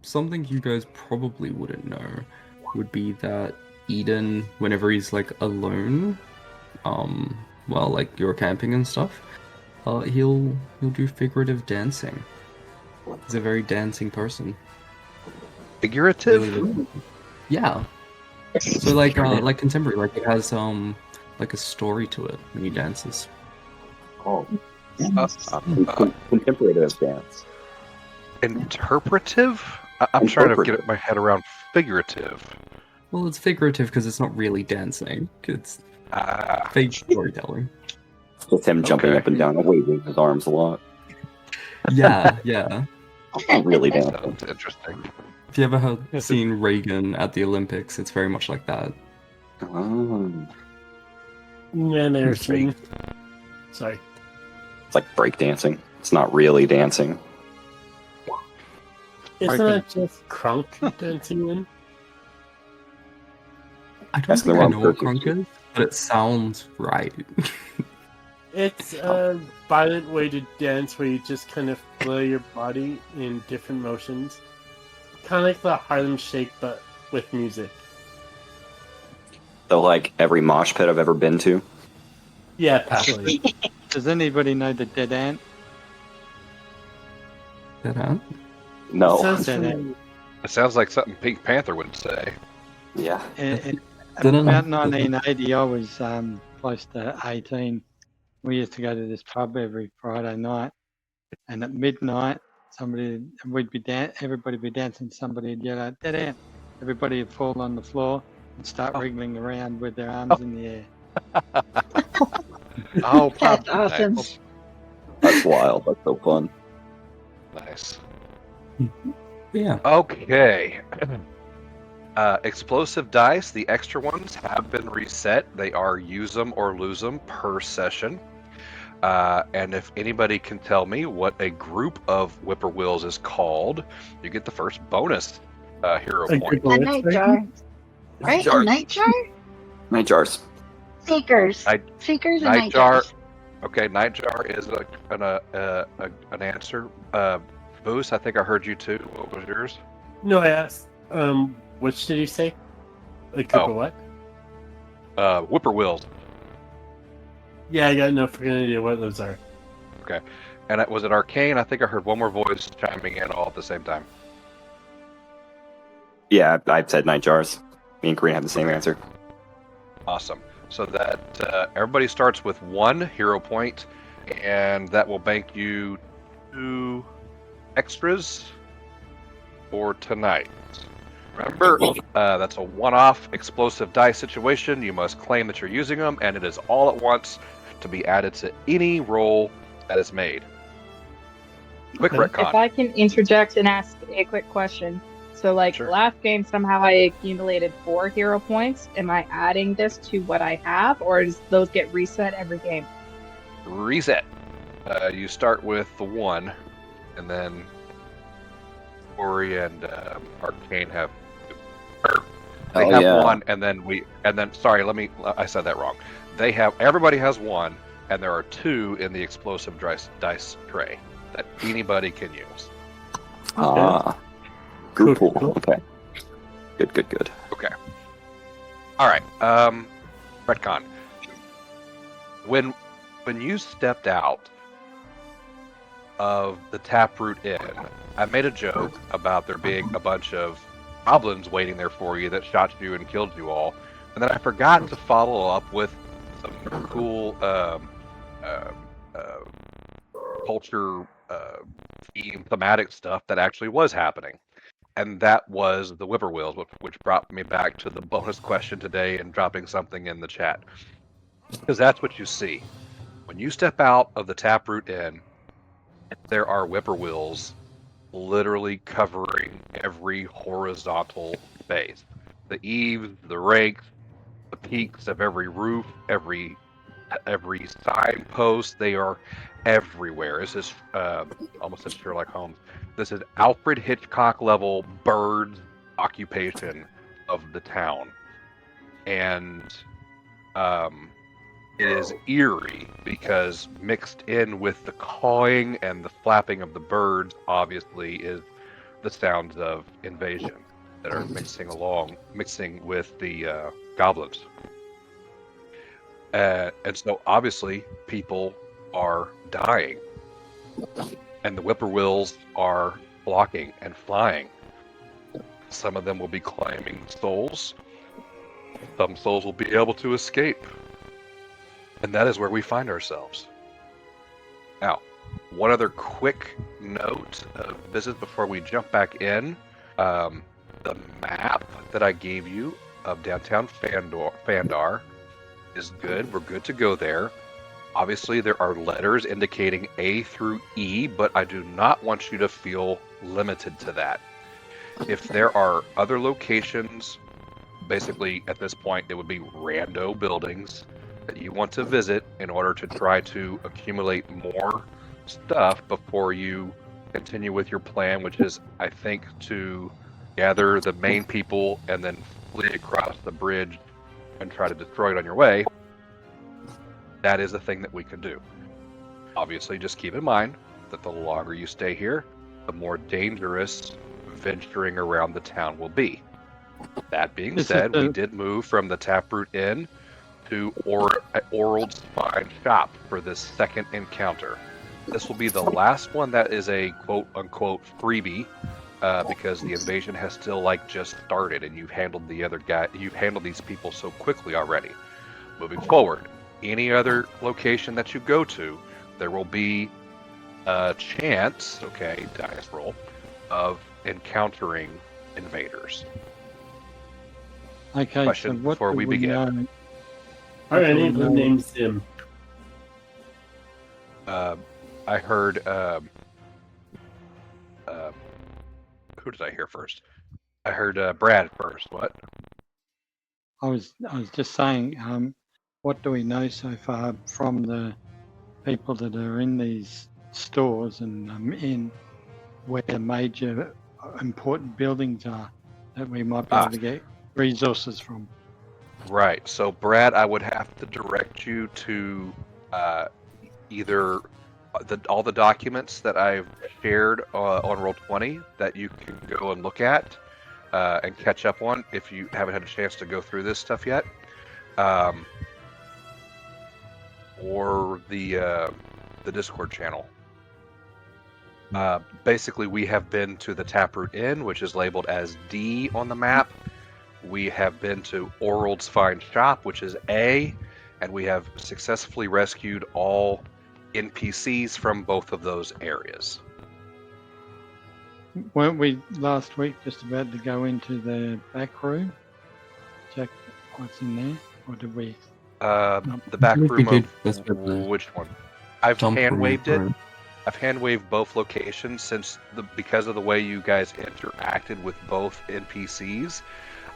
Something you guys probably wouldn't know would be that Eden, whenever he's like alone, while like you're camping and stuff, he'll do figurative dancing. He's a very dancing person. Figurative? Really, yeah. So like contemporary, like it has like a story to it when he dances. Oh. Contemplative dance. Interpretive? I'm trying to get my head around figurative. Well, it's figurative because it's not really dancing. It's fake storytelling. With him jumping up and down and waving his arms a lot. Yeah, yeah. Really dancing. Sounds interesting. If you ever seen Reagan at the Olympics, it's very much like that. Oh. Yeah, there's me. Sorry. It's like breakdancing. It's not really dancing. Isn't it just crunk dancing then? I don't think I know what crunk is, but it sounds right. It's a violent way to dance where you just kind of flow your body in different motions. Kind of like the Harlem Shake, but with music. So like every mosh pit I've ever been to? Yeah, passively. Does anybody know the Dead Ant? Dead Ant? No. It sounds like something Pink Panther would say. Yeah. About 1980, I was close to 18. We used to go to this pub every Friday night, and at midnight, everybody would be dancing. Somebody would yell out, "Dead Ant!" Everybody would fall on the floor and start wriggling around with their arms in the air. The whole pub. That's awesome. Nice. That's wild. That's so fun. Nice. Yeah. Okay. Explosive dice, the extra ones have been reset. They are use them or lose them per session. And if anybody can tell me what a group of whippoorwills is called, you get the first bonus hero point. A nightjar. Right? A nightjar? Nightjars. Seekers. Seekers and Nightjar. nightjars. Okay, nightjar is an answer. Boos, I think I heard you too. What was yours? No, I asked. Which did you say? A group of what? Whippoorwills. Yeah, I got no freaking idea what those are. Okay. And was it arcane? I think I heard one more voice chiming in all at the same time. Yeah, I said nightjars. Me and Korean have the same answer. Awesome. So that everybody starts with 1 hero point, and that will bank you 2 extras for tonight. Remember, that's a one-off explosive dice situation. You must claim that you're using them, and it is all at once to be added to any roll that is made. Quick retcon. If I can interject and ask a quick question. So, Sure. last game, somehow I accumulated 4 hero points. Am I adding this to what I have, or does those get reset every game? Reset. You start with the 1, and then Ori and Arcane have. They have 1, and then sorry, I said that wrong. Everybody has 1, and there are 2 in the explosive dice tray that anybody can use. Group pool. Okay. Good. Okay. All right. Retcon. When you stepped out of the Taproot Inn, I made a joke about there being a bunch of goblins waiting there for you that shot you and killed you all, and then I forgot to follow up with some cool culture thematic stuff that actually was happening. And that was the whippoorwills, which brought me back to the bonus question today and dropping something in the chat. Because that's what you see. When you step out of the Taproot Inn, there are whippoorwills literally covering every horizontal space. The eaves, the rakes, the peaks of every roof, every signpost, they are everywhere. This is almost as Sherlock Holmes. This is Alfred Hitchcock level bird occupation of the town. And it is eerie because mixed in with the cawing and the flapping of the birds, obviously, is the sounds of invasion that are mixing with the goblins. And so obviously people are dying, and the whippoorwills are flocking and flying. Some of them will be claiming souls. Some souls will be able to escape. And that is where we find ourselves. Now, one other quick note of business before we jump back in. The map that I gave you of downtown Phaendar is good. We're good to go there. Obviously, there are letters indicating A through E, but I do not want you to feel limited to that. If there are other locations, basically at this point it would be rando buildings that you want to visit in order to try to accumulate more stuff before you continue with your plan, which is, I think, to gather the main people and then flee across the bridge and try to destroy it on your way. That is the thing that we can do. Obviously, just keep in mind that the longer you stay here, the more dangerous venturing around the town will be. That being said, we did move from the Taproot Inn to Orald's Fine Shop for this second encounter. This will be the last one that is a quote-unquote freebie, because the invasion has still just started, and you've handled these people so quickly already. Moving forward, any other location that you go to, there will be a chance, dice roll, of encountering invaders. Okay, Question so what before do we begin. know? Are any of them named Sim? I heard. Who did I hear first? I heard Brad first. What? I was just saying, what do we know so far from the people that are in these stores and in where the major important buildings are that we might be able to get resources from? Right. So, Brad, I would have to direct you to either all the documents that I've shared on Roll20 that you can go and look at and catch up on if you haven't had a chance to go through this stuff yet, or the Discord channel. Basically, we have been to the Taproot Inn, which is labeled as D on the map. We have been to Orald's Fine Shop, which is A, and we have successfully rescued all NPCs from both of those areas. Weren't we last week just about to go into the back room? Check what's in there, or did we? The back room of which one? I've hand waved it. I've hand waved both locations because of the way you guys interacted with both NPCs.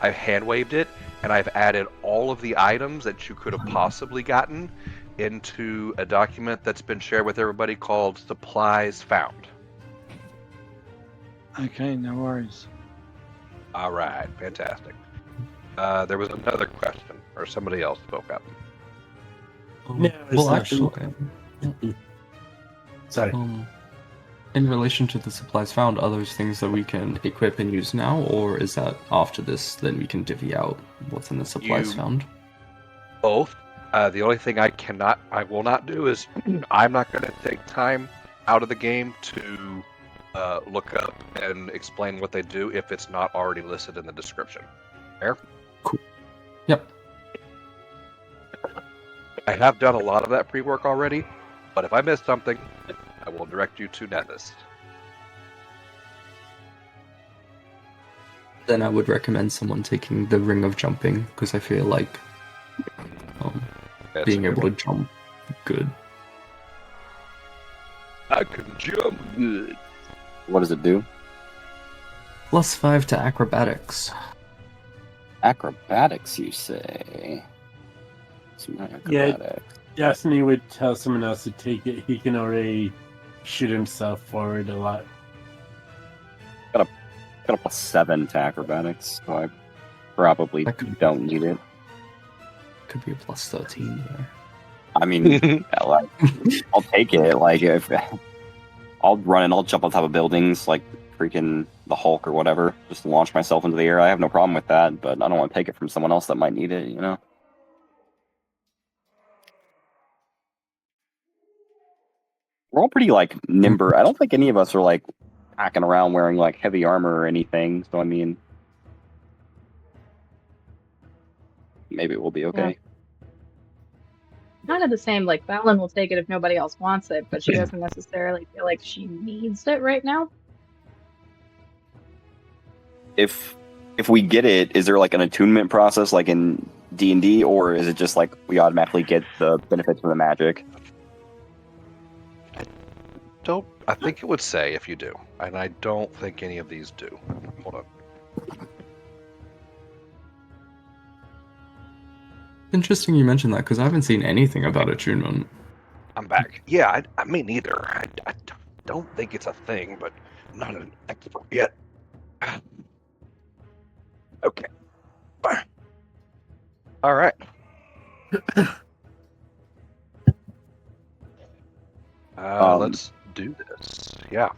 I've hand waved it, and I've added all of the items that you could have possibly gotten into a document that's been shared with everybody called Supplies Found. Okay, no worries. All right, fantastic. There was another question, or somebody else spoke up. No, well, actually, sorry. In relation to the supplies found, are those things that we can equip and use now, or is that after this, then we can divvy out what's in the supplies found? Both. The only thing I will not do is I'm not going to take time out of the game to look up and explain what they do if it's not already listed in the description. Fair? Cool. Yep. I have done a lot of that pre-work already, but if I miss something, I will direct you to Nethys. Then I would recommend someone taking the Ring of Jumping, because I feel like being able to jump good. I can jump good. What does it do? +5 to acrobatics. Acrobatics, you say? It's not acrobatics. Yeah, Dasanee would tell someone else to take it. He can already shoot himself forward a lot. Got a +7 to acrobatics, so I probably don't need it. Could be a +13 there. I mean, yeah, like, I'll take it. Like, if I'll run and I'll jump on top of buildings, like freaking the Hulk or whatever, just launch myself into the air. I have no problem with that, but I don't want to take it from someone else that might need it. We're all pretty like nimble. I don't think any of us are like hacking around wearing like heavy armor or anything. So I mean, maybe we'll be okay. Kind of the same, like Falon will take it if nobody else wants it, but she doesn't necessarily feel like she needs it right now. If we get it, is there like an attunement process like in D&D, or is it just like we automatically get the benefits from the magic? I think it would say if you do, and I don't think any of these do. Hold on. Interesting you mentioned that, because I haven't seen anything about attunement. I'm back. Yeah, I mean, neither. I don't think it's a thing, but I'm not an expert yet. Okay. All right. Let's do this. Yeah.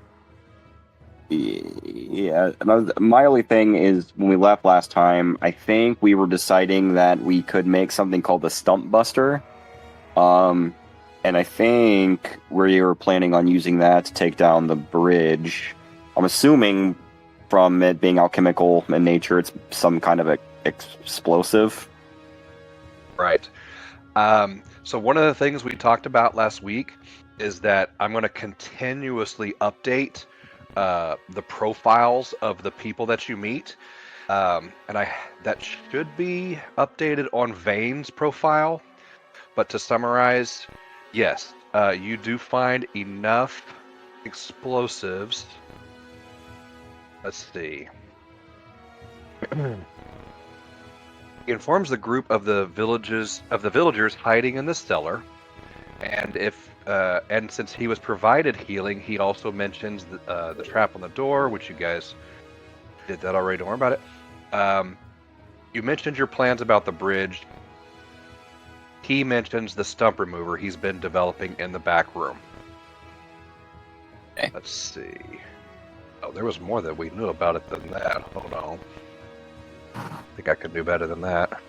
Yeah. My only thing is, when we left last time, I think we were deciding that we could make something called the Stump Buster. And I think we were planning on using that to take down the bridge. I'm assuming from it being alchemical in nature, it's some kind of explosive. Right. So one of the things we talked about last week is that I'm going to continuously update the profiles of the people that you meet, and that should be updated on Vane's profile. But to summarize, yes, you do find enough explosives. Let's see. He informs the group of the villagers hiding in the cellar, and since he was provided healing, he also mentions the trap on the door, which you guys did that already. Don't worry about it. You mentioned your plans about the bridge. He mentions the stump remover he's been developing in the back room. Okay. Let's see. Oh, there was more that we knew about it than that. Hold on. I think I could do better than that.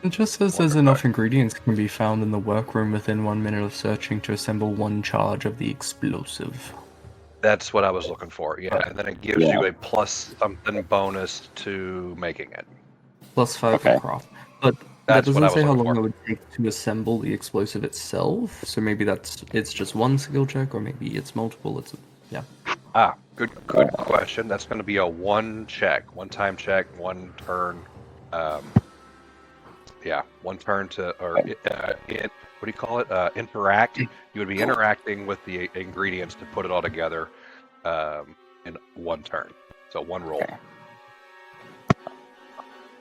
It just says there's enough ingredients can be found in the workroom within 1 minute of searching to assemble 1 charge of the explosive. That's what I was looking for, yeah. And then it gives you a plus something bonus to making it. Plus 5 for craft. But That's that what I doesn't was say how looking long for. it would take to assemble the explosive itself, so maybe it's just 1 skill check, or maybe it's multiple. Yeah. Good question. That's going to be a one time check, 1 turn. One turn to, or what do you call it? Interact. You would be interacting with the ingredients to put it all together in 1 turn. So 1 roll. Okay.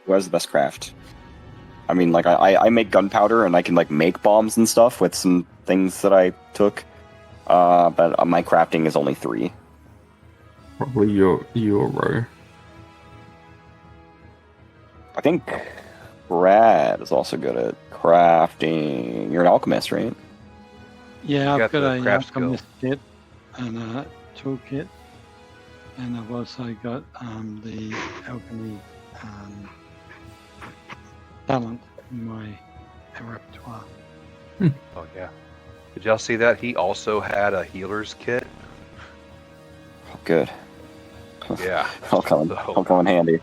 Who has the best craft? I mean, like, I make gunpowder, and I can, like, make bombs and stuff with some things that I took. But my crafting is only 3. Probably your row. I think Brad is also good at crafting. You're an alchemist, right? Yeah, You I've got got the a craft skill. alchemist kit and a toolkit, and I've also got the alchemy talent in my repertoire. Oh, yeah. Did y'all see that? He also had a healer's kit. Oh, good. Yeah. I'll come in handy.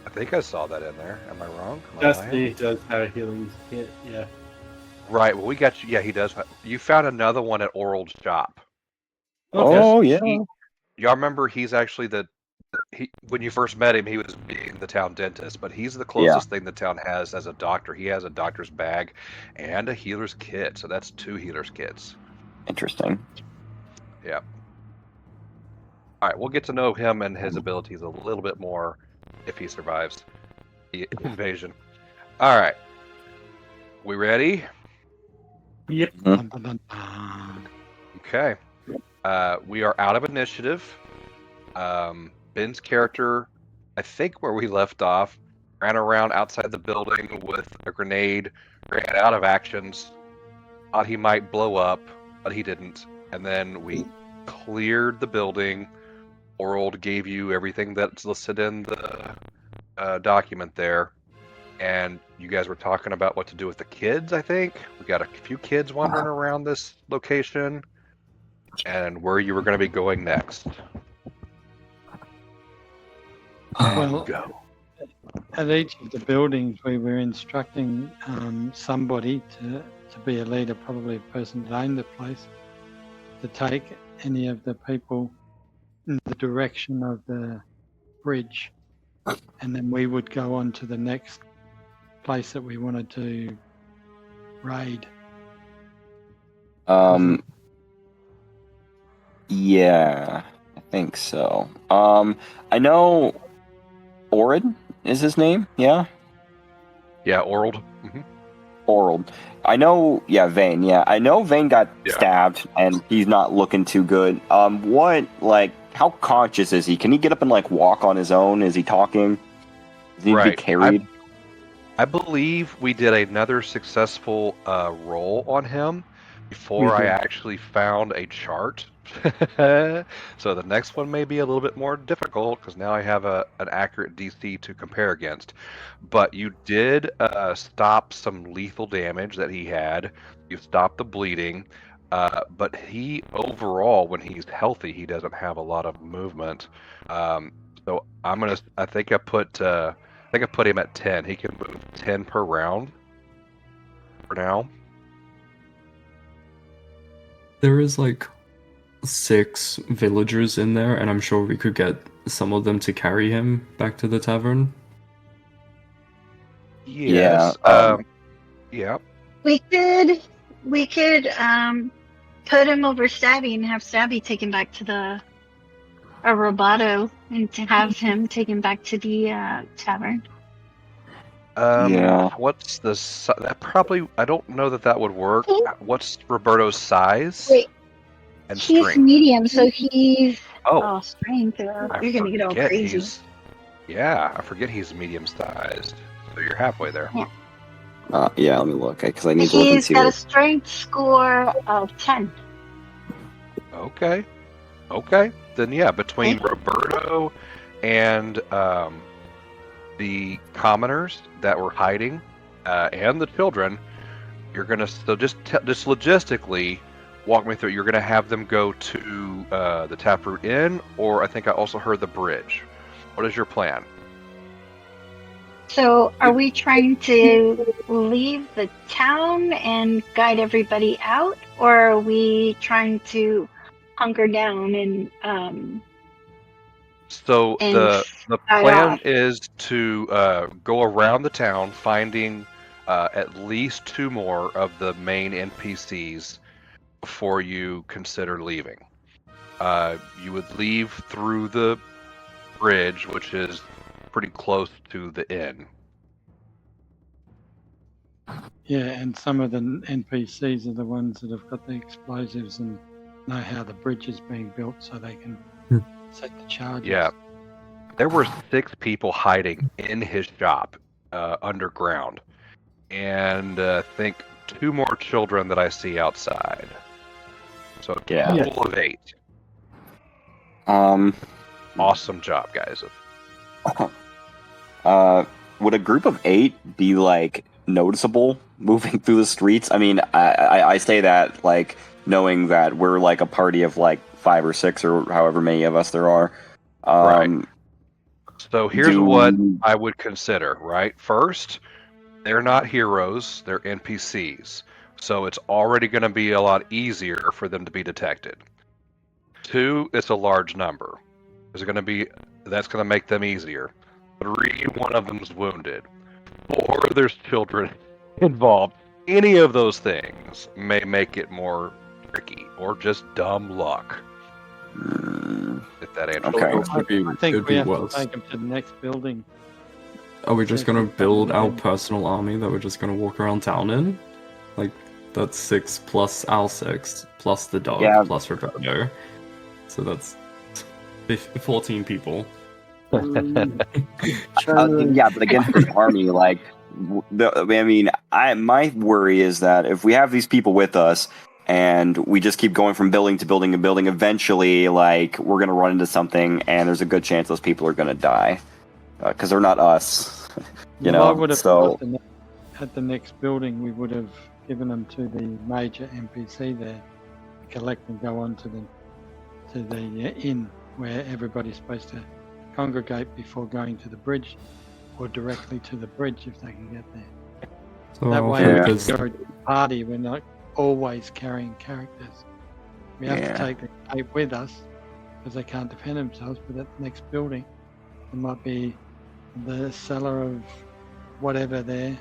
I think I saw that in there. Am I wrong? Am I Destiny lying? does have a healing kit, yeah. Right. Well, we got you. Yeah, he does. You found another one at Oral's shop. Oh, yeah. Y'all remember he's actually when you first met him, he was being the town dentist, but he's the closest thing the town has as a doctor. He has a doctor's bag and a healer's kit, so that's 2 healer's kits. Interesting. Yeah. All right, we'll get to know him and his abilities a little bit more if he survives the invasion. All right. We ready? Yep. Dun, dun, dun, dun. Okay. We are out of initiative. Ben's character, I think where we left off, ran around outside the building with a grenade, ran out of actions, thought he might blow up, but he didn't. And then we cleared the building. Orold gave you everything that's listed in the document there. And you guys were talking about what to do with the kids, I think. We got a few kids wandering around this location. And where you were going to be going next. Well, Go. at each of the buildings, we were instructing somebody to be a leader, probably a person that owned the place, to take any of the people in the direction of the bridge. And then we would go on to the next place that we wanted to raid. Yeah, I think so. I know Orid is his name, yeah? Yeah, Orold. Orold. I know, Vane, I know Vane got stabbed, and he's not looking too good. How conscious is he? Can he get up and, walk on his own? Is he talking? Does he need to be carried? I believe we did another successful roll on him before I actually found a chart. So the next one may be a little bit more difficult because now I have an accurate DC to compare against. But you did stop some lethal damage that he had. You stopped the bleeding. But he overall, when he's healthy, he doesn't have a lot of movement. So I think I put him at 10. He can move 10 per round for now. There is 6 villagers in there, and I'm sure we could get some of them to carry him back to the tavern. Yes. Yeah. We could put him over Stabby and have Stabby taken back to Roberto and to have him taken back to the tavern. What's that? Probably, I don't know that would work. What's Roberto's size? Wait, and he's strength? medium, so he's strength. I You're gonna get all forget crazy. I forget he's medium-sized. So you're halfway there. Yeah. Let me look, because I need to look and He's see got a strength score of 10. Okay. Then between Roberto and the commoners that were hiding and the children, you're gonna just logistically walk me through. You're gonna have them go to the Taproot Inn, or I think I also heard the bridge. What is your plan? So, are we trying to leave the town and guide everybody out, or are we trying to hunker down and So and the fight plan off? is to go around the town, finding at least 2 more of the main NPCs before you consider leaving. You would leave through the bridge, which is pretty close to the inn. Yeah, and some of the NPCs are the ones that have got the explosives and know how the bridge is being built, so they can set the charges. Yeah. There were 6 people hiding in his shop underground, and I think 2 more children that I see outside. So a total of 8. Awesome job, guys. Would a group of 8 be noticeable moving through the streets? I mean, I say that knowing that we're a party of 5 or 6 or however many of us there are. Right. So here's what I would consider, right? First, they're not heroes, they're NPCs. So it's already going to be a lot easier for them to be detected. 2, it's a large number. That's going to make them easier. 3, one of them's wounded. 4, there's children involved. Any of those things may make it more tricky, or just dumb luck. If that answers I think we have to take them to the next building. Are we just gonna build our personal army that we're just gonna walk around town in? That's 6 plus our 6 plus the dog plus Roberto. So that's 14 people. Yeah, but against an army, like, my worry is that if we have these people with us and we just keep going from building to building to building, eventually, like, we're gonna run into something, and there's a good chance those people are gonna die because they're not us. You Well, I know, would have so at the next building, we would have given them to the major NPC there, collect and go on to the inn where everybody's supposed to congregate before going to the bridge, or directly to the bridge if they can get there. So That way, Yeah. we can go to the party. We're not always carrying characters. We have to take the gate with us because they can't defend themselves. But at the next building, there might be the seller of whatever there,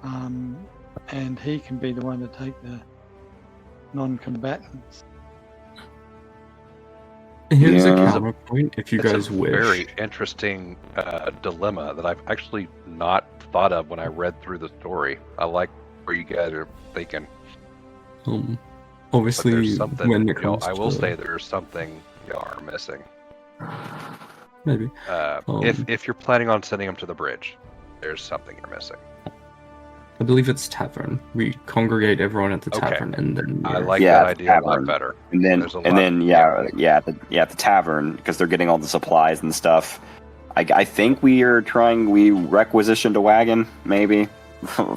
and he can be the one to take the non-combatants. Here's a Yeah. counterpoint, if you It's guys a wish. very interesting dilemma that I've actually not thought of when I read through the story. I like where you guys are thinking. But Obviously, there's something, when it comes I will to... say there's something you are missing. Maybe. If you're planning on sending them to the bridge, there's something you're missing. I believe it's tavern. We congregate everyone at the Okay. tavern, and then I we're- like Yeah, that idea a lot tavern. better. and then There's a and lot- then at the tavern, because they're getting all the supplies and stuff. I think we requisitioned a wagon, maybe.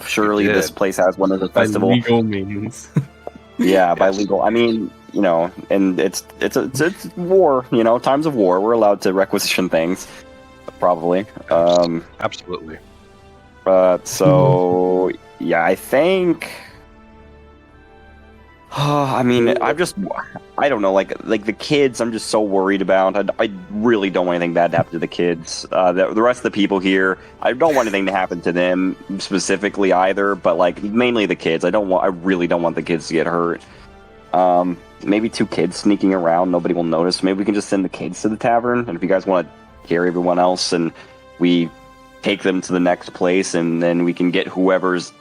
Surely this did. place has one at the by festival. legal means. Yeah, by Yes. legal. I mean, you know, and it's war. You know, times of war. We're allowed to requisition things, probably. Absolutely. So yeah, I think. I mean, I don't know, like the kids. I'm just so worried about. I really don't want anything bad to happen to the kids. The rest of the people here, I don't want anything to happen to them specifically either. But like mainly the kids. I really don't want the kids to get hurt. Maybe 2 kids sneaking around, nobody will notice. Maybe we can just send the kids to the tavern, and if you guys want to carry everyone else, and we take them to the next place, and then we can get whoever's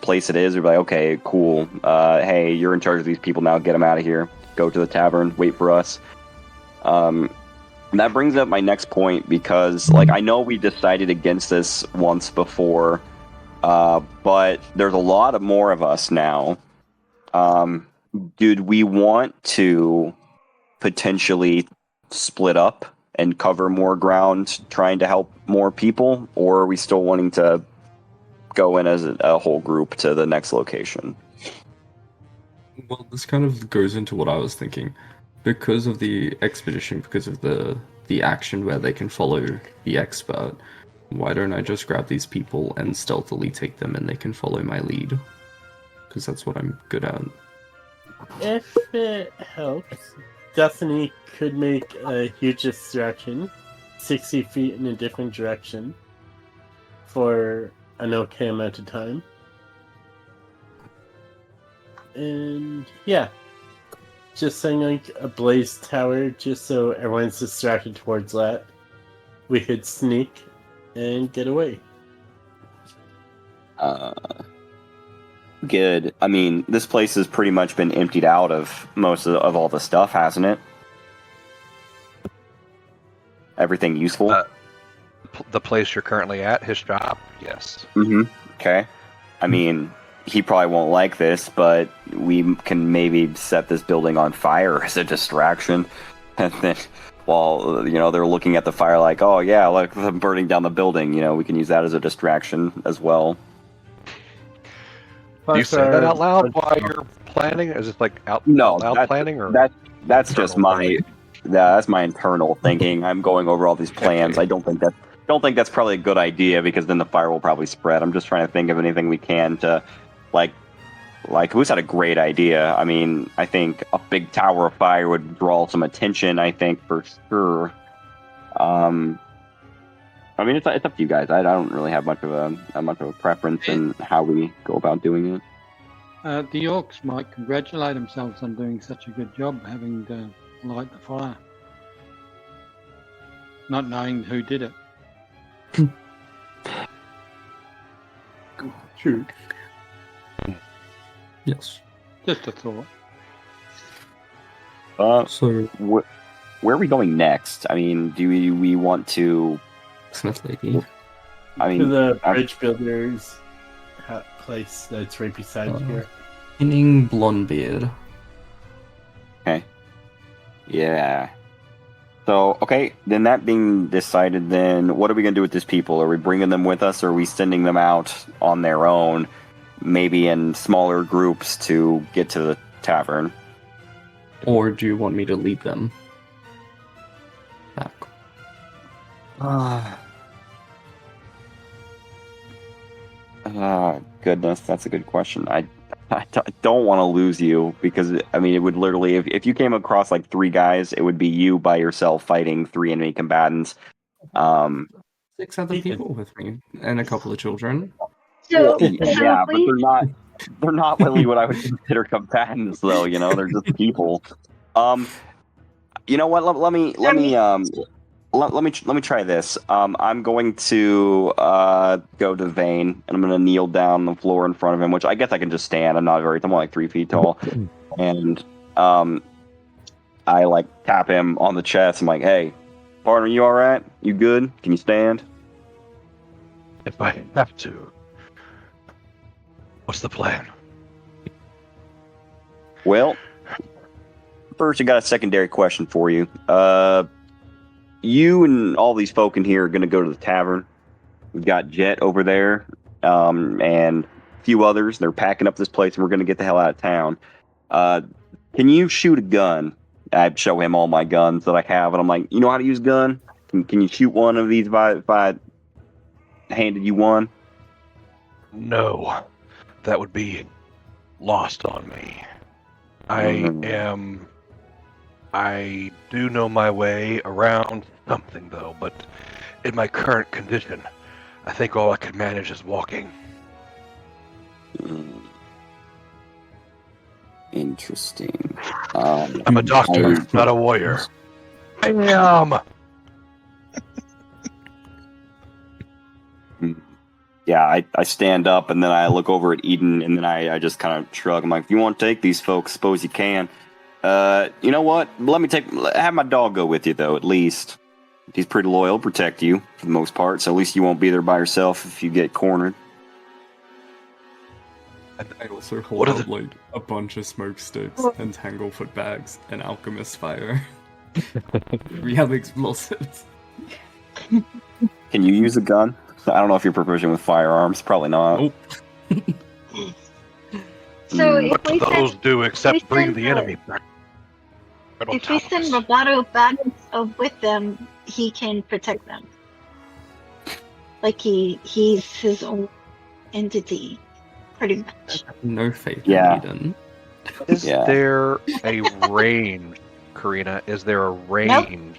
place it is. We're like, okay, cool. Hey, you're in charge of these people now. Get them out of here. Go to the tavern. Wait for us. And that brings up my next point, because like I know we decided against this once before, but there's a lot more of us now. Did we want to potentially split up and cover more ground trying to help more people, or are we still wanting to go in as a whole group to the next location? Well, this kind of goes into what I was thinking. Because of the expedition, because of the action where they can follow the expert, why don't I just grab these people and stealthily take them, and they can follow my lead? Because that's what I'm good at. If it helps, Dasanee could make a huge distraction, 60 feet in a different direction, for an okay amount of time. And yeah, just saying like a blaze tower, just so everyone's distracted towards that. We could sneak and get away. Good. I mean, this place has pretty much been emptied out of most of all the stuff, hasn't it? Everything useful? The place you're currently at, his shop, yes. Okay. I mean, he probably won't like this, but we can maybe set this building on fire as a distraction. And then, while, they're looking at the fire like, oh yeah, like them burning down the building, we can use that as a distraction as well. Do you say that out loud while you're planning? Is it like out loud planning, or that's just that's my internal thinking. I'm going over all these plans. Okay. I don't think that's probably a good idea, because then the fire will probably spread. I'm just trying to think of anything we can to like Who's had a great idea. I mean, I think a big tower of fire would draw some attention, I think, for sure. I mean, it's up to you guys. I don't really have much of a preference in how we go about doing it. The orcs might congratulate themselves on doing such a good job having to light the fire, not knowing who did it. True. Yes. Just a thought. So where are we going next? I mean, do we want to? Smith Lady. I To mean, the bridge builders place that's right beside here. Inning Blondebeard. okay. Yeah. So, okay, then that being decided, then what are we going to do with these people? Are we bringing them with us, or are we sending them out on their own, maybe in smaller groups to get to the tavern? Or do you want me to lead them back? Goodness, that's a good question. I don't want to lose you because, I mean, it would literally, if you came across like 3 guys, it would be you by yourself fighting 3 enemy combatants. 6 other people with me, and a couple of children. So, Yeah, but we, they're not really what I would consider combatants, though. You know, they're just people. You know what? Let me try this. I'm going to go to Vane, and I'm going to kneel down on the floor in front of him, which I guess I can just stand. I'm only like 3 feet tall, and I like tap him on the chest. I'm like, "Hey, partner, you all right? You good? Can you stand?" If I have to. What's the plan? Well, first, I got a secondary question for you. You and all these folk in here are going to go to the tavern. We've got Jet over there, and a few others. They're packing up this place, and we're going to get the hell out of town. Can you shoot a gun? I'd show him all my guns that I have, and I'm like, you know how to use a gun? Can you shoot one of these if I handed you one? No, that would be lost on me. I do know my way around something, though, but in my current condition, I think all I could manage is walking. Interesting. I'm a doctor, not a warrior. I am! Yeah, I stand up, and then I look over at Eden, and then I just kind of shrug. I'm like, if you want to take these folks, suppose you can. You know what? Have my dog go with you, though, at least. He's pretty loyal, protect you, for the most part, so at least you won't be there by yourself if you get cornered. I also hold out like a bunch of smoke sticks and tanglefoot bags and alchemist fire. We have explosives. Can you use a gun? I don't know if you're proficient with firearms. Probably not. Nope. so if What do we those send, do except bring send the the- enemy back? if we send Roberto back with them, he can protect them. Like he's his own entity, pretty much. No faith Yeah. in Eden. Is Yeah. there a range, Karina? Is there a range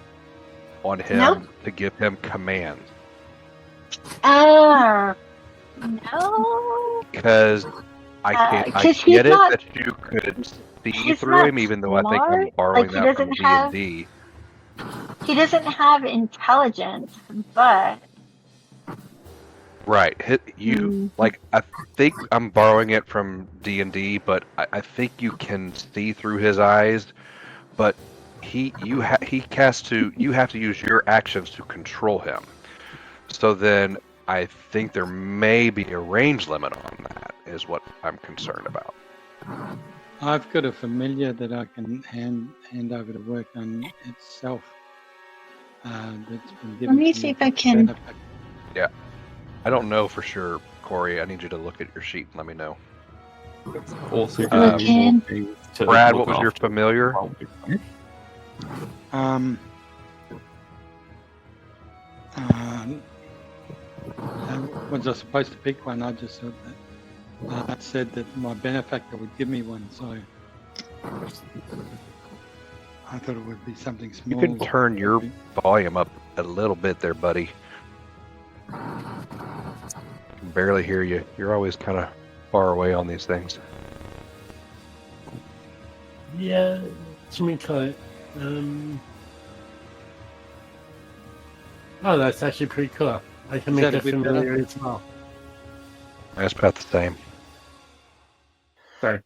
on him Nope. to give him commands? No. Because I he's get it not- that you could see he's through not him, even though I think I'm smart, borrowing like, he that from doesn't have- D&D. He doesn't have intelligence, but Right. Like, I think I'm borrowing it from D&D, but I think you can see through his eyes, but you have to use your actions to control him. So then I think there may be a range limit on that, is what I'm concerned about. I've got a familiar that I can hand over to work on itself. That's been given let me to see if for I can. benefit. I don't know for sure, Corey. I need you to look at your sheet and let me know. Also, Uh, giving me more things to Brad, look what was your after familiar? while we go. Was I supposed to pick one? I just thought that it said that my benefactor would give me one, so I thought it would be something You small. can turn your volume up a little bit there, buddy. I can barely hear you. You're always kind of far away on these things. Yeah, let me call it. Oh, that's actually pretty cool. I can Is make that a it bit familiar better? as well. That's about the same. Sorry.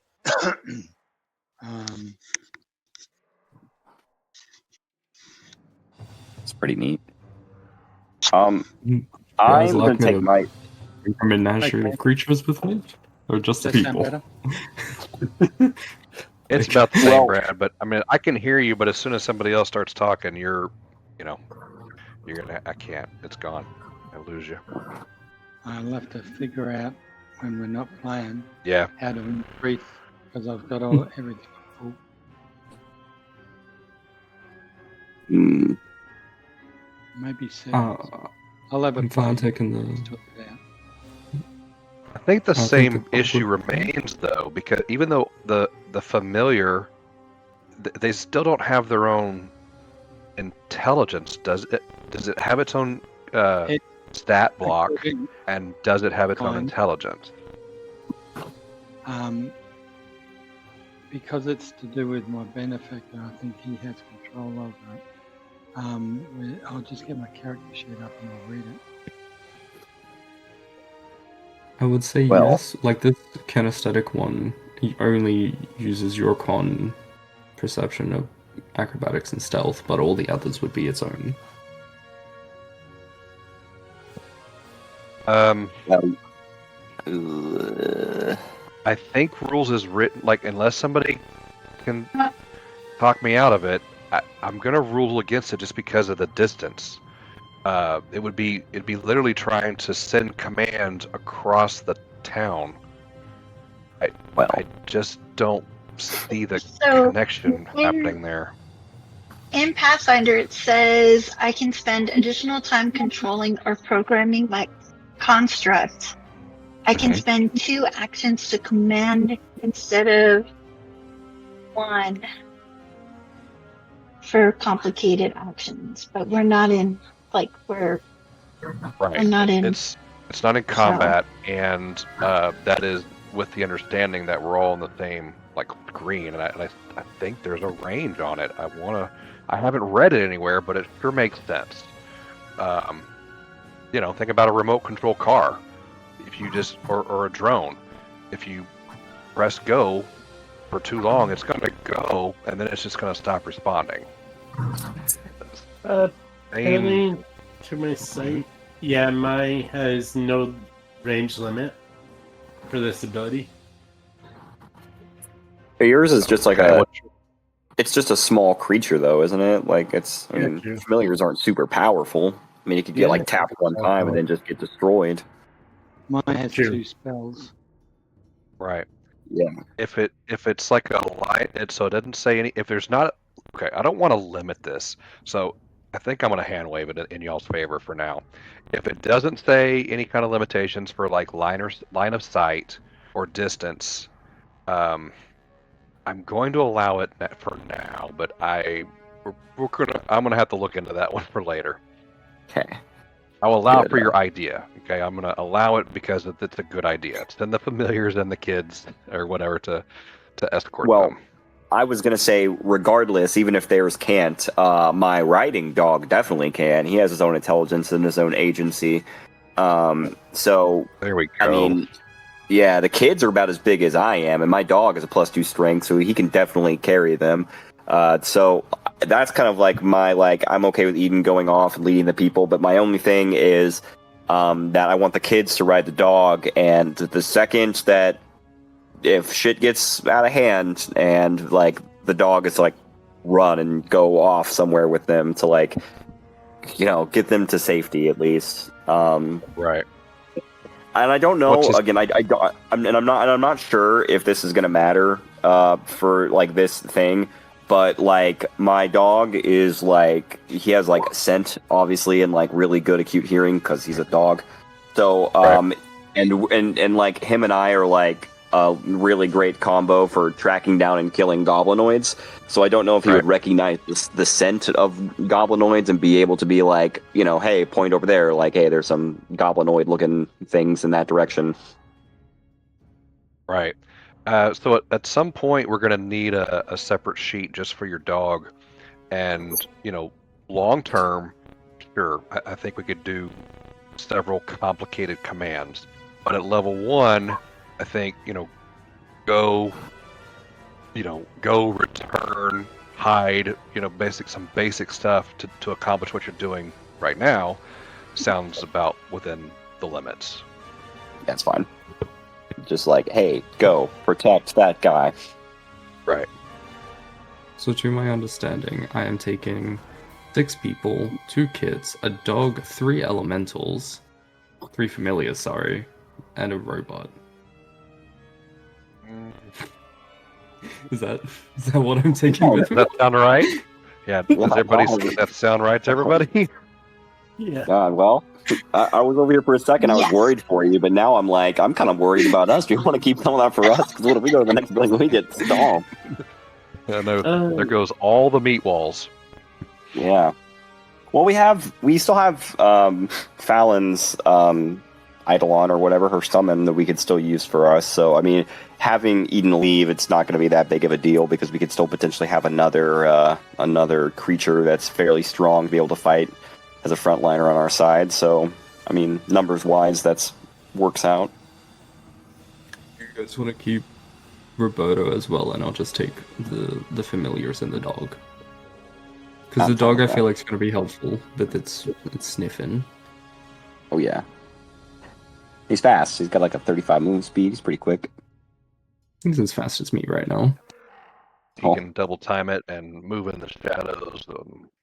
pretty neat. Guys, I'm like gonna take my. a menagerie of creatures with me, or just the Does that sound people? better? It's about the same, Brad. But I mean, I can hear you, but as soon as somebody else starts talking, you're gonna. I can't. It's gone. I lose you. I'll have to figure out when we're not playing Yeah. how to increase because I've got everything full. Hmm. Maybe 6. I'll have I'm fine taking the. Talk it out. I think the I think same the problem- issue remains, though, because even though the familiar, they still don't have their own intelligence. Does it? Does it have its own stat block? And does it have its own intelligence? Because it's to do with my benefactor, I think he has control over it. I'll just get my character sheet up and I'll read it. I would say yes. Like this kinesthetic one, he only uses your con, perception of acrobatics and stealth, but all the others would be its own. I think rules is written like unless somebody can talk me out of it, I'm gonna rule against it just because of the distance. It'd be literally trying to send commands across the town. I just don't see the connection happening there. In Pathfinder, it says I can spend additional time controlling or programming my construct. I can spend 2 actions to command instead of 1 for complicated actions. But we're not in we're not in. It's not in combat, and that is with the understanding that we're all in the same green, and I think there's a range on it. I haven't read it anywhere, but it sure makes sense. Think about a remote control car. If you just or a drone, if you press go for too long, it's going to go, and then it's just going to stop responding. Apparently, to my site, mine has no range limit for this ability. Yours is just it's just a small creature, though, isn't it? Familiars aren't super powerful. I mean, you could get tapped one time and then just get destroyed. Mine has 2 spells. Right. Yeah. If it's like a light, so it doesn't say any. If there's not, okay, I don't want to limit this, so I think I'm gonna hand wave it in y'all's favor for now. If it doesn't say any kind of limitations for line of sight or distance, I'm going to allow it for now. But I'm gonna have to look into that one for later. Okay. I'll allow it for your idea. Okay, I'm gonna allow it because it's a good idea. Send the familiars and the kids or whatever to escort them. I was gonna say, regardless, even if theirs can't, my riding dog definitely can. He has his own intelligence and his own agency. So there we go. I mean, yeah, the kids are about as big as I am, and my dog is a +2 strength, so he can definitely carry them. So that's kind of my I'm okay with Eden going off and leading the people, but my only thing is that I want the kids to ride the dog, and the second that if shit gets out of hand and the dog is run and go off somewhere with them to get them to safety at least. Right. And I don't know. Again, I'm not sure if this is gonna matter for this thing. But my dog is he has scent obviously and really good acute hearing because he's a dog. So and him and I are a really great combo for tracking down and killing goblinoids. So I don't know if he would recognize the scent of goblinoids and be able to be hey, point over there, hey, there's some goblinoid looking things in that direction. Right. So at some point we're going to need a separate sheet just for your dog, and long term, sure, I think we could do several complicated commands, but at level 1, I think go return, hide, some basic stuff to accomplish what you're doing right now, sounds about within the limits. That's fine. Just like, hey, go protect that guy. Right. So to my understanding, I am taking 6 people, 2 kids, a dog, 3 elementals, 3 familiars, sorry, and a robot. Is that what I'm taking with me? Does that sound right? Yeah. Does that sound right to everybody? Yeah. Well, I was over here for a second. I was Yes. worried for you, but now I'm like, I'm kind of worried about us. Do you want to keep telling that for us? Because what if we go to the next building, we get stomped? Yeah, no. There goes all the meat walls. Yeah. Well, we still have Falon's Eidolon or whatever, her summon that we could still use for us. So, I mean, having Eden leave, it's not going to be that big of a deal because we could still potentially have another creature that's fairly strong to be able to fight as a frontliner on our side. So, I mean, numbers wise, that's works out. You guys want to keep Roberto as well, and I'll just take the familiars and the dog. Because the dog, I feel like, is going to be helpful, but it's sniffing. Oh yeah, he's fast. He's got like a 35 move speed. He's pretty quick. He's as fast as me right now. He can double time it and move in the shadows,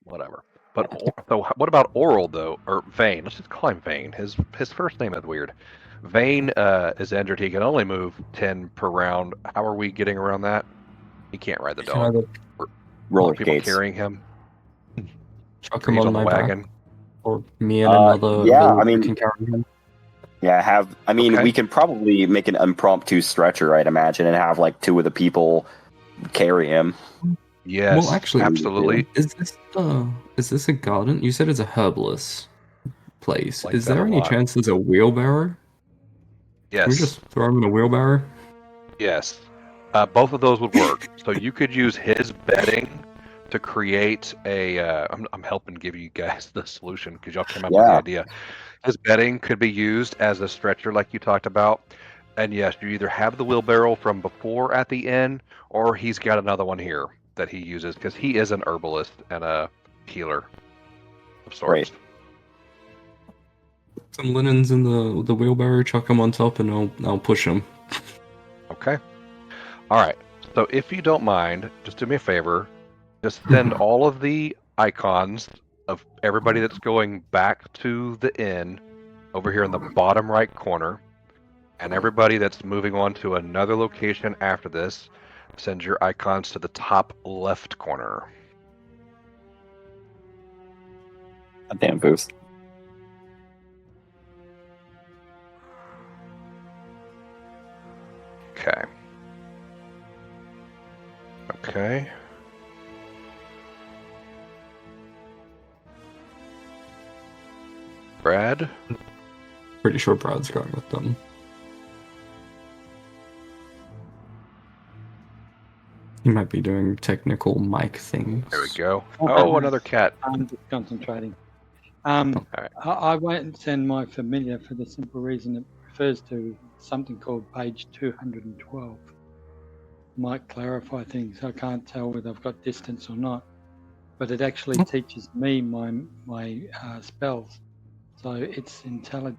whatever. But so what about Oral though, or Vane? Let's just call him Vane. His first name is weird. Vane is injured. He can only move 10 per round. How are we getting around that? He can't ride the dog. Roller people skates. carrying him. Chuck him on the my wagon. back. Or me and another villager can carry him. Yeah, we can probably make an impromptu stretcher, I'd imagine, and have like 2 of the people carry him. Yes, well, actually, absolutely. Is this a garden? You said it's a herbalist place. Like is that there a any lot. chance there's a wheelbarrow? Yes. Can we just throw him in a wheelbarrow? Yes. Both of those would work. So you could use his bedding to create a. I'm helping give you guys the solution because y'all came up with the idea. His bedding could be used as a stretcher, like you talked about. And yes, you either have the wheelbarrow from before at the inn, or he's got another one here that he uses because he is an herbalist and a healer of sorts. Right. Some linens in the wheelbarrow, chuck them on top, and I'll push them. Okay. All right. So if you don't mind, just do me a favor. Just send all of the icons of everybody that's going back to the inn over here in the bottom right corner, and everybody that's moving on to another location after this, send your icons to the top left corner. A damn boost. Okay. Okay. Brad? Pretty sure Brad's going with them. He might be doing technical mic things. There we go. Oh, another cat. I'm just concentrating. Right. I won't send my familiar for the simple reason it refers to something called page 212. Might clarify things. I can't tell whether I've got distance or not, but it actually teaches me my spells. So it's intelligent.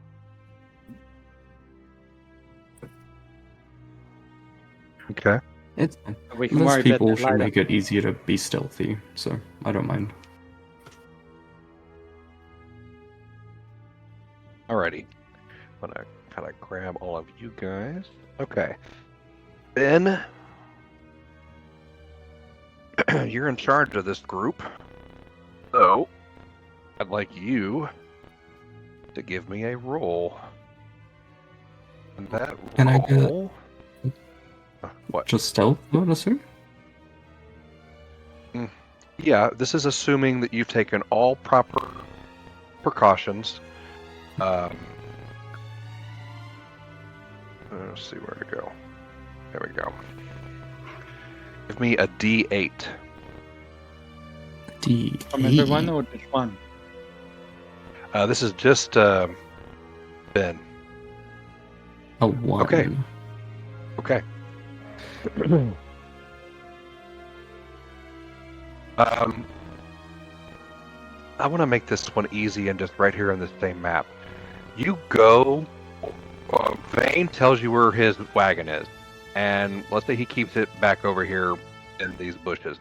Okay. It's We can most worry people about that should later. make it easier to be stealthy, so I don't mind. Alrighty. I'm gonna kind of grab all of you guys. Okay. Ben, you're in charge of this group. So, I'd like you to give me a roll. And that Can I get- roll... What? Just stealth, I would assume? Yeah, this is assuming that you've taken all proper precautions. Let's see where to go. There we go. Give me a D8. D8. From everyone or just one? This is just Ben. A 1. Okay. Okay. I want to make this one easy and just right here on this same map. You go. Vane tells you where his wagon is, and let's say he keeps it back over here in these bushes.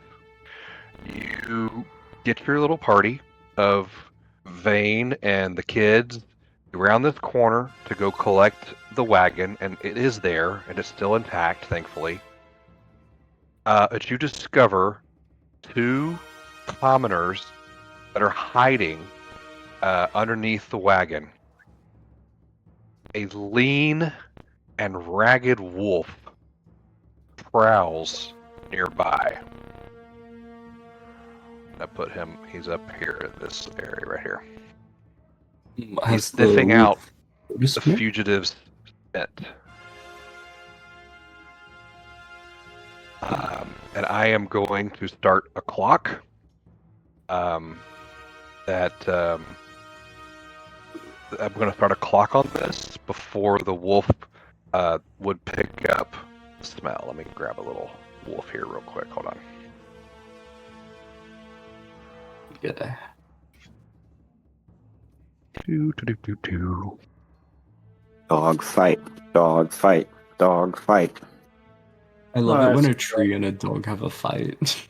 You get your little party of Vane and the kids around this corner to go collect the wagon, and it is there, and it's still intact, thankfully. But you discover 2 commoners that are hiding underneath the wagon. A lean and ragged wolf prowls nearby. I put him, he's up here in this area right here. He's sniffing out the fugitive's scent. And I am going to start a clock I'm going to start a clock on this before the wolf would pick up the smell. Let me grab a little wolf here real quick. Hold on. Yeah. Dog fight, dog fight, dog fight. I love it when a tree and a dog have a fight.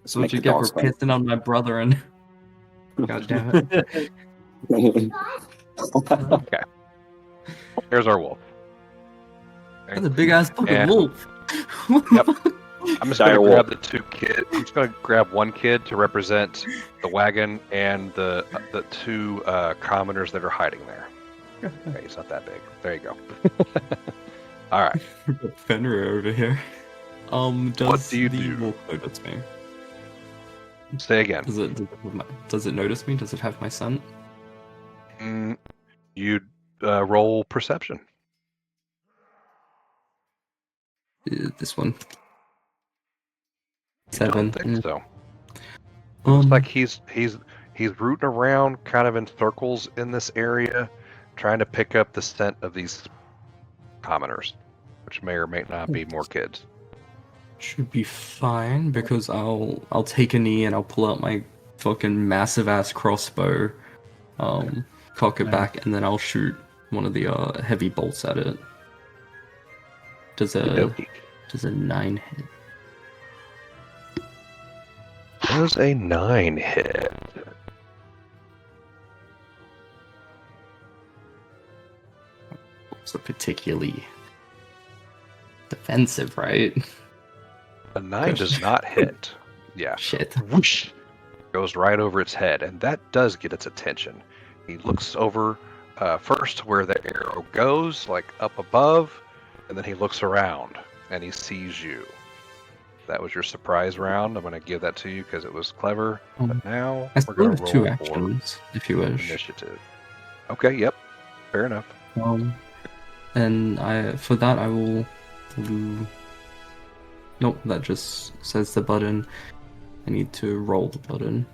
That's what you get for pissing on my brother and... God damn it. Okay. Here's our wolf. That's a big ass fucking wolf. Yep. I'm just gonna grab the 2 kids. I'm just gonna grab 1 kid to represent the wagon and the 2 commoners that are hiding there. Okay, he's not that big. There you go. All right. Fenrir over here. Does what do you the do? wolf notice me? Say again. Does it notice me? Does it have my scent? You roll perception. This one. I 7. don't think so. Looks like he's rooting around kind of in circles in this area, trying to pick up the scent of these commoners, which may or may not be more kids. Should be fine because I'll take a knee and I'll pull out my fucking massive ass crossbow, cock it back, and then I'll shoot one of the heavy bolts at it. Does a 9 hit? Does a 9 hit? So particularly defensive, right? A 9 does not hit. Yeah. Shit. Whoosh! Goes right over its head, and that does get its attention. He looks over first where the arrow goes, like up above, and then he looks around, and he sees you. That was your surprise round. I'm going to give that to you because it was clever. But now we're going to roll 2 actions, if you wish. Initiative. Okay, yep. Fair enough. And for that I will do... Nope, that just says the button. I need to roll the button.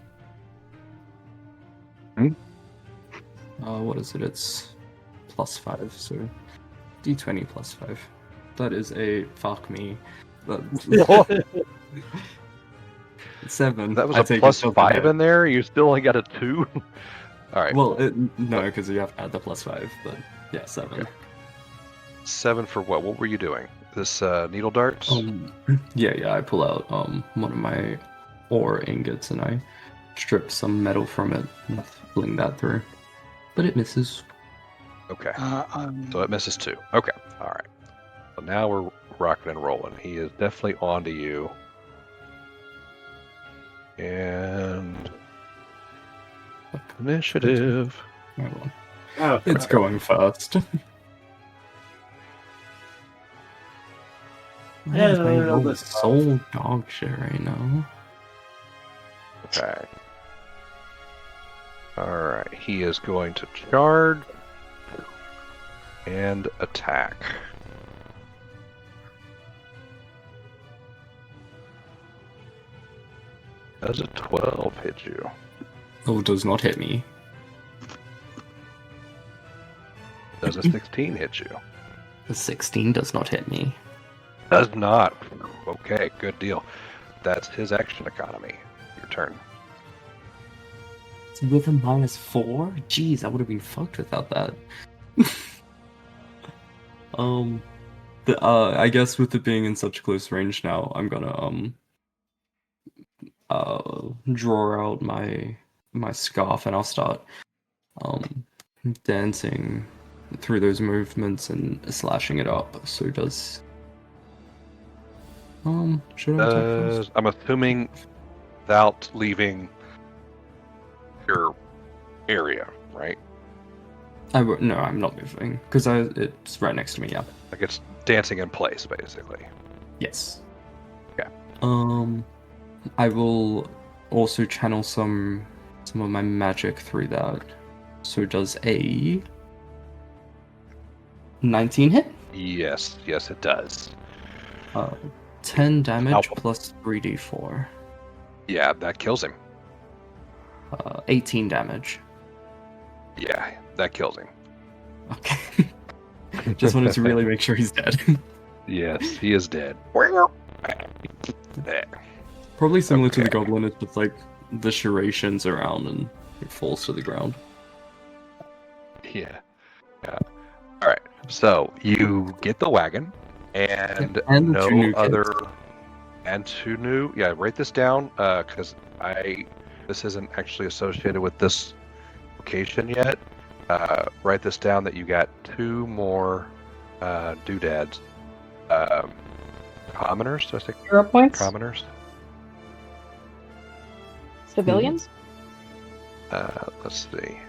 What is it? It's +5, so D20 +5. That is a fuck me. 7. That was a +5 in there? You still only got a 2? Alright. Well, no, because you have to add the +5, but yeah, 7. Okay. 7 for what? What were you doing? This needle darts? Yeah, I pull out one of my ore ingots and I strip some metal from it and fling that through. But it misses. Okay. So it misses 2. Okay. Alright. So now we're rocking and rolling. He is definitely onto you. And initiative. Oh, it's going fast. This soul dog shit right now. Okay. Alright, he is going to charge and attack. Does a 12 hit you? Oh, does not hit me. Does a 16 hit you? The 16 does not hit me. Does not. Okay, good deal. That's his action economy. Your turn. It's with a -4? Jeez, I would have been fucked without that. I guess with it being in such close range now, I'm gonna draw out my scarf and I'll start dancing through those movements and slashing it up. So does should I attack first? I'm assuming without leaving your area, right? No, I'm not moving because it's right next to me. Yeah. Like it's dancing in place, basically. Yes. Okay. I will also channel some of my magic through that. So does a 19 hit? Yes, it does. 10 damage Ow. plus 3d4. Yeah, that kills him. 18 damage. Yeah, that kills him. Okay. Just wanted to really make sure he's dead. Yes, he is dead. There. Probably similar to the Okay. goblin, it's just like the serrations around and it falls to the ground. Yeah. All right. So you get the wagon and And no two new other kids. and two new. Yeah, write this down because this isn't actually associated with this location yet. Write this down that you got 2 more doodads. Commoners? Did I say Hero points? commoners? Civilians? Let's see.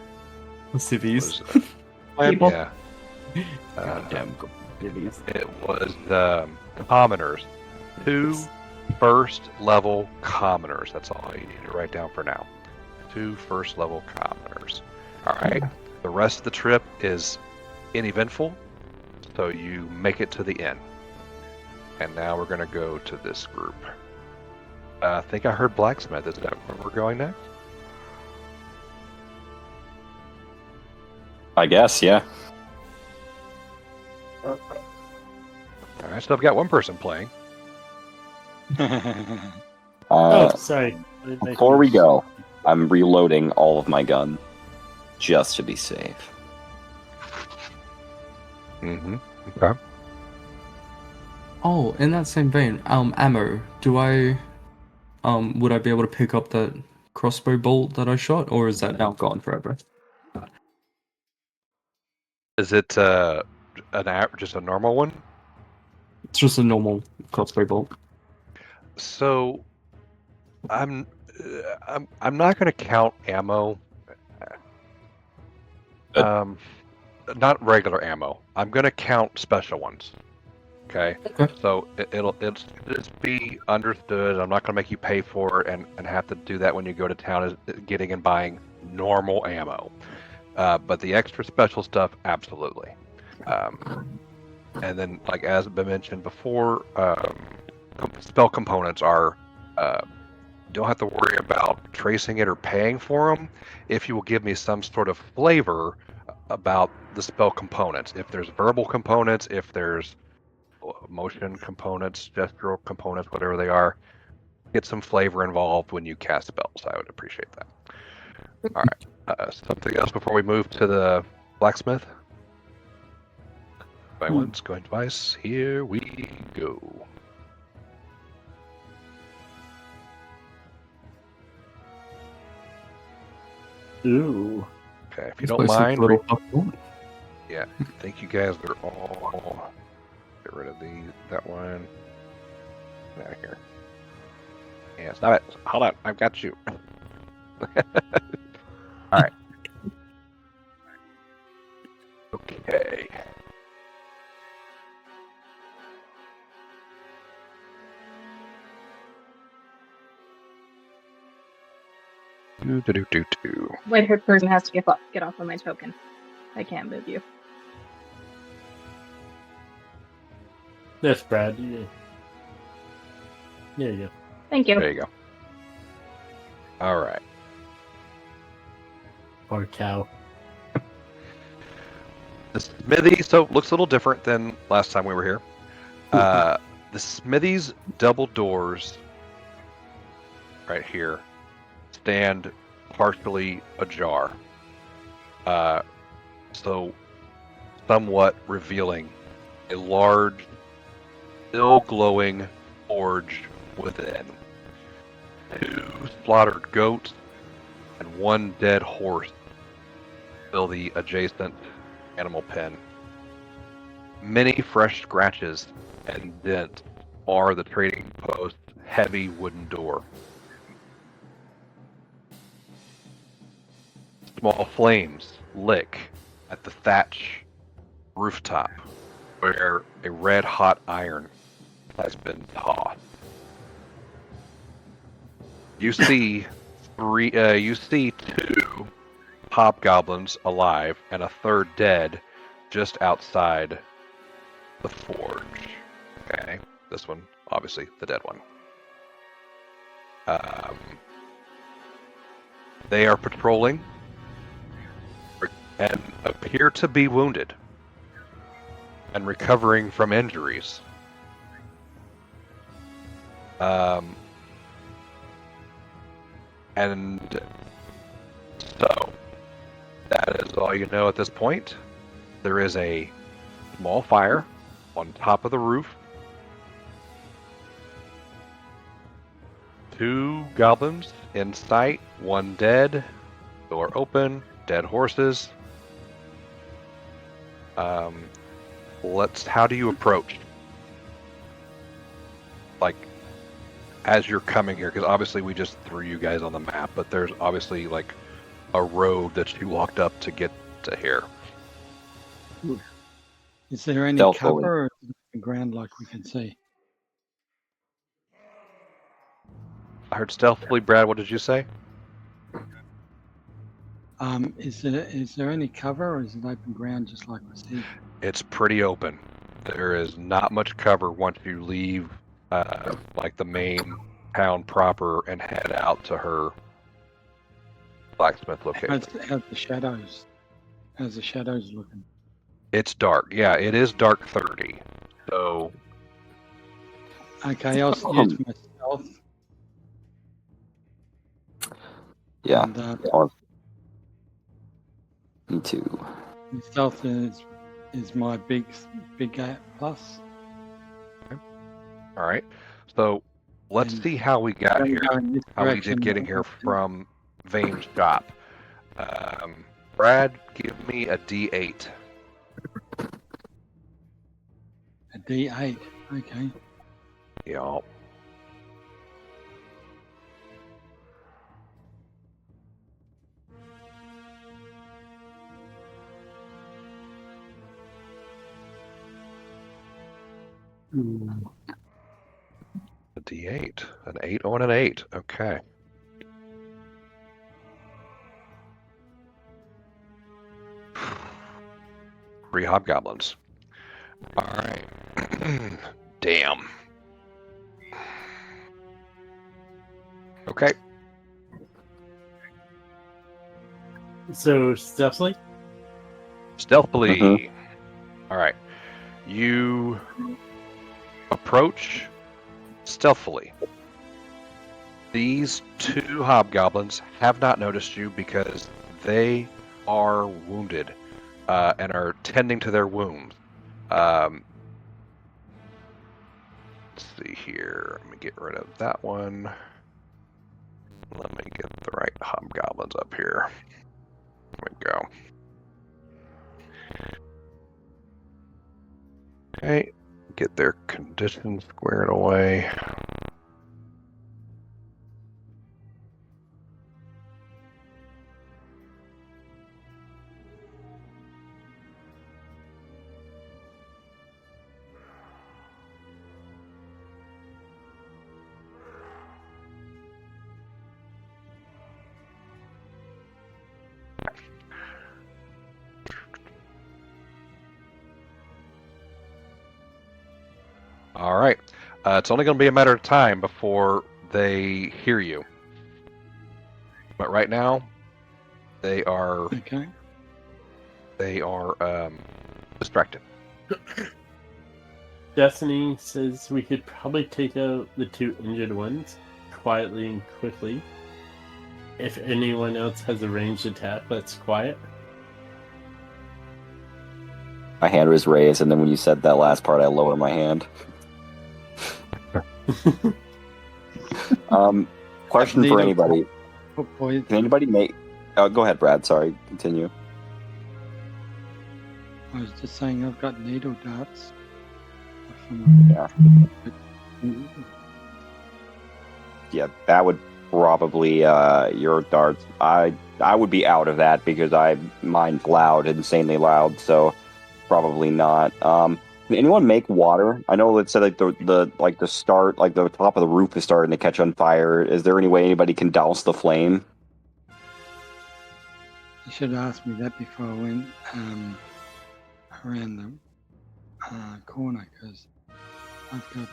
Civvies. People. Yeah. Goddamn civvies. It was commoners. 2 first-level commoners. That's all you need to write down for now. 2 first-level commoners. All right. The rest of the trip is uneventful, so you make it to the inn. And now we're going to go to this group. I think I heard blacksmith. Is that where we're going next? I guess, yeah. All right. So I've got one person playing. Sorry. Before we go, I'm reloading all of my gun just to be safe. Mm-hmm. Okay. Oh, in that same vein, ammo. Do I, would I be able to pick up that crossbow bolt that I shot, or is that now gone forever? Is it just a normal one? It's just a normal crossbow bolt. So, I'm not going to count ammo. Not regular ammo. I'm going to count special ones. Okay. Okay. So it'll just be understood. I'm not going to make you pay for it and have to do that when you go to town. Is getting and buying normal ammo. But the extra special stuff, absolutely. And then, like as been mentioned before, spell components are don't have to worry about tracing it or paying for them if you will give me some sort of flavor about the spell components. If there's verbal components, if there's motion components, gestural components, whatever they are, get some flavor involved when you cast spells. I would appreciate that. All right. Something else before we move to the blacksmith? By once, going twice. Here we go. Ooh. Okay, if you This don't place looks mind, a little fucked up. yeah, I think you guys are all. Get rid of that one. Get out of here. Yeah, stop it. Hold on, I've got you. All right. Okay. Do. White-haired person has to get off of my token. I can't move you. That's Brad. Yeah. There you go. Thank you. There you go. All right. Poor cow. The smithy looks a little different than last time we were here. The smithy's double doors right here stand partially ajar. So somewhat revealing a large, still glowing forge within. 2 slaughtered goats and 1 dead horse fill the adjacent animal pen. Many fresh scratches and dents mar the trading post's heavy wooden door. Small flames lick at the thatch rooftop where a red-hot iron has been tossed. You see 2 hobgoblins alive and a 3rd dead just outside the forge. Okay, this one, obviously the dead one. They are patrolling and appear to be wounded and recovering from injuries. And so, that is all you know at this point. There is a small fire on top of the roof. 2 goblins in sight, 1 dead, door open, dead horses. How do you approach? Like, as you're coming here, because obviously we just threw you guys on the map, but there's obviously like a road that you walked up to get to here. Is there any cover or is it the ground like we can see? I heard stealthily, Brad. What did you say? Is there any cover or is it open ground just like we see? It's pretty open. There is not much cover once you leave like the main town proper and head out to her blacksmith location. How's the shadows? How's the shadows looking? It's dark. Yeah, it is dark 30. So. Okay, I'll use my stealth. Yeah. And, me too. Stealth is my big plus. Okay. All right. So let's see how we got here. How we did getting here from Vane's shop. Brad, give me a D8. A D8. Okay. Yeah. A D8. An 8 on an 8. Okay. Three hobgoblins. Alright. Damn. Okay. So, stealthily? Stealthily. Alright. You approach stealthily. These 2 hobgoblins have not noticed you because they are wounded and are tending to their wounds. Let's see here. Let me get rid of that one. Let me get the right hobgoblins up here. There we go. Okay, get their conditions squared away. All right. It's only going to be a matter of time before they hear you. But right now, they are distracted. Dasanee says we could probably take out the 2 injured ones quietly and quickly. If anyone else has a ranged attack, that's quiet. My hand was raised, and then when you said that last part, I lowered my hand. Question for anybody. Can anybody make... Oh, go ahead, Brad. Sorry. Continue. I was just saying I've got needle darts. Yeah. Yeah, that would probably your darts. I would be out of that because mine's loud, insanely loud. So probably not. Can anyone make water? I know it said like the start, like the top of the roof is starting to catch on fire. Is there any way anybody can douse the flame? You should have asked me that before I went around the corner, because I've got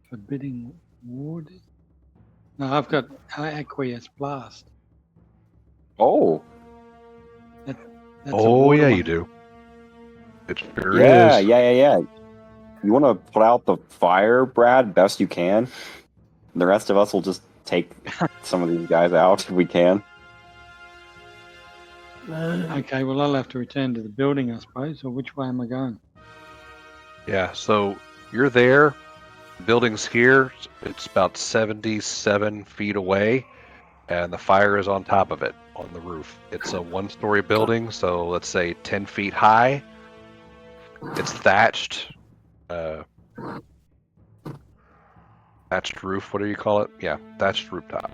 forbidding ward. No, I've got aqueous blast. Oh. That's oh yeah, you do. It sure Yeah, is. yeah. You want to put out the fire, Brad, best you can. The rest of us will just take some of these guys out if we can. Okay, well, I'll have to return to the building, I suppose, or which way am I going? Yeah, so you're there. The building's here. It's about 77 feet away, and the fire is on top of it, on the roof. It's a 1-story building, so let's say 10 feet high. It's thatched. Thatched roof, what do you call it? Yeah, thatched rooftop.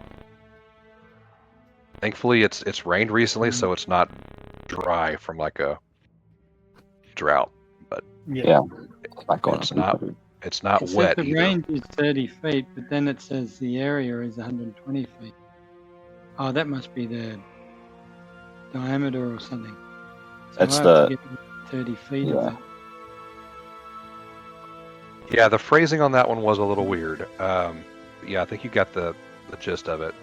Thankfully, it's rained recently, so it's not dry from like a drought. But Yeah. it's not It wet says the either. range is 30 feet, but then it says the area is 120 feet. Oh, that must be the diameter or something. So That's I have to get 30 feet of it. Yeah, the phrasing on that one was a little weird. Yeah, I think you got the gist of it.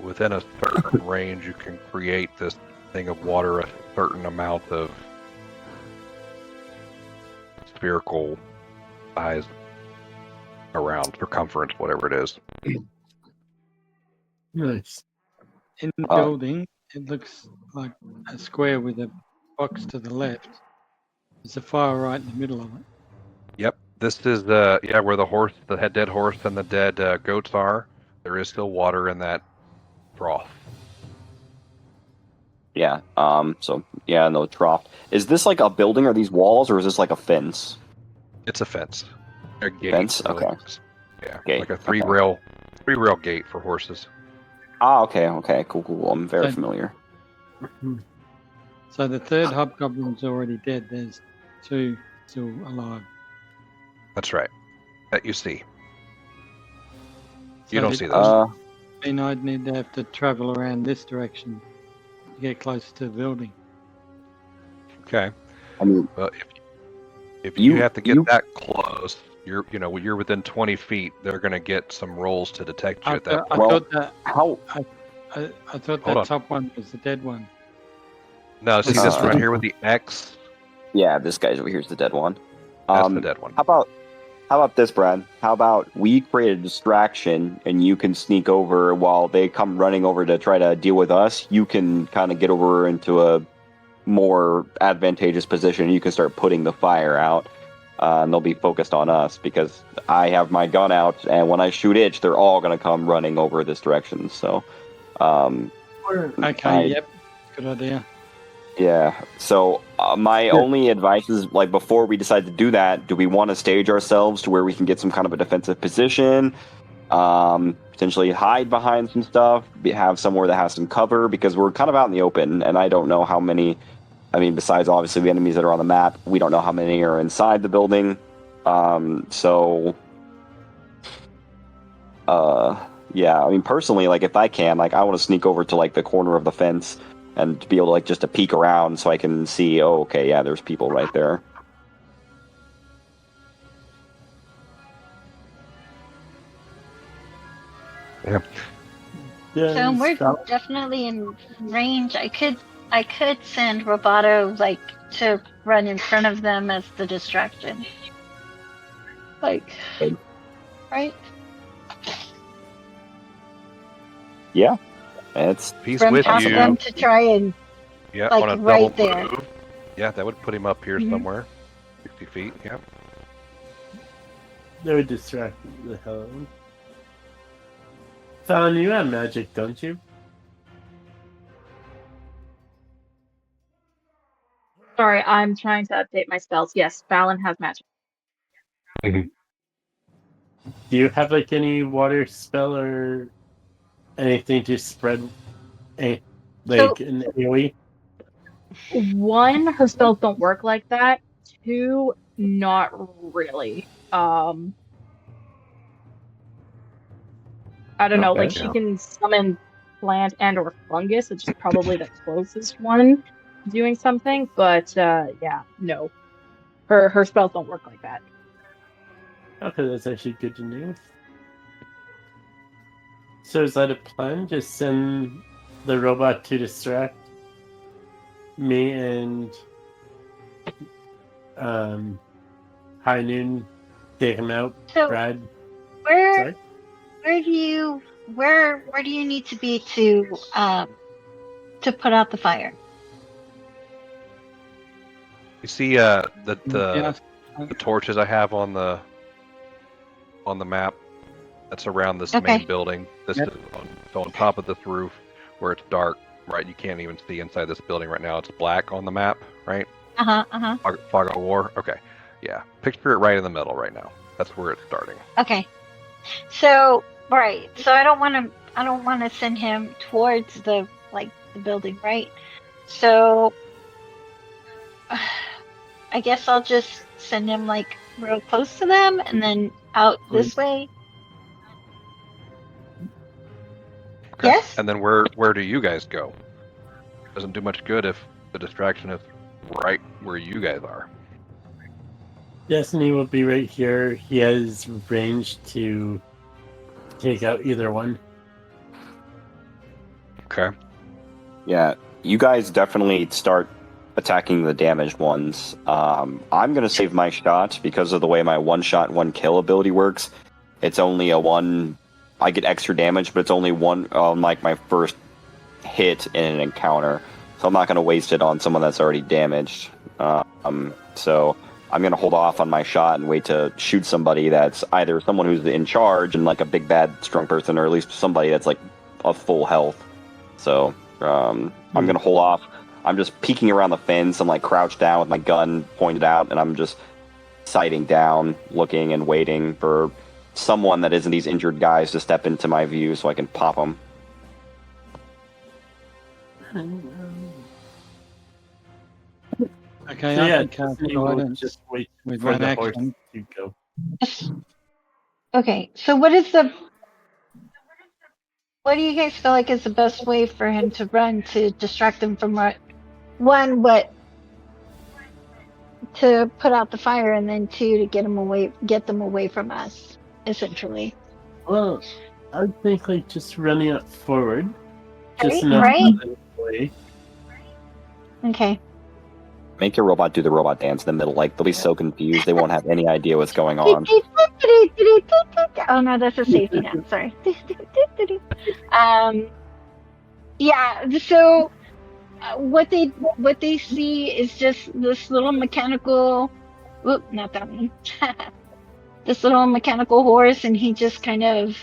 Within a certain range, you can create this thing of water a certain amount of spherical size around, circumference, whatever it is. Nice. In the building, it looks like a square with a box to the left. There's a fire right in the middle of it. Yep, this is where the dead horse and the dead goats are. There is still water in that broth. Yeah. So yeah, no trough. Is this like a building? Are these walls, or is this like a fence? It's a fence. A gate. Fence. Really. Okay. Yeah, Gate. like a three rail gate for horses. Ah, okay. Cool. I'm very familiar. So the third hobgoblin's already dead. There's 2 still alive. That's right. That you see. So You don't see those. And I'd need to have to travel around this direction to get closer to the building. Okay. I mean, well, if you have to get that close, you're within 20 feet. They're going to get some rolls to detect you at that point. I thought that top one was the dead one. No, see this right here with the X? Yeah, this guy's over here is the dead one. That's the dead one. How about this, Brad? How about we create a distraction and you can sneak over while they come running over to try to deal with us? You can kind of get over into a more advantageous position. You can start putting the fire out, and they'll be focused on us because I have my gun out, and when I shoot itch, they're all going to come running over this direction. So, yep, good idea. Yeah. So my only advice is, like, before we decide to do that, do we want to stage ourselves to where we can get some kind of a defensive position, potentially hide behind some stuff, have somewhere that has some cover, because we're kind of out in the open, and I don't know how many. I mean, besides obviously the enemies that are on the map, we don't know how many are inside the building. Yeah. I mean, personally, like, if I can, like, I want to sneak over to like the corner of the fence and to be able to, like, just to peek around so I can see, oh, okay, yeah, there's people right there. Yeah. So we're definitely in range. I could I could send Roberto like to run in front of them as the distraction. Like, right? Yeah, it's He's Run with past you. them to try and Yeah, like on a right double there. move. Yeah, that would put him up here Mhm. somewhere. 60 feet, yeah. That would distract the hell out of him. Falon, you have magic, don't you? Sorry, I'm trying to update my spells. Yes, Falon has magic. Do you have like any water spell or anything to spread a like an AoE? One, her spells don't work like that. Two, not really. I don't know, Okay. like she can summon plant and or fungus, which is probably the closest one to doing something, but yeah, no. Her spells don't work like that. Okay, that's actually good to know. So is that a plan? Just send the robot to distract me and High Noon, take him out, So Brad. where Sorry? where do you need to be to put out the fire? You see the torches I have on the map? That's around this Okay. main building. This is on top of this roof where it's dark, right? You can't even see inside this building right now. It's black on the map, right? Fog of War. Okay. Yeah. Picture it right in the middle right now. That's where it's starting. Okay. So right. So I don't want to send him towards the building, right? So I guess I'll just send him like real close to them and then out this way. Okay. Yes? And then where do you guys go? Doesn't do much good if the distraction is right where you guys are. Dasanee will be right here. He has range to take out either one. Okay. Yeah, you guys definitely start attacking the damaged ones. I'm gonna save my shot because of the way my one shot, one kill ability works. It's only a one. I get extra damage, but it's only one on like my first hit in an encounter. So I'm not gonna waste it on someone that's already damaged. So I'm gonna hold off on my shot and wait to shoot somebody that's either someone who's in charge and like a big bad strong person, or at least somebody that's like of full health. So I'm gonna hold off. I'm just peeking around the fence. I'm like crouched down with my gun pointed out, and I'm just sighting down, looking and waiting for someone that isn't these injured guys to step into my view so I can pop them. Okay, So I yeah, can cast Dasanee will guidance just wait with for one the horse action. to go. Okay. So what do you guys feel like is the best way for him to run to distract them from what to put out the fire, and then two to get them away from us, essentially. Well, I would think like just running up forward, just Right, enough right. for them away. Okay. Make your robot do the robot dance in the middle. Like, they'll be so confused, they won't have any idea what's going on. Oh no, that's a safety net. Sorry. Yeah. So what they see is just this little mechanical. Whoop, not that one. This little mechanical horse, and he just kind of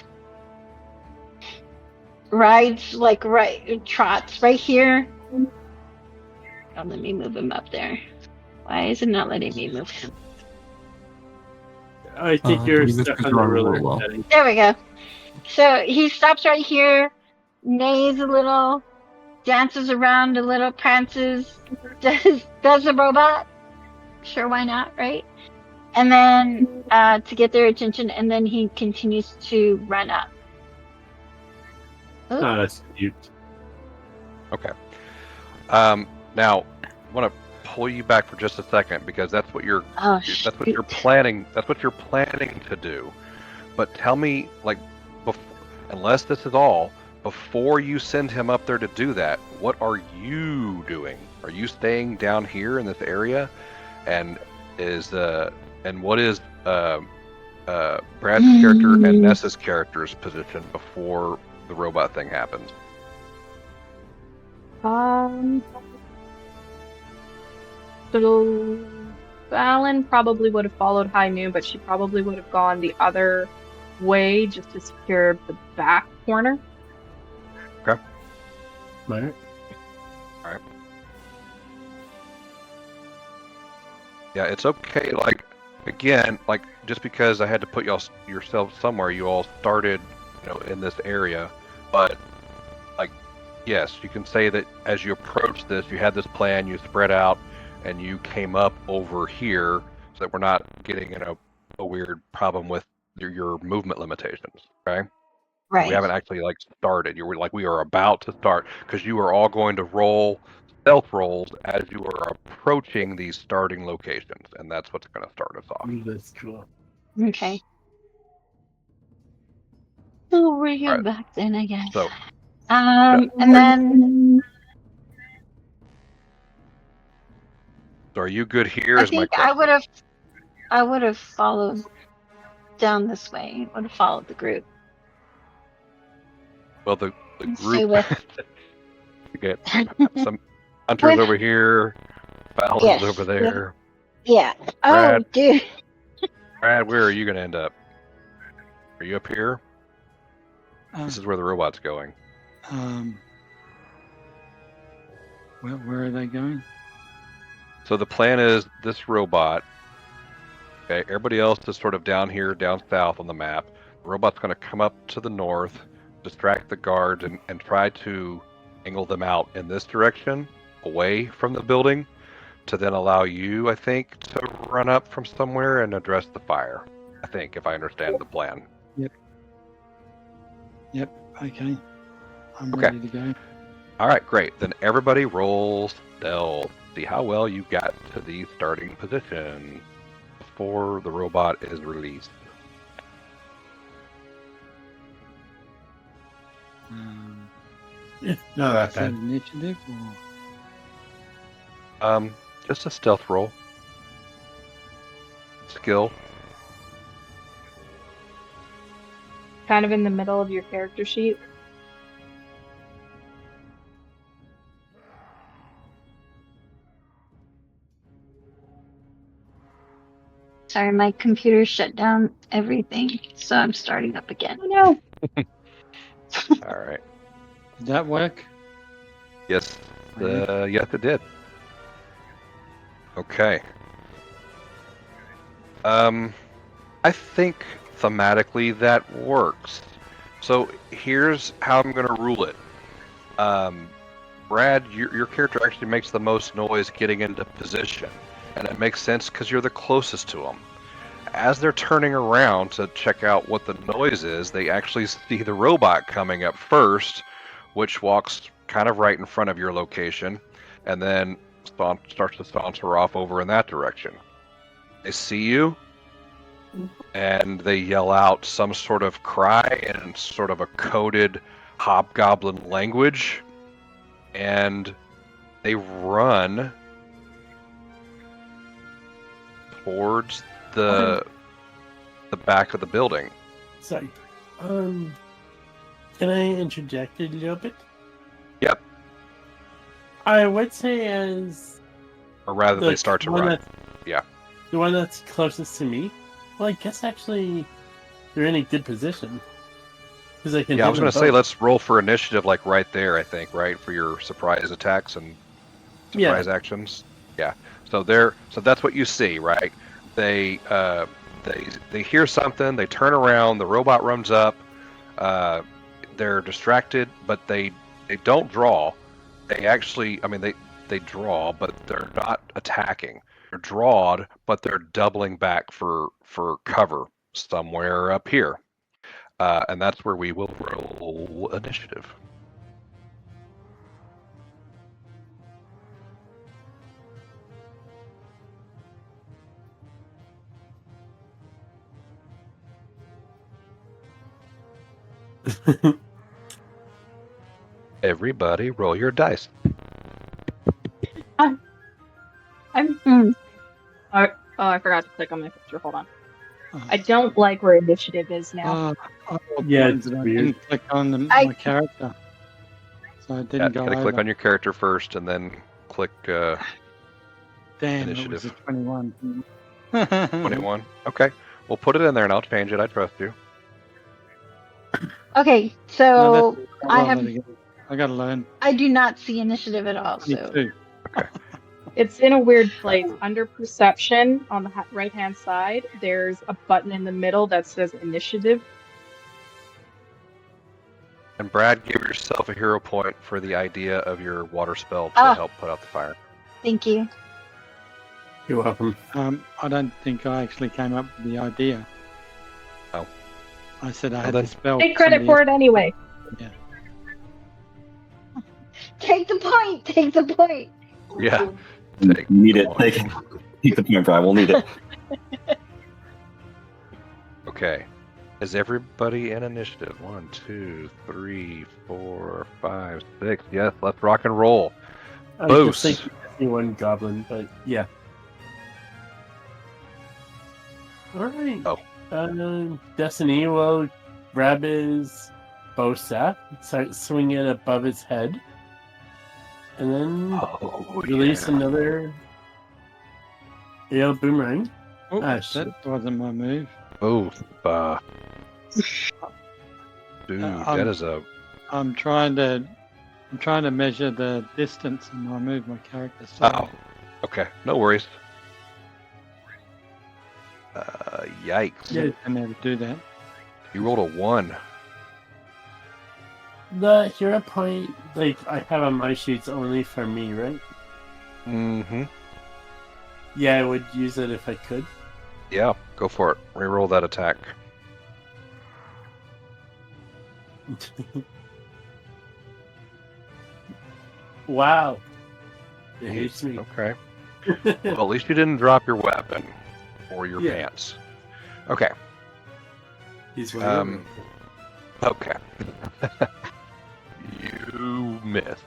trots right here. Oh, let me move him up there. Why is it not letting me move him? I think you're believe it's stuck because on the you're on ruler. ruler. Daddy. There we go. So he stops right here, neighs a little, dances around a little, prances, does a robot. Sure, why not, right? And then to get their attention, and then he continues to run up. Oh, that's cute. Okay. Now, I want to pull you back for just a second because that's what you're planning. That's what you're planning to do. But tell me, like, unless this is all, before you send him up there to do that, what are you doing? Are you staying down here in this area? And what is Brad's character and Nessa's character's position before the robot thing happens? So Falon probably would have followed High Noon, but she probably would have gone the other way just to secure the back corner. Okay. Right. All right. Yeah, it's okay. Like, again, like, just because I had to put yourself somewhere, you all started, in this area. But, like, yes, you can say that as you approach this, you had this plan, you spread out, and you came up over here so that we're not getting in a weird problem with your movement limitations, okay? Right. We haven't actually, like, started. We are about to start, because you are all going to roll stealth rolls as you are approaching these starting locations, and that's what's going to start us off. That's cool. Okay. So we're here All right. back then, I guess. So, and then so are you good here? I Is my think question. I would have followed down this way. Would have followed the group. Well, the Stay group. with. You get some hunters over here, Falons Yes. over there. Yeah. Oh, Brad. dude. Brad, where are you going to end up? Are you up here? Uh, This is where the robot's going. Where are they going? So the plan is this robot. Okay, everybody else is sort of down here, down south on the map. The robot's going to come up to the north, distract the guards, and try to angle them out in this direction, away from the building, to then allow you, I think, to run up from somewhere and address the fire. I think, if I understand the plan. Yep. Okay. I'm Okay. ready to go. All right, great. Then everybody rolls stealth. See how well you got to the starting position before the robot is released. No, that Is that bad. initiative or? Just a stealth roll. Skill. Kind of in the middle of your character sheet. Sorry, my computer shut down everything, so I'm starting up again. Oh no! All right. Did that work? Yes. Yes, it did. Okay. I think thematically that works. So here's how I'm going to rule it. Brad, your character actually makes the most noise getting into position, and it makes sense because you're the closest to them. As they're turning around to check out what the noise is, they actually see the robot coming up first, which walks kind of right in front of your location, and then starts to saunter off over in that direction. They see you, and they yell out some sort of cry in sort of a coded hobgoblin language, and they run towards the back of the building. Sorry. Can I interject a little bit? Yep. I would say as Or rather, they start to run. Yeah. The one that's closest to me. Well, I guess actually they're in a good position. Because I can. Yeah, I was going to say let's roll for initiative, like right there. I think right for your surprise attacks and surprise actions. Yeah. So that's what you see, right? They hear something. They turn around. The robot runs up. They're distracted, but they don't draw. They actually, they draw, but they're not attacking. They're drawed, but they're doubling back for cover somewhere up here. And that's where we will roll initiative. Everybody, roll your dice. I'm. Mm. Oh, I forgot to click on my picture. Hold on. Oh. I don't like where initiative is now. Yeah, I it's weird. didn't click on I- my character, so it didn't go Gotta over. click on your character first, and then click Damn, initiative. it was a 21. 21. Okay, we'll put it in there, and I'll change it. I trust you. Okay, No, so I I'll have. let it go. I gotta learn. I do not see initiative at all. So 22. It's in a weird place. Under perception on the right-hand side, there's a button in the middle that says initiative. And Brad, give yourself a hero point for the idea of your water spell to Ah. help put out the fire. thank you. You're welcome. I don't think I actually came up with the idea. Oh. I said I Well, had then- the spell. Take credit for it anyway. Take the point. Take the point. Yeah. Need it. Take the point, Brian. We'll need it. Okay. Is everybody in initiative? 1, 2, 3, 4, 5, 6. Yes, let's rock and roll. I Boost. just think you one goblin, but yeah. All right. Oh. Dasanee will grab his bow staff, start swinging it above his head, and then Oh, release another AO boomerang. Oh, shit. that wasn't my move. Oh, dude, that is a. I'm trying to measure the distance and I move my character. Sorry. Oh, okay. No worries. Yikes. Yeah. I never do that. You rolled a 1. The hero point, like I have on my sheets, only for me, right? Mm-hmm. Yeah, I would use it if I could. Yeah, go for it. Reroll that attack. Wow. It hates me. Okay. Well, at least you didn't drop your weapon or your Yeah. pants. Okay. He's Okay. You missed.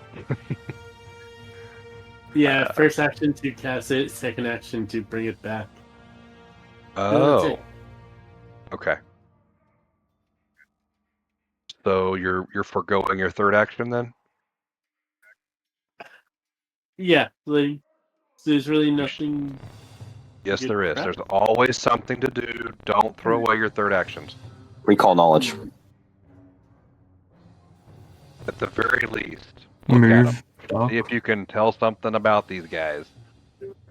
Yeah, first action to cast it, second action to bring it back. that's Oh. it. Okay. So you're foregoing your third action then? Yeah, like there's really nothing. Yes, Good there is. crap. There's always something to do. Don't throw away your third actions. Recall knowledge. At the very least, look at Move. them. See if you can tell something about these guys.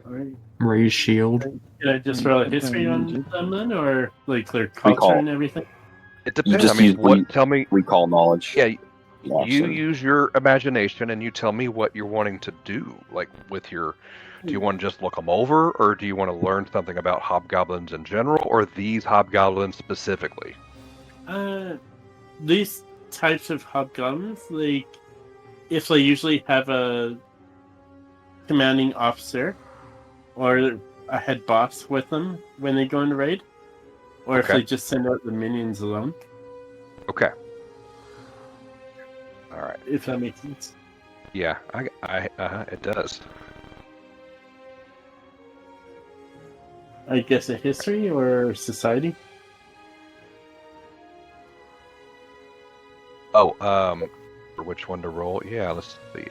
Alright. Raise shield. Can I just roll a history on them then, or like their culture Recall. and everything? It depends. just I mean, use tell me. Recall knowledge. Yeah, you Action. use your imagination and you tell me what you're wanting to do. Like with your, do you want to just look them over, or do you want to learn something about hobgoblins in general, or these hobgoblins specifically? These types of hobgoblins, like if they usually have a commanding officer or a head boss with them when they go into raid, or if Okay. they just send out the minions alone, Okay. All right. if that makes sense. Yeah, it does. I guess a history or society. Oh, for which one to roll? Yeah, let's see.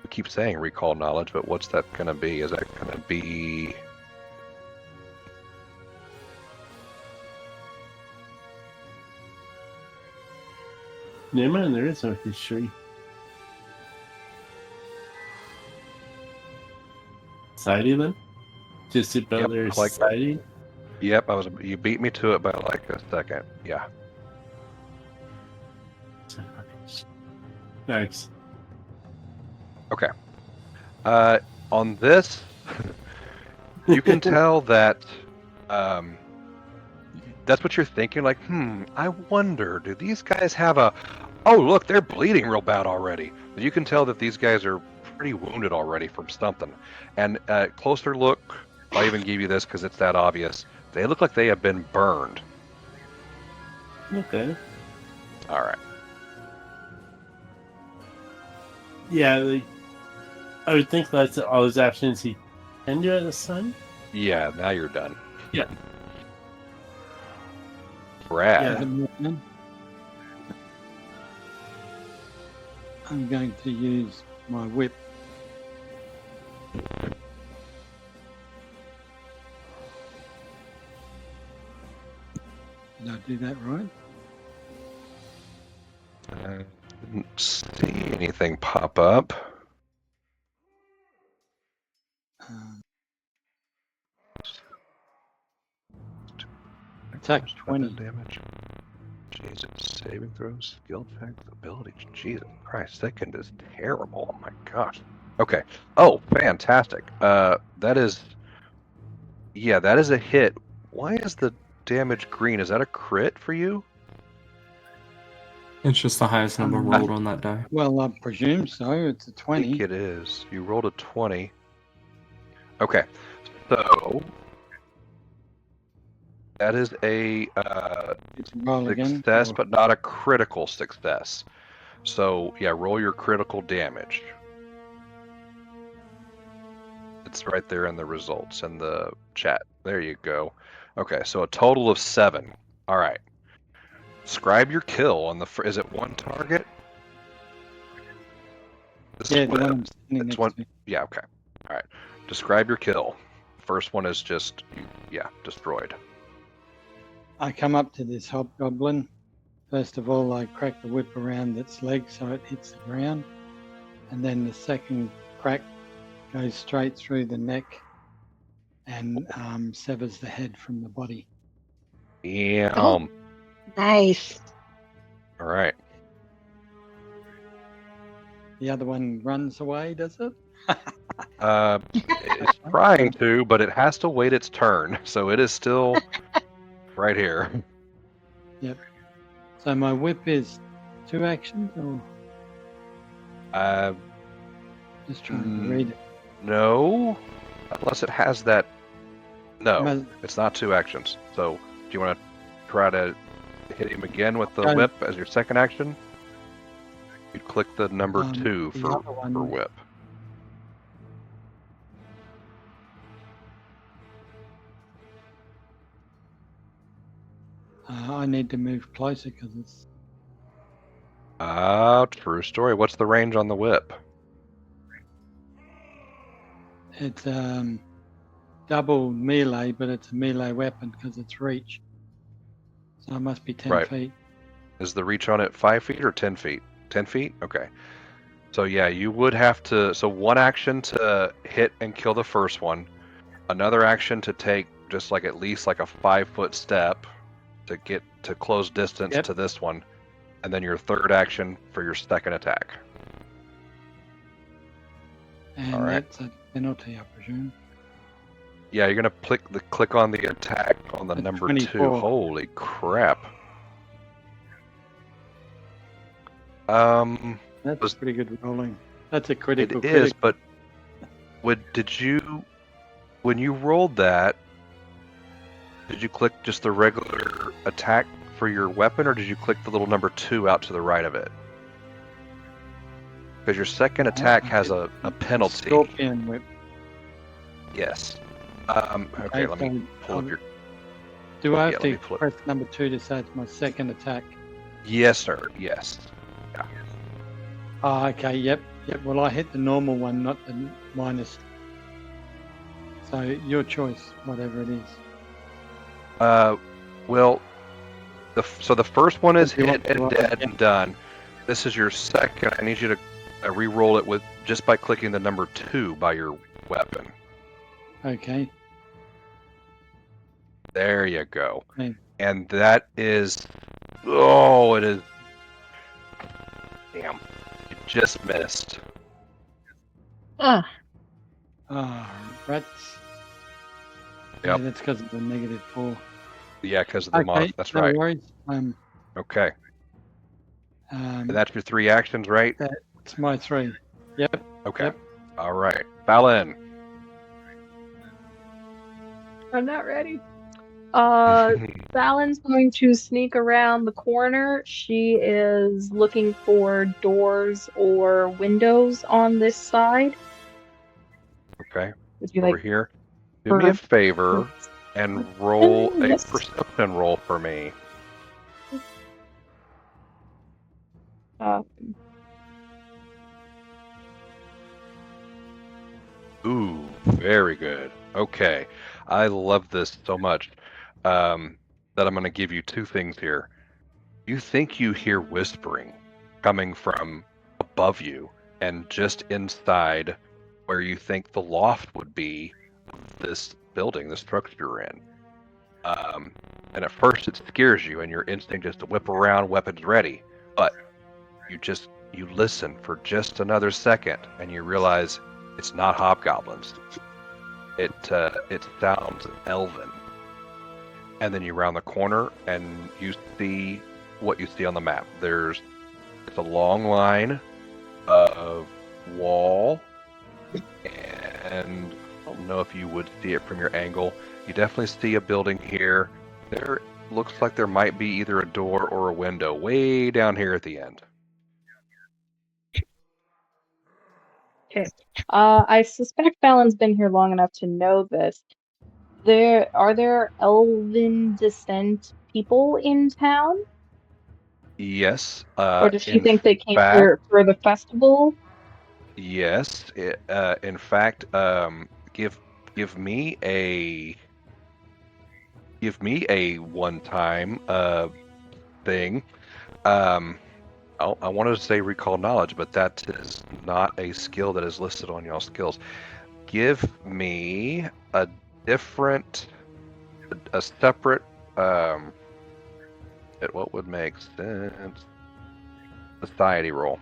We keep saying recall knowledge, but what's that gonna be? Is that gonna be? Never mind, there is no history. Society then? Just about Yep, their I like that. society? Yep, you beat me to it by like a second. Yeah. Nice. Okay. On this, you can tell that that's what you're thinking. Like, I wonder, do these guys have a? Oh, look, they're bleeding real bad already. You can tell that these guys are pretty wounded already from something. And closer look, I'll even give you this because it's that obvious. They look like they have been burned. Okay. All right. Yeah, like, I would think that's all his actions he can do at this time. Yeah, now you're done. Yeah. Brad. Yeah. I'm going to use my whip. Did I do that right? I didn't see anything pop up. Attack 20 damage. Jesus, saving throws, skill checks, abilities. Jesus Christ, second is terrible. Oh my gosh. Okay. Oh, fantastic. That is. Yeah, that is a hit. Why is the damage green? Is that a crit for you? It's just the highest number rolled on that die. Well, I presume so. It's a 20. I think it is. You rolled a 20. Okay, so that is a success, but not a critical success. So yeah, roll your critical damage. It's right there in the results in the chat. There you go. Okay, so a total of 7. All right. Describe your kill on the. Is it one target? Yeah, the one I'm standing next to. Yeah. Okay. All right. Describe your kill. First one is just destroyed. I come up to this hobgoblin. First of all, I crack the whip around its leg so it hits the ground, and then the second crack goes straight through the neck and severs the head from the body. Yeah. Oh, nice. All right. The other one runs away, does it? It's trying to, but it has to wait its turn, so it is still right here. Yep. So my whip is 2 actions, or just trying to read it. No, unless it has that. No, it's not 2 actions. So, do you want to try to hit him again with the whip as your second action? You click the number 2 for whip. I need to move closer because it's. True story. What's the range on the whip? It's double melee, but it's a melee weapon because it's reach. So it must be 10 feet. Is the reach on it 5 feet or 10 feet? 10 feet? Okay. So yeah, you would have to. So one action to hit and kill the first one, another action to take just like at least like a 5-foot step to get to close distance to this one, and then your third action for your second attack. And that's a penalty, I presume. Yeah, you're gonna click on the attack on the number 24. 2. Holy crap! That's pretty good rolling. That's a critical. It is, but when you rolled that, did you click just the regular attack for your weapon, or did you click the little number 2 out to the right of it? Because your second attack has a penalty. Scorpion whip. Yes. Okay, let me pull up your. Do I have to press number 2 to say it's my second attack? Yes, sir. Yes. Yeah. Oh, okay. Yep. Well, I hit the normal one, not the minus. So your choice, whatever it is. Well, so the first one is hit and dead and done. This is your second. I need you to re-roll it with just by clicking the number 2 by your weapon. Okay. There you go. Okay. And that is, it is. Damn, you just missed. Ugh. Rats. Yep. Yeah, that's because of the -4. Yeah, because of the mod. That's no right. Worries. Okay. And that's your 3 actions, right? That's my 3. Yep. Okay. Yep. All right. Falon. I'm not ready. Falon's going to sneak around the corner. She is looking for doors or windows on this side. Okay. Would you Over like here. Do me a favor and roll a Yes. perception roll for me. Uh, Ooh, very good. Okay. I love this so much that I'm going to give you two things here. You think you hear whispering coming from above you and just inside where you think the loft would be of this building, the structure you're in. And at first it scares you and your instinct is to whip around, weapons ready. But you listen for just another second and you realize it's not hobgoblins. It sounds elven. And then you round the corner and you see what you see on the map. It's a long line of wall, and I don't know if you would see it from your angle. You definitely see a building here. There looks like there might be either a door or a window way down here at the end. Okay. I suspect Falon's been here long enough to know this. Are there elven descent people in town? Yes. Or does she in think they came fact, here for the festival? Yes. In fact, give me a one-time thing. I wanted to say recall knowledge, but that is not a skill that is listed on y'all skills. Give me a separate, what would make sense? Society roll.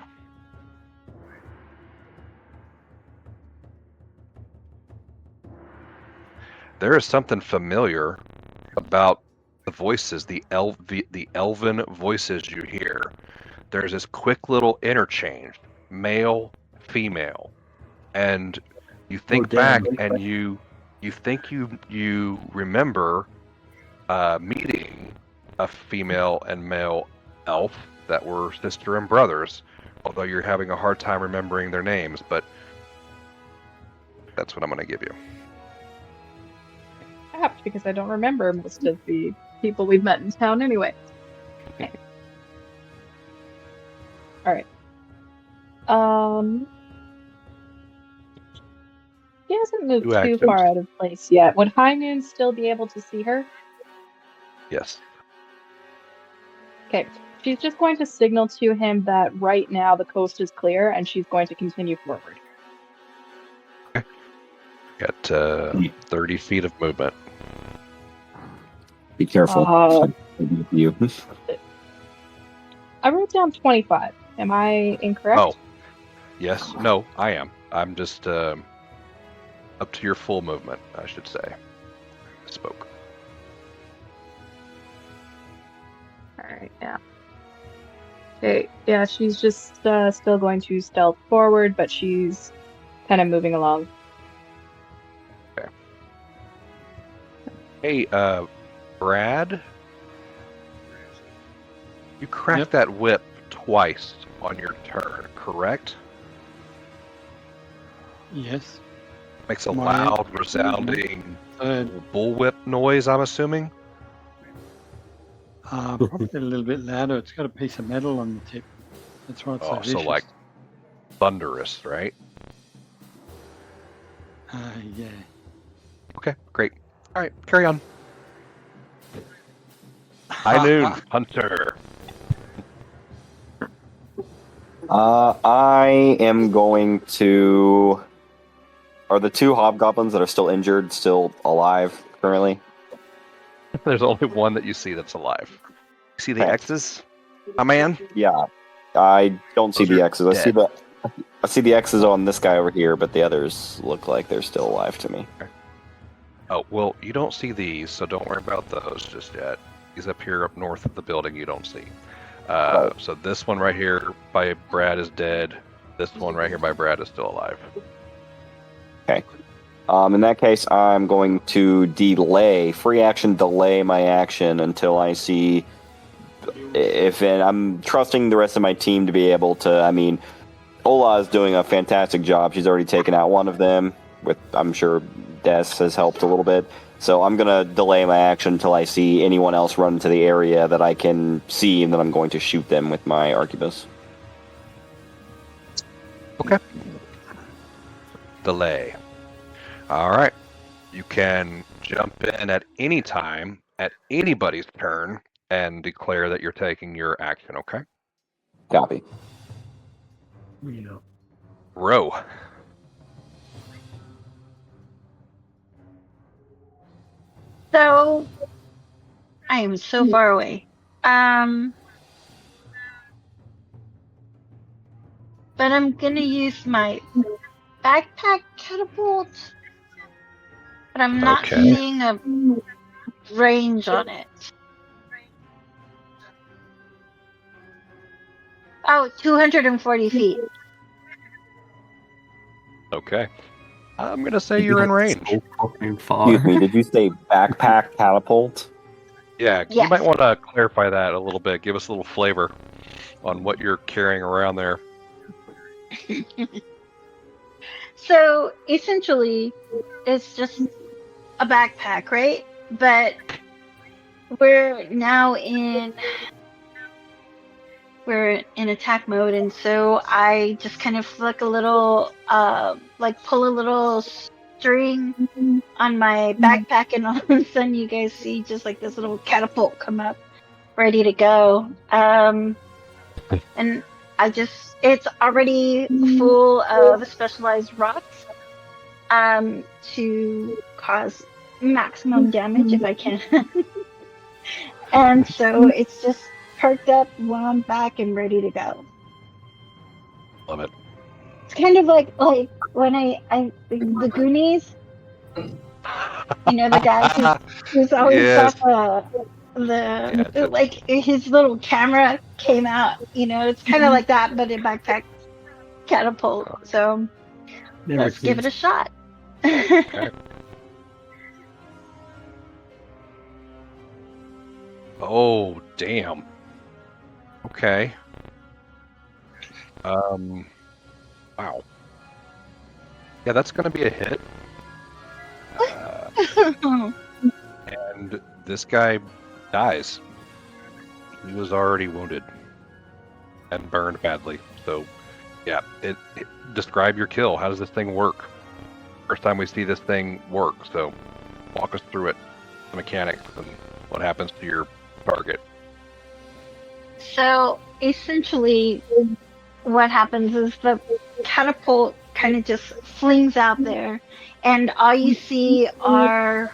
There is something familiar about the voices, the elven voices you hear. There's this quick little interchange, male, female, and you think back and you think you remember meeting a female and male elf that were sister and brothers, although you're having a hard time remembering their names, but that's what I'm going to give you. Perhaps because I don't remember most of the people we've met in town anyway. Okay. Alright. She hasn't moved too far out of place yet. Would High Noon still be able to see her? Yes. Okay. She's just going to signal to him that right now the coast is clear and she's going to continue forward. Okay. Got 30 feet of movement. Be careful. You. I wrote down 25. Am I incorrect? Oh. Yes. No, I am. I'm just up to your full movement, I should say. I spoke. Alright, yeah. Okay, yeah, she's just still going to stealth forward, but she's kind of moving along. Okay. Hey, Brad? You cracked that whip twice on your turn, correct? Yes. Makes a loud, resounding bullwhip noise, I'm assuming? Probably a little bit louder. It's got a piece of metal on the tip. That's why it's so vicious. So like thunderous, right? Yeah. Okay, great. All right, carry on. High Noon, Hunter. I am going to... Are the two hobgoblins that are still injured still alive currently? There's only one that you see that's alive. You see the X's, my man? Yeah. I don't see the X's. I see the X's on this guy over here, but the others look like they're still alive to me. Okay. Oh, well, you don't see these, so don't worry about those just yet. He's up here up north of the building you don't see. So this one right here by Brad is dead. This one right here by Brad is still alive. Okay. In that case, I'm going to free action delay my action until I see if I'm trusting the rest of my team to be able to. I mean, Ola is doing a fantastic job. She's already taken out one of them. I'm sure Des has helped a little bit. So I'm gonna delay my action until I see anyone else run into the area that I can see, and then I'm going to shoot them with my arquebus. Okay. Delay. All right. You can jump in at any time, at anybody's turn, and declare that you're taking your action, okay? Copy. Yeah. Row. So, I am so far away. But I'm gonna use my backpack catapult. But I'm not Okay. seeing a range on it. Oh, 240 feet. Okay. I'm going to say you're in range. So fucking far. Excuse me, did you say backpack catapult? Yeah, you Yes. might want to clarify that a little bit. Give us a little flavor on what you're carrying around there. So, essentially, it's just a backpack, right? But we're now in attack mode, and so I just kind of flick a little, pull a little string on my backpack, and all of a sudden you guys see just like this little catapult come up, ready to go. And it's already full of specialized rocks, to cause maximum damage if I can. And so it's just perked up, wound back, and ready to go. Love it. It's kind of like when the Goonies, the guy who's always Yes. got like his little camera came out. It's kind of like that, but a backpack catapult. So let's give it a shot. Okay. Oh, damn. Okay. Wow. Yeah, that's going to be a hit. And this guy dies. He was already wounded and burned badly. So, yeah, describe your kill. How does this thing work? First time we see this thing work. So, walk us through it, the mechanics, and what happens to your target. So essentially, what happens is the catapult kind of just flings out there, and all you see are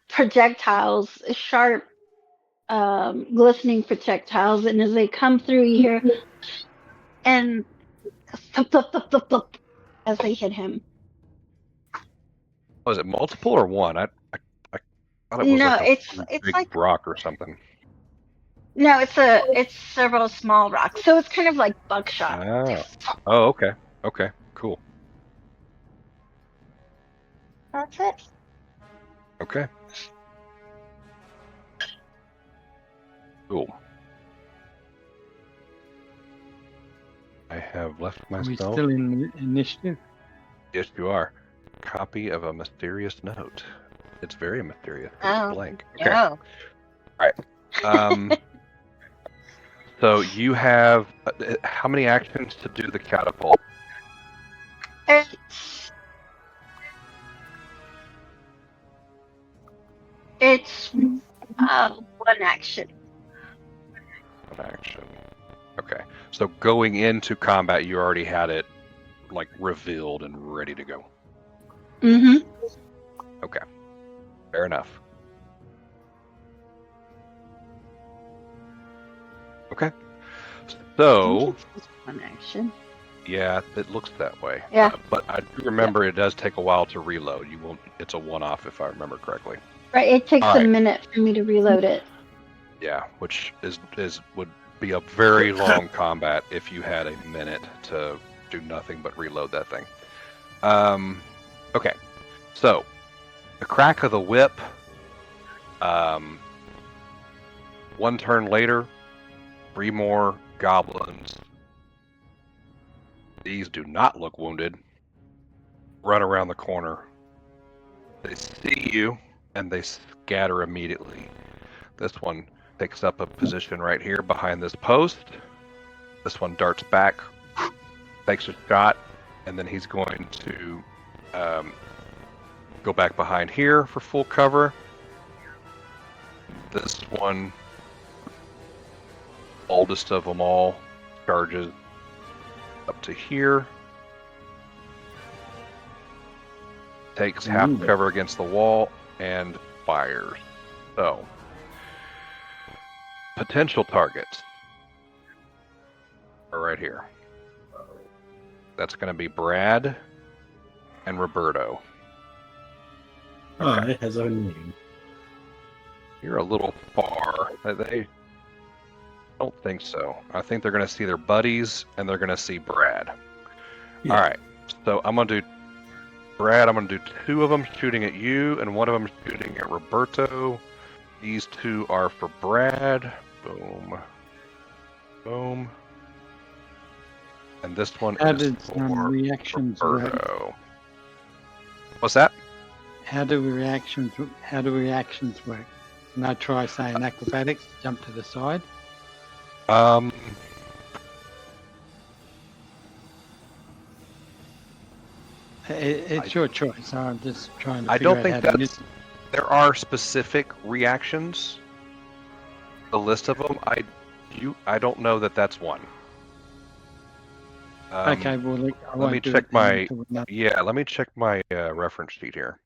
projectiles, sharp, glistening projectiles, and as they come through, you hear and thump, thump, thump, thump, thump, as they hit him. Was it multiple or one? I thought it was No, like it's big like rock or something. no, it's several small rocks, so it's kind of like buckshot. Oh, okay. Okay, cool. That's it. Okay. Cool. I have left Are we myself. still in initiative? Yes, you are. Copy of a mysterious note. It's very mysterious. It's Oh. blank. Okay. Oh. All right. So you have how many actions to do the catapult? It's one action. One action. Okay. So going into combat, you already had it like revealed and ready to go. Mm-hmm. Okay. Fair enough. Okay. So One action. yeah, it looks that way. Yeah. But I do remember it does take a while to reload. You won't. It's a one-off if I remember correctly. Right. It takes All a right. minute for me to reload it. Yeah, which would be a very long combat if you had a minute to do nothing but reload that thing. Okay, so the crack of the whip. One turn later, 3 more goblins. These do not look wounded. Run around the corner. They see you, and they scatter immediately. This one picks up a position right here behind this post. This one darts back, takes a shot, and then he's going to go back behind here for full cover. This one, oldest of them all, charges up to here. Takes half cover against the wall and fires. So, potential targets are right here. That's going to be Brad and Roberto. Oh, it has our name. You're a little far. They don't think so. I think they're going to see their buddies and they're going to see Brad. Yeah. All right. So I'm going to do Brad. I'm going to do 2 of them shooting at you and 1 of them shooting at Roberto. These 2 are for Brad. Boom. Boom. And this one is for reactions Roberto. What's that? How do reactions work? Can I try saying acrobatics, jump to the side? It's your choice. I'm just trying to figure out how to miss. There are specific reactions. The list of them, I don't know that that's one. Okay, well, let me check my let me check my reference sheet here.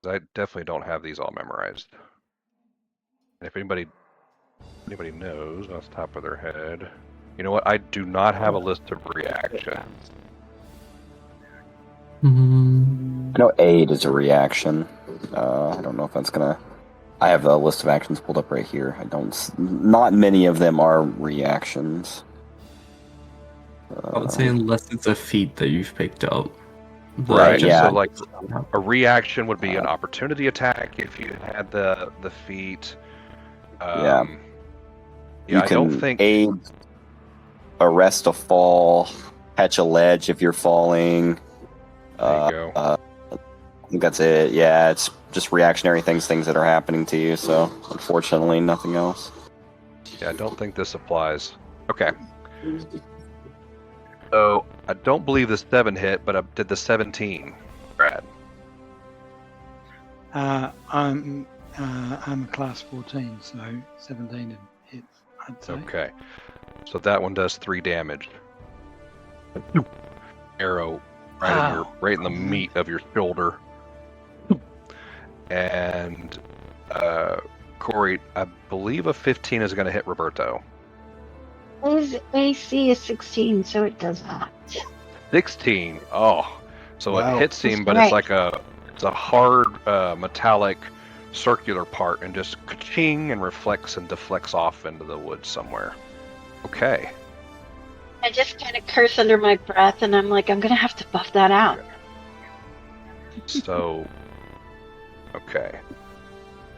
I definitely don't have these all memorized. And if anybody knows off the top of their head, you know what? I do not have a list of reactions. I know aid is a reaction. I don't know if that's gonna. I have a list of actions pulled up right here. Not many of them are reactions. I would say unless it's a feat that you've picked up. Right, yeah. So like a reaction would be an opportunity attack if you had the feat. You I don't think aid, arrest a fall, catch a ledge if you're falling. There you go. I think that's it. Yeah, it's just reactionary things that are happening to you. So unfortunately, nothing else. Yeah, I don't think this applies. Okay. So I don't believe the 7 hit, but I did the 17, Brad. I'm a class 14, so 17 hits, I'd say. Okay. So that one does 3 damage. Arrow right in the meat of your shoulder. And Corey, I believe a 15 is going to hit Roberto. His AC is 16, so it does not. 16. Oh, so wow. It hits him, but it's like it's a hard metallic circular part, and just ka-ching and reflects and deflects off into the woods somewhere. Okay. I just kind of curse under my breath, and I'm like, I'm gonna have to buff that out. So, okay.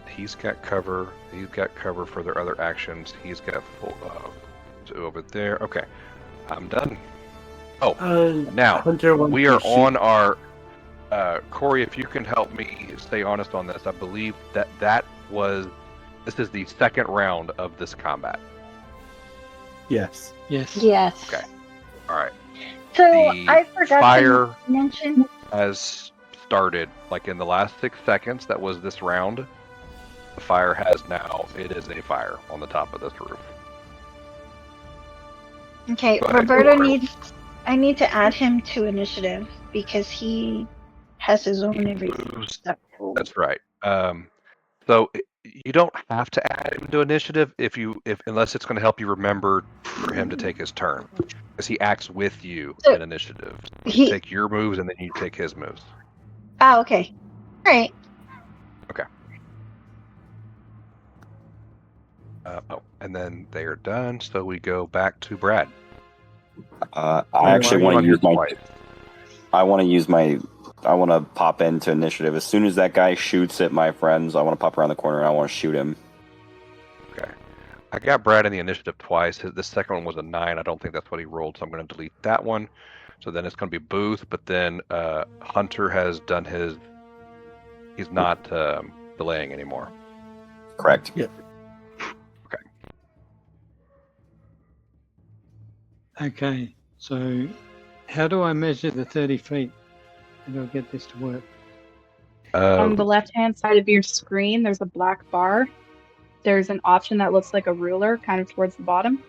He's got cover. He's got cover for their other actions. He's got full over there. Okay, I'm done. Oh, now we are on our. Corey, if you can help me stay honest on this, I believe this is the 2nd round of this combat. Yes. Okay. All right. So I forgot fire to mention has started like in the last 6 seconds. That was this round. The fire has now. It is a fire on the top of this roof. Okay, Roberto I need to add him to initiative because he has his own everything. That's right. So you don't have to add him to initiative unless it's going to help you remember for him to take his turn, because he acts with you in initiative. You take your moves and then you take his moves. Oh, okay. All right. Okay. And then they are done. So we go back to Brad. I actually want to use my. I want to pop into initiative as soon as that guy shoots at my friends. I want to pop around the corner and I want to shoot him. Okay. I got Brad in the initiative twice. The second one was a 9. I don't think that's what he rolled, so I'm going to delete that one. So then it's going to be Booth, but then Hunter has done his. He's not delaying anymore. Correct. Yep. Okay. Okay, so how do I measure the 30 feet? How do I get this to work? On the left-hand side of your screen, there's a black bar. There's an option that looks like a ruler, kind of towards the bottom.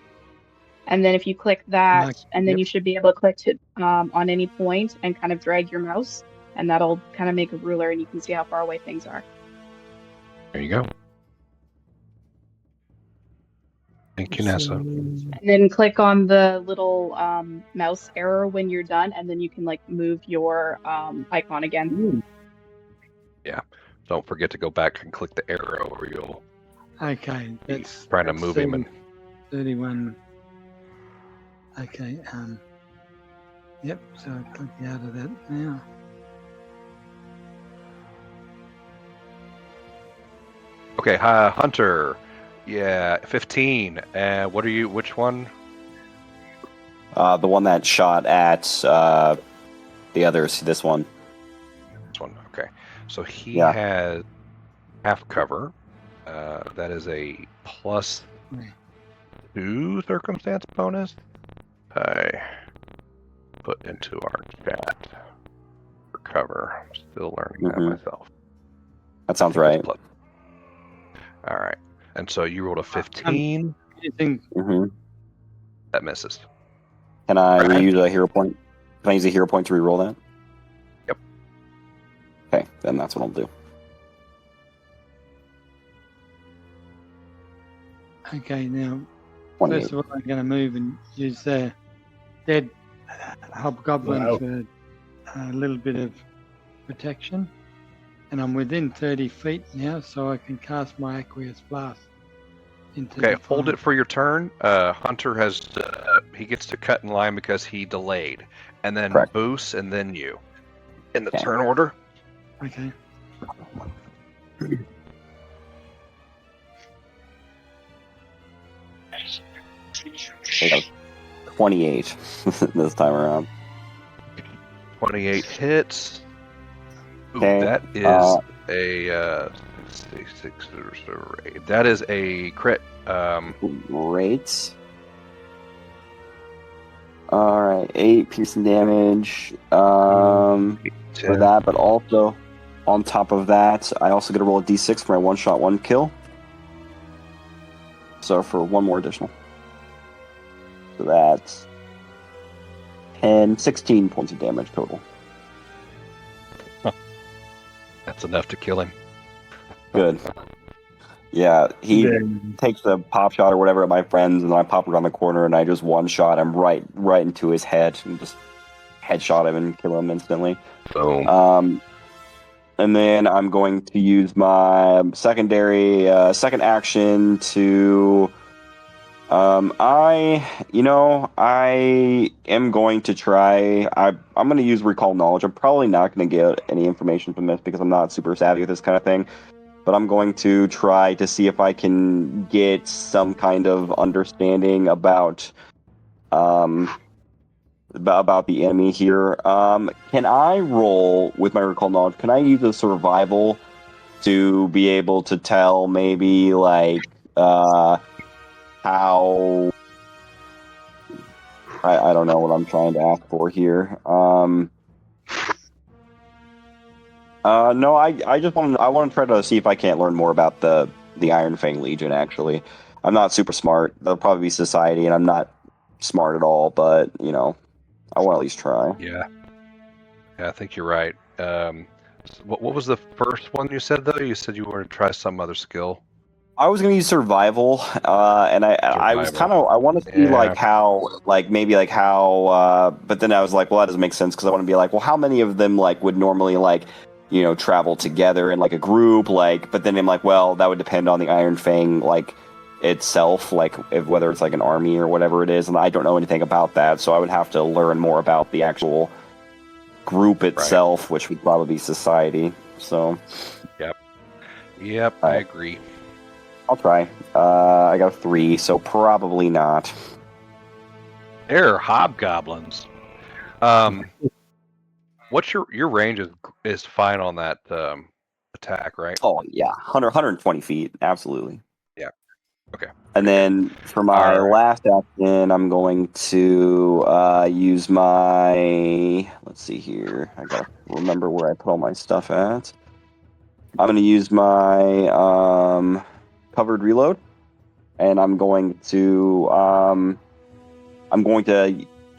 And then if you click that, and then you should be able to click to on any point and kind of drag your mouse, and that'll kind of make a ruler, and you can see how far away things are. There you go. Thank you, Nessa. And then click on the little mouse arrow when you're done, and then you can like move your icon again. Yeah. Don't forget to go back and click the arrow, or you'll. Okay, that's trying to move him. 31. Okay. Yep. So I click out of that now. Okay, Hunter. Yeah, 15. And what are you? Which one? The one that shot at the others. This one. This one. Okay. So he has half cover. That is a +2 circumstance bonus. I put into our chat for cover. I'm still learning that myself. That sounds right. All right. And so you rolled a 15. That misses. Can I use a hero point? Can I use a hero point to reroll that? Yep. Okay, then that's what I'll do. Okay, now, first of all, I'm going to move and use the dead hobgoblin for a little bit of protection. And I'm within 30 feet now, so I can cast my Aqueous Blast. Okay, hold it for your turn. Hunter has, he gets to cut in line because he delayed. And then Boost, and then you. In the turn order. Okay. I got 28 this time around. 28 hits. Ooh, Okay. that is that is a crit. Great. Alright, 8 piercing damage for that, but also on top of that, I also get to roll a d6 for my one-shot, one-kill. So for one more additional. So that's 16 points of damage total. That's enough to kill him. Good. Yeah, he takes the pop shot or whatever at my friends, and then I pop around the corner, and I just one-shot him right into his head, and just headshot him and kill him instantly. Boom. And then I'm going to use my second action to... I am going to try... I'm going to use Recall Knowledge. I'm probably not going to get any information from this because I'm not super savvy with this kind of thing. But I'm going to try to see if I can get some kind of understanding about the enemy here. Can I roll with my Recall Knowledge? Can I use a survival to be able to tell maybe like how? I don't know what I'm trying to ask for here. No, I want to try to see if I can't learn more about the Iron Fang Legion. Actually, I'm not super smart. They'll probably be society, and I'm not smart at all. But I want to at least try. Yeah, I think you're right. What was the first one you said though? You said you wanted to try some other skill. I was gonna use survival, and I was kind of I want to see like how but then I was like, well, that doesn't make sense because I want to be like, well, how many of them like would normally like travel together in like a group, like, but then I'm like, well, that would depend on the Iron Fang, like itself, like whether it's like an army or whatever it is, and I don't know anything about that, so I would have to learn more about the actual group itself, which would probably be society. So, yep, I agree. I'll try. I got a 3, so probably not. They're hobgoblins. What's your range is fine on that attack, right? Oh yeah, 120 feet, absolutely. Yeah. Okay. And then for my last action, I'm going to use my. Let's see here. I gotta remember where I put all my stuff at. I'm going to use my covered reload, and I'm going to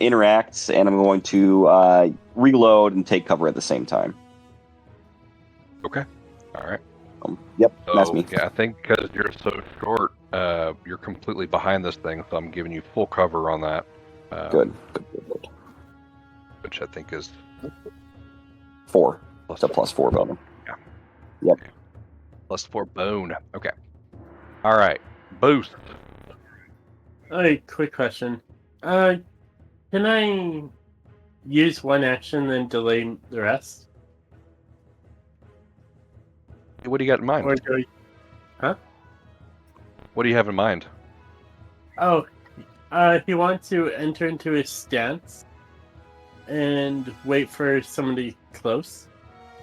interact, and I'm going to reload and take cover at the same time. Okay. All right. Yep, so, that's me. Yeah, I think because you're so short, you're completely behind this thing, so I'm giving you full cover on that. Good. Which I think is 4. It's a +4 bonus. Yeah. Yep. Okay. +4 bone. Okay. All right. Boost. Hey, quick question. Can I use one action and delay the rest? What do you got in mind? Or do I... What do you have in mind? Oh, he wants to enter into his stance and wait for somebody close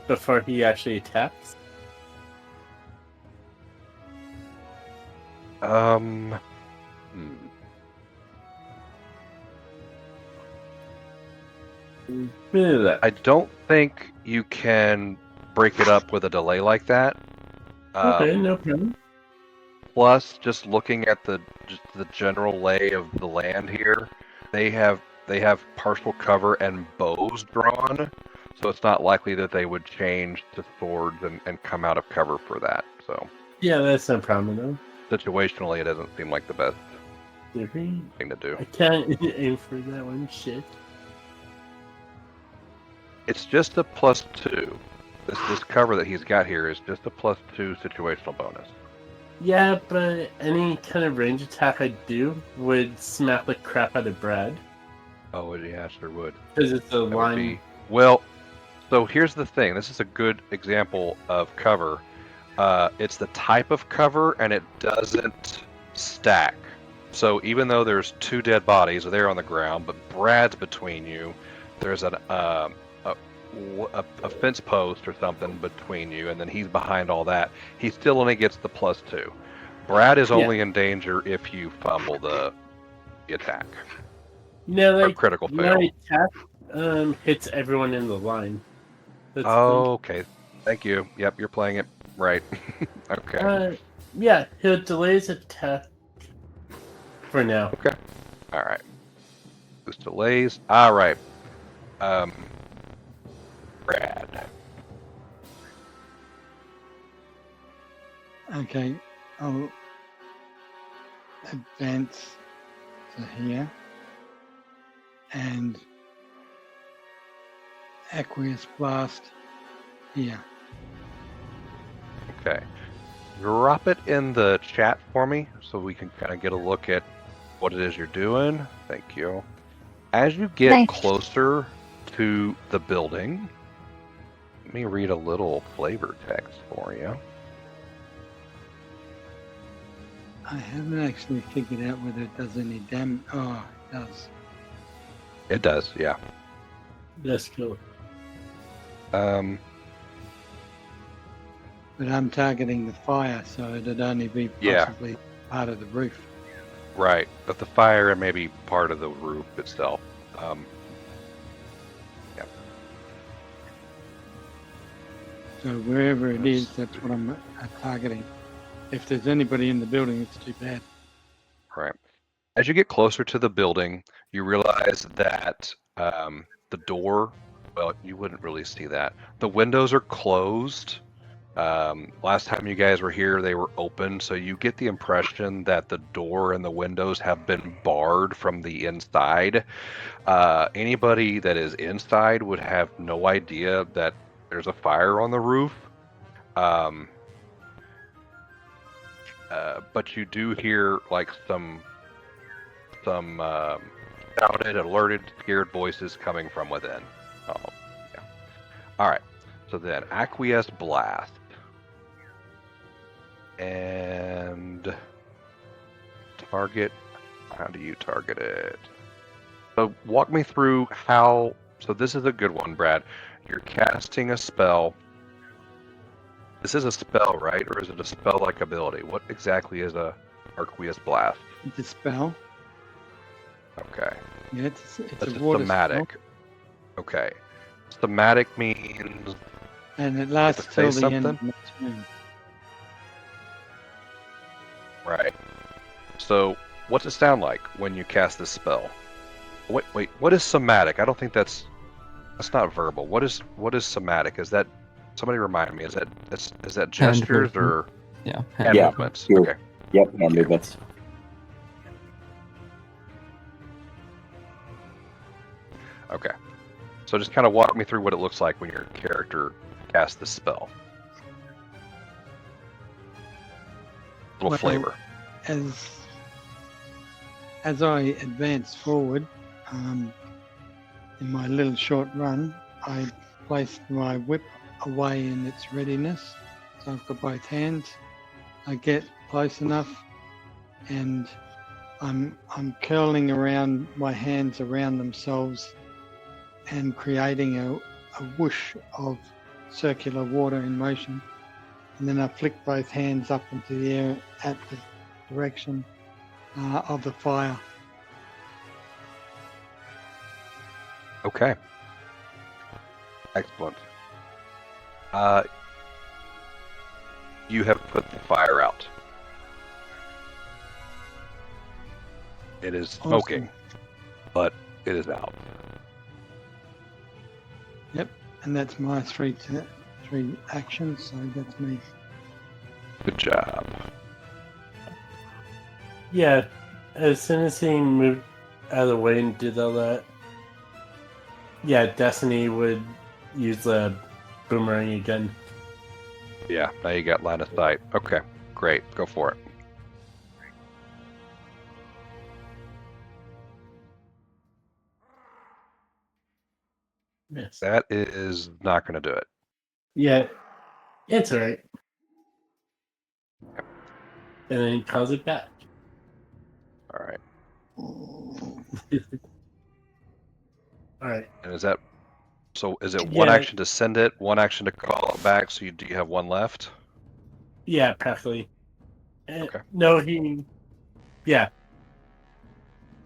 before he actually attacks. I don't think you can break it up with a delay like that. Okay, no problem. Plus, just looking at the general lay of the land here, they have partial cover and bows drawn, so it's not likely that they would change to swords and come out of cover for that. So yeah, that's no problem though. Situationally, it doesn't seem like the best thing to do. I can't aim for that one. Shit. It's just a +2. This cover that he's got here is just a +2 situational bonus. Yeah, but any kind of range attack I do would smack the crap out of Brad. Oh, yeah, sure would. Because it's a line. Well, so here's the thing. This is a good example of cover. It's the type of cover, and it doesn't stack. So even though there's 2 dead bodies there on the ground, but Brad's between you, there's a fence post or something between you, and then he's behind all that. He still only gets the +2. Brad is only in danger if you fumble the attack. Like critical fail. My attack hits everyone in the line. That's okay. Thank you. Yep, you're playing it right. Okay. Yeah, he'll delay his attack for now. Okay. All right. This delays. All right. Brad. Okay, I'll advance to here and Aqueous Blast here. Okay. Drop it in the chat for me so we can kind of get a look at what it is you're doing. Thank you. As you get closer to the building, let me read a little flavor text for you. I haven't actually figured out whether it does any damage. Oh, it does. It does, yeah. That's cool. But I'm targeting the fire, so it'd only be possibly part of the roof. Right, but the fire may be part of the roof itself. Yeah. So wherever it is, that's what I'm targeting. If there's anybody in the building, it's too bad. Right. As you get closer to the building, you realize that the door, well, you wouldn't really see that. The windows are closed. Last time you guys were here, they were open, so you get the impression that the door and the windows have been barred from the inside. Anybody that is inside would have no idea that there's a fire on the roof. but you do hear like some shouted, alerted, scared voices coming from within. Yeah. All right. So then, acquiesce blast, and target. How do you target it? So walk me through how. So this is a good one, Brad. You're casting a spell. This is a spell, right? Or is it a spell-like ability? What exactly is a Arqueous Blast? It's a spell. Okay. Yeah, it's That's a water thematic. spell. Okay. Thematic means... And it lasts till the end something? of next turn. Right. So, what's it sound like when you cast this spell? Wait. What is somatic? I don't think that's not verbal. What is somatic? Is that... Somebody remind me. Is that gestures or yeah, hand Yeah. movements? You're- Okay. Yep, hand movements. Okay. So just kind of walk me through what it looks like when your character casts this spell. A little Well, flavor. As I advance forward, in my little short run, I placed my whip away in its readiness. So I've got both hands. I get close enough, and I'm curling around my hands around themselves and creating a whoosh of circular water in motion. And then I flick both hands up into the air at the direction of the fire. Okay. Excellent. You have put the fire out. It is smoking, but it is out. Yep, and that's my three actions, so that's me. Good job. Yeah, as soon as he moved out of the way and did all that, yeah, Dasanee would use the boomerang again. Yeah, now you got line of sight. Okay, great. Go for it. Yes. That is not going to do it. Yeah, it's alright. And then he calls it back. All right. Alright. And is that... So is it one action to send it, one action to call it back, so do you have one left? Yeah, practically. Okay. No, yeah.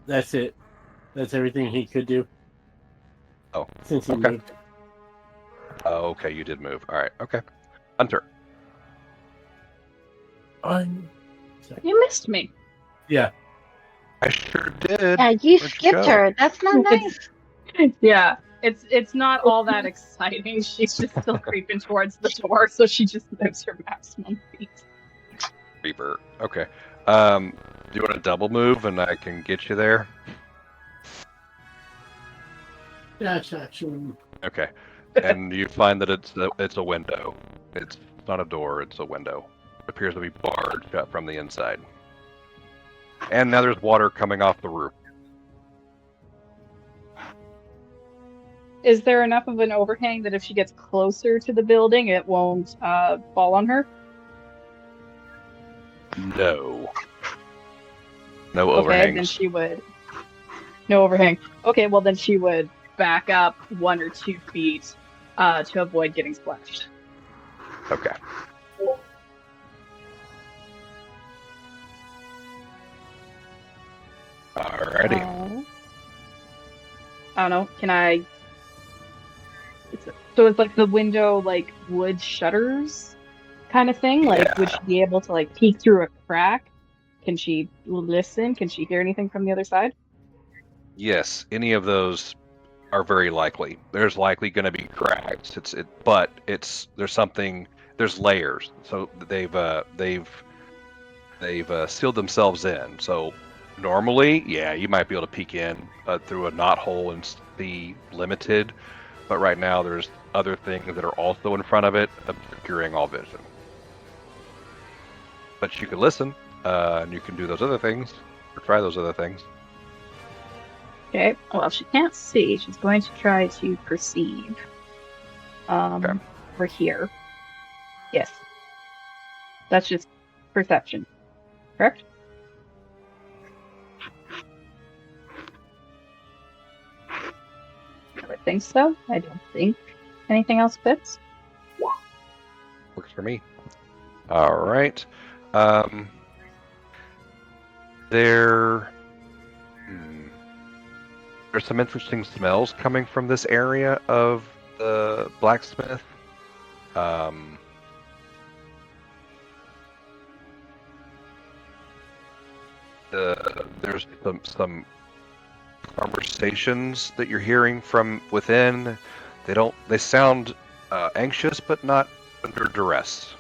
That's it. That's everything he could do. Oh, since he okay. moved. Oh, okay, you did move. All right, okay. Hunter. You missed me. Yeah. I sure did. Yeah, you Where'd skipped go? her. That's not nice. Yeah, it's not all that exciting. She's just still creeping towards the door, so she just moves her maximum feet. Reaper. Okay. Do you want to double move and I can get you there? That's actually. Okay. And you find that it's a window. It's not a door, it's a window. It appears to be barred shut from the inside. And now there's water coming off the roof. Is there enough of an overhang that if she gets closer to the building, it won't fall on her? No. No Okay, overhangs. then she would. No overhang. Okay, well then she would back up 1 or 2 feet to avoid getting splashed. Okay. Alrighty. I don't know. Can I? So it's like the window, like wood shutters, kind of thing. Like, would she be able to like peek through a crack? Can she listen? Can she hear anything from the other side? Yes, any of those are very likely. There's likely going to be cracks. But there's layers. So they've sealed themselves in. So normally, yeah, you might be able to peek in through a knothole and see limited. But right now, there's other things that are also in front of it, obscuring all vision. but you can listen, and you can do those other things, or try those other things. Okay, well, she can't see. She's going to try to perceive. Okay. We're here. Yes. That's just perception. Correct? I would think so. I don't think anything else fits. Works for me. All right. There's some interesting smells coming from this area of the blacksmith. There's some conversations that you're hearing from within. They sound anxious, but not under duress.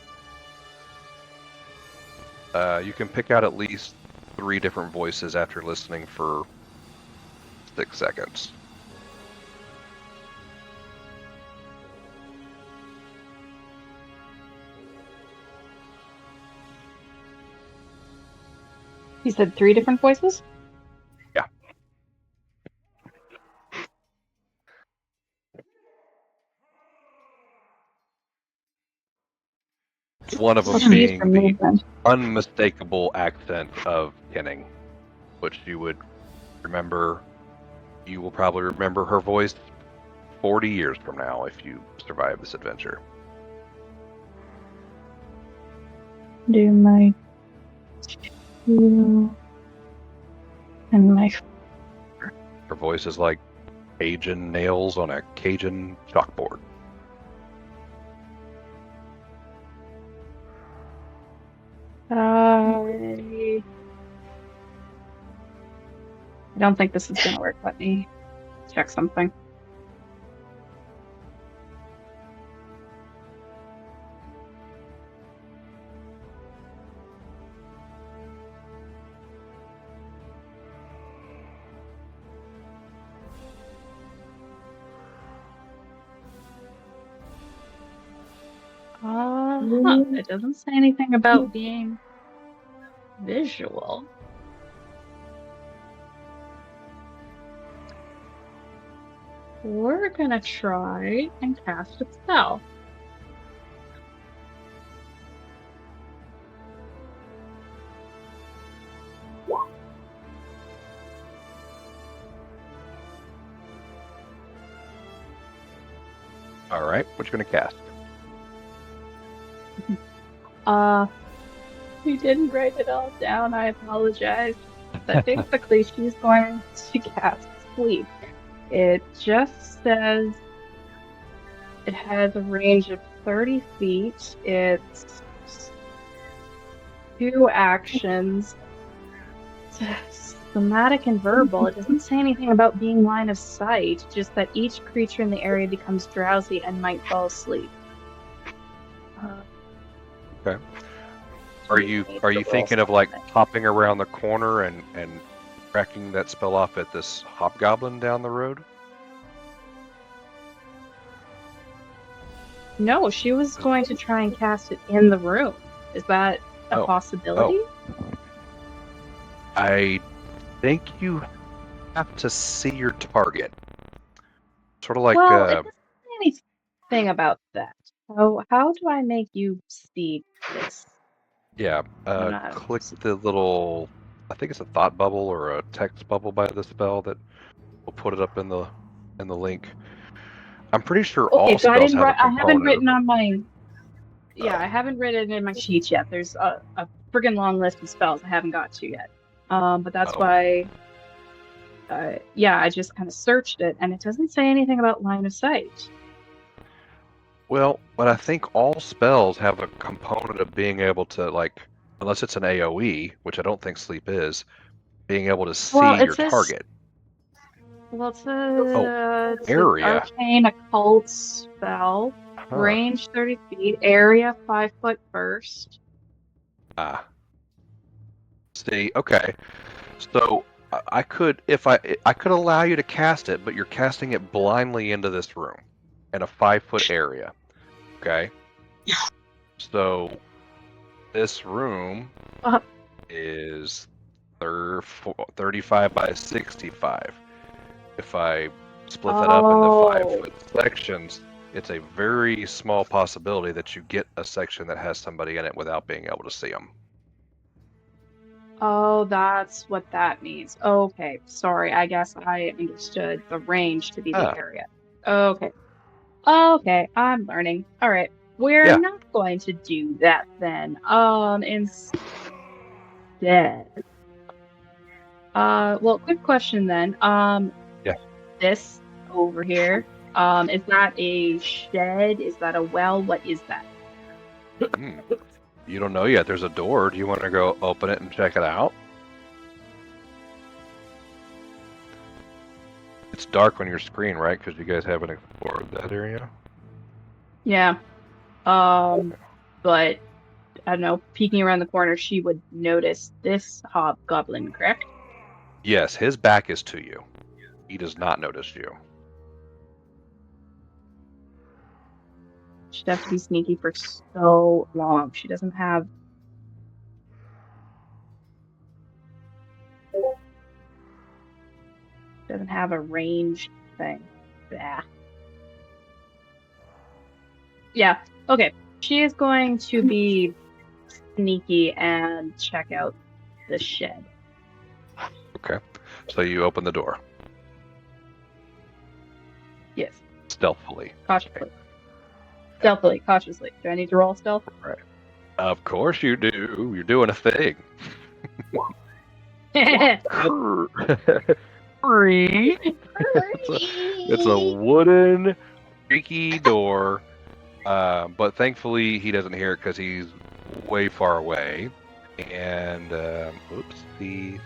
You can pick out at least 3 different voices after listening for 6 seconds. You said 3 different voices? Yeah. One of them being the unmistakable accent of Kenning, which you would remember. You will probably remember her voice 40 years from now if you survive this adventure. Do my and my. Her voice is like Cajun nails on a Cajun chalkboard. I don't think this is gonna work. Let me check something. It doesn't say anything about being visual. We're gonna try and cast a spell. All right, what you gonna cast? We didn't write it all down. I apologize. But basically, she's going to cast Sleep. It just says it has a range of 30 feet. It's 2 actions. It's thematic and verbal. It doesn't say anything about being line of sight, just that each creature in the area becomes drowsy and might fall asleep. Okay. Are you thinking of like hopping around the corner and cracking that spell off at this hobgoblin down the road? No, she was going to try and cast it in the room. Is that a possibility? I think you have to see your target. Sort of like well, it doesn't say anything about that. So how do I make you see this? Yeah, click the little, I think it's a thought bubble or a text bubble by the spell that will put it up in the link. I'm pretty sure all spells have a component. I haven't written on my. Yeah, I haven't written it in my sheets yet. There's a friggin' long list of spells I haven't got to yet. But that's why. I just kind of searched it, and it doesn't say anything about line of sight. Well, but I think all spells have a component of being able to, like, unless it's an AoE, which I don't think Sleep is, being able to see your target. Well, it's an area. Arcane occult spell. Range 30 feet. Area 5 foot burst. See, okay. So I could allow you to cast it, but you're casting it blindly into this room in a 5 foot area. Okay. So This room Uh-huh. is 35 by 65. If I split that up into 5-foot sections, it's a very small possibility that you get a section that has somebody in it without being able to see them. Oh, that's what that means. Okay, sorry. I guess I understood the range to be the area. Okay. Okay, I'm learning. All right. We're not going to do that then. Instead. Well, quick question then. This over here, is that a shed? Is that a well? What is that? You don't know yet. There's a door. Do you want to go open it and check it out? It's dark on your screen, right? Because you guys haven't explored that area. Yeah. But I don't know, peeking around the corner, she would notice this hobgoblin, correct? Yes, his back is to you. He does not notice you. She'd have to be sneaky for so long. She doesn't have... Doesn't have a range thing. Yeah. Yeah, okay. She is going to be sneaky and check out the shed. Okay. So you open the door. Yes. Stealthily. Cautiously. Stealthily, cautiously. Do I need to roll stealth? Right. Of course you do. You're doing a thing. It's a wooden, creaky door, but thankfully he doesn't hear it because he's way far away. And oopsie,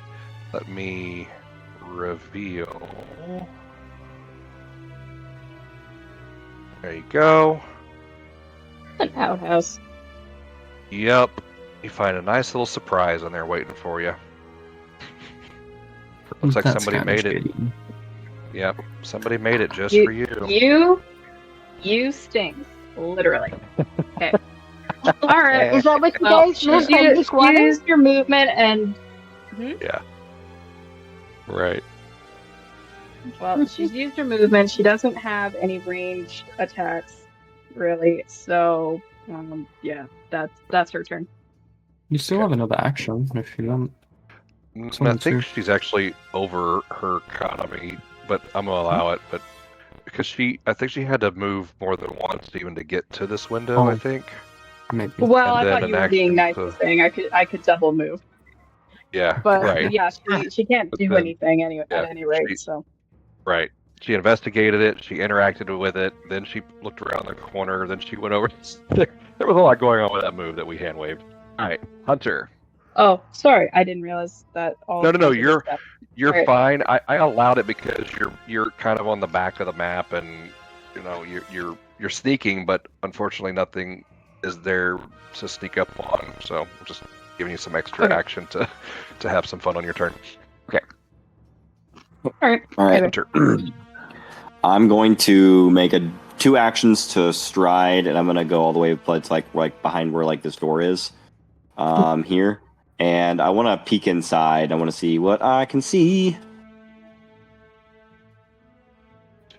let me reveal. There you go. An outhouse. Yep. You find a nice little surprise in there waiting for you. Looks like That's somebody made it. shady. Yep, somebody made it just for you. You stink, literally. Okay. All right. Is that what you guys meant by this water? Use your movement and. Yeah. Right. Well, she's used her movement. She doesn't have any ranged attacks, really. So, yeah, that's her turn. You still have another action if you want. I think she's actually over her economy, but I'm gonna allow it. But because I think she had to move more than once even to get to this window. I think. Maybe. Well, I thought you were being nice and saying I could double move. Yeah. But right. yeah, she can't do anything anyway. Yeah, at any rate, so. Right. She investigated it. She interacted with it. Then she looked around the corner. Then she went over. There was a lot going on with that move that we hand waved. All right, Hunter. Oh, sorry, I didn't realize that. No, you're right. fine. I allowed it because you're kind of on the back of the map, and you know you're sneaking, but unfortunately nothing is there to sneak up on. So I'm just giving you some extra action to have some fun on your turn. Okay. All right. Hunter. I'm going to make 2 actions to stride, and I'm going to go all the way to like behind where like this door is, here. And I want to peek inside. I want to see what I can see.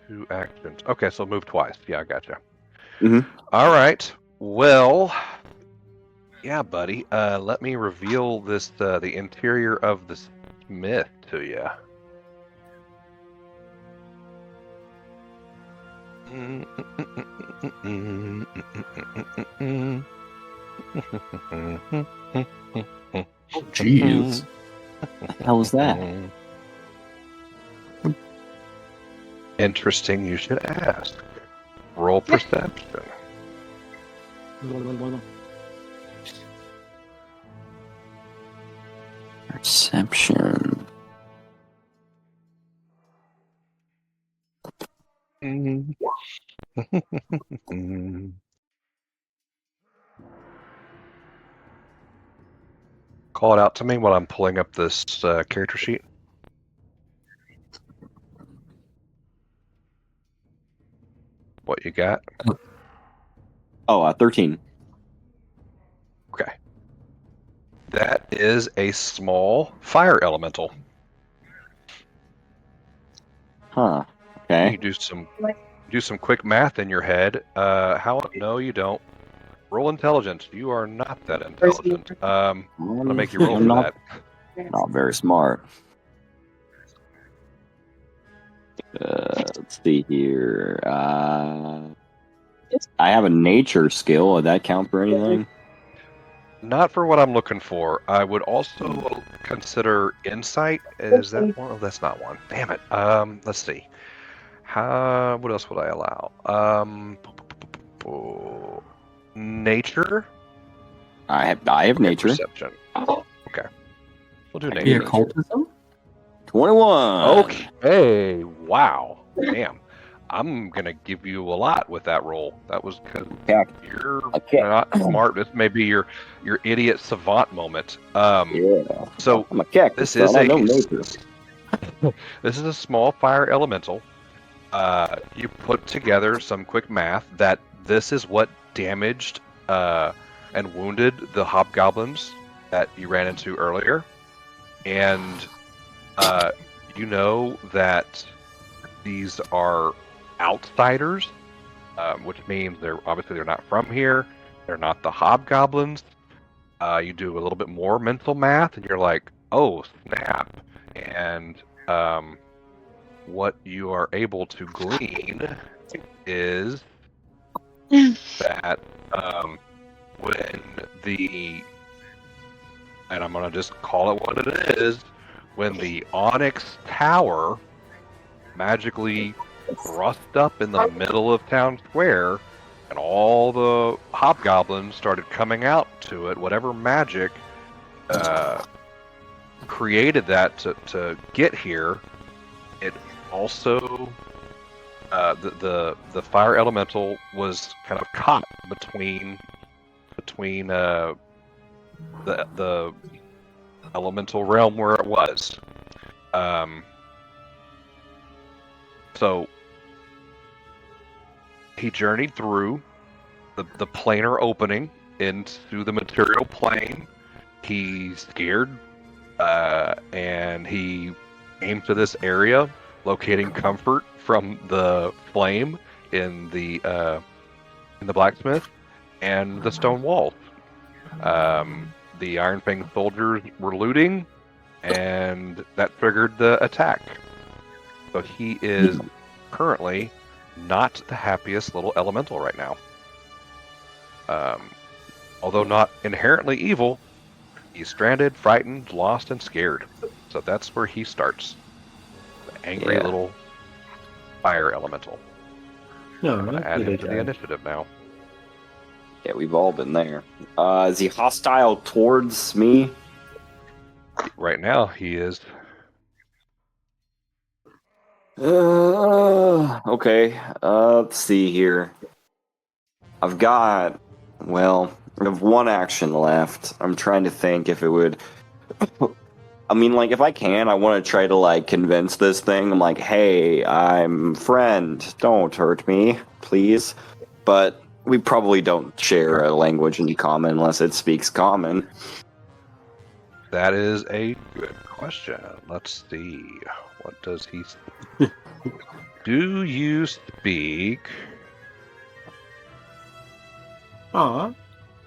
2 actions. Okay, so move twice. Yeah, I gotcha. Mm-hmm. All right. Well, yeah, buddy. Let me reveal the interior of the smith to you. Oh, jeez. What the hell was that? Interesting, you should ask. Roll perception. Perception. Call it out to me while I'm pulling up this character sheet. What you got? Oh, 13. Okay. is a small fire elemental. Huh. Okay. You do some quick math in your head. How? No, you don't. Roll intelligence. You are not that intelligent. I'm gonna make you roll for that. Not very smart. Let's see here. I have a nature skill. Would that count for anything? Not for what I'm looking for. I would also consider insight. Is that one? Oh, that's not one. Damn it. Let's see. What else would I allow? Nature. I have nature. Perception. Okay. We'll do The nature. occultism? 21. Okay. Wow. Damn. I'm gonna give you a lot with that roll. That was because you're not smart. This may be your idiot savant moment. Yeah. So I'm a cactus. this is I know nature. this is a small fire elemental. You put together some quick math that this is what damaged and wounded the hobgoblins that you ran into earlier, and you know that these are outsiders, which means they're not from here. They're not the hobgoblins. You do a little bit more mental math, and you're like, "Oh snap!" And what you are able to glean is that when and I'm gonna just call it what it is, when the Onyx Tower magically thrust up in the middle of town square, and all the hobgoblins started coming out to it. Whatever magic created that to get here, it also the fire elemental was kind of caught between the elemental realm where it was. So he journeyed through the planar opening into the material plane. He scared, and he came to this area, locating comfort from the flame in the blacksmith and the stone walls. The Iron Fang soldiers were looting, and that triggered the attack. So he is currently not the happiest little elemental right now. Although not inherently evil, he's stranded, frightened, lost, and scared. So that's where he starts. The angry little fire elemental. No, I'm going to add him to the initiative now. Yeah, we've all been there. Is he hostile towards me? Right now, he is. Okay. Let's see here. I have one action left. I'm trying to think if it would... I mean, like, if I can, I want to try to, like, convince this thing. I'm like, hey, I'm friend. Don't hurt me, please. But we probably don't share a language in common unless it speaks common. That is a good question. Let's see. What does he... Do you speak... Aw,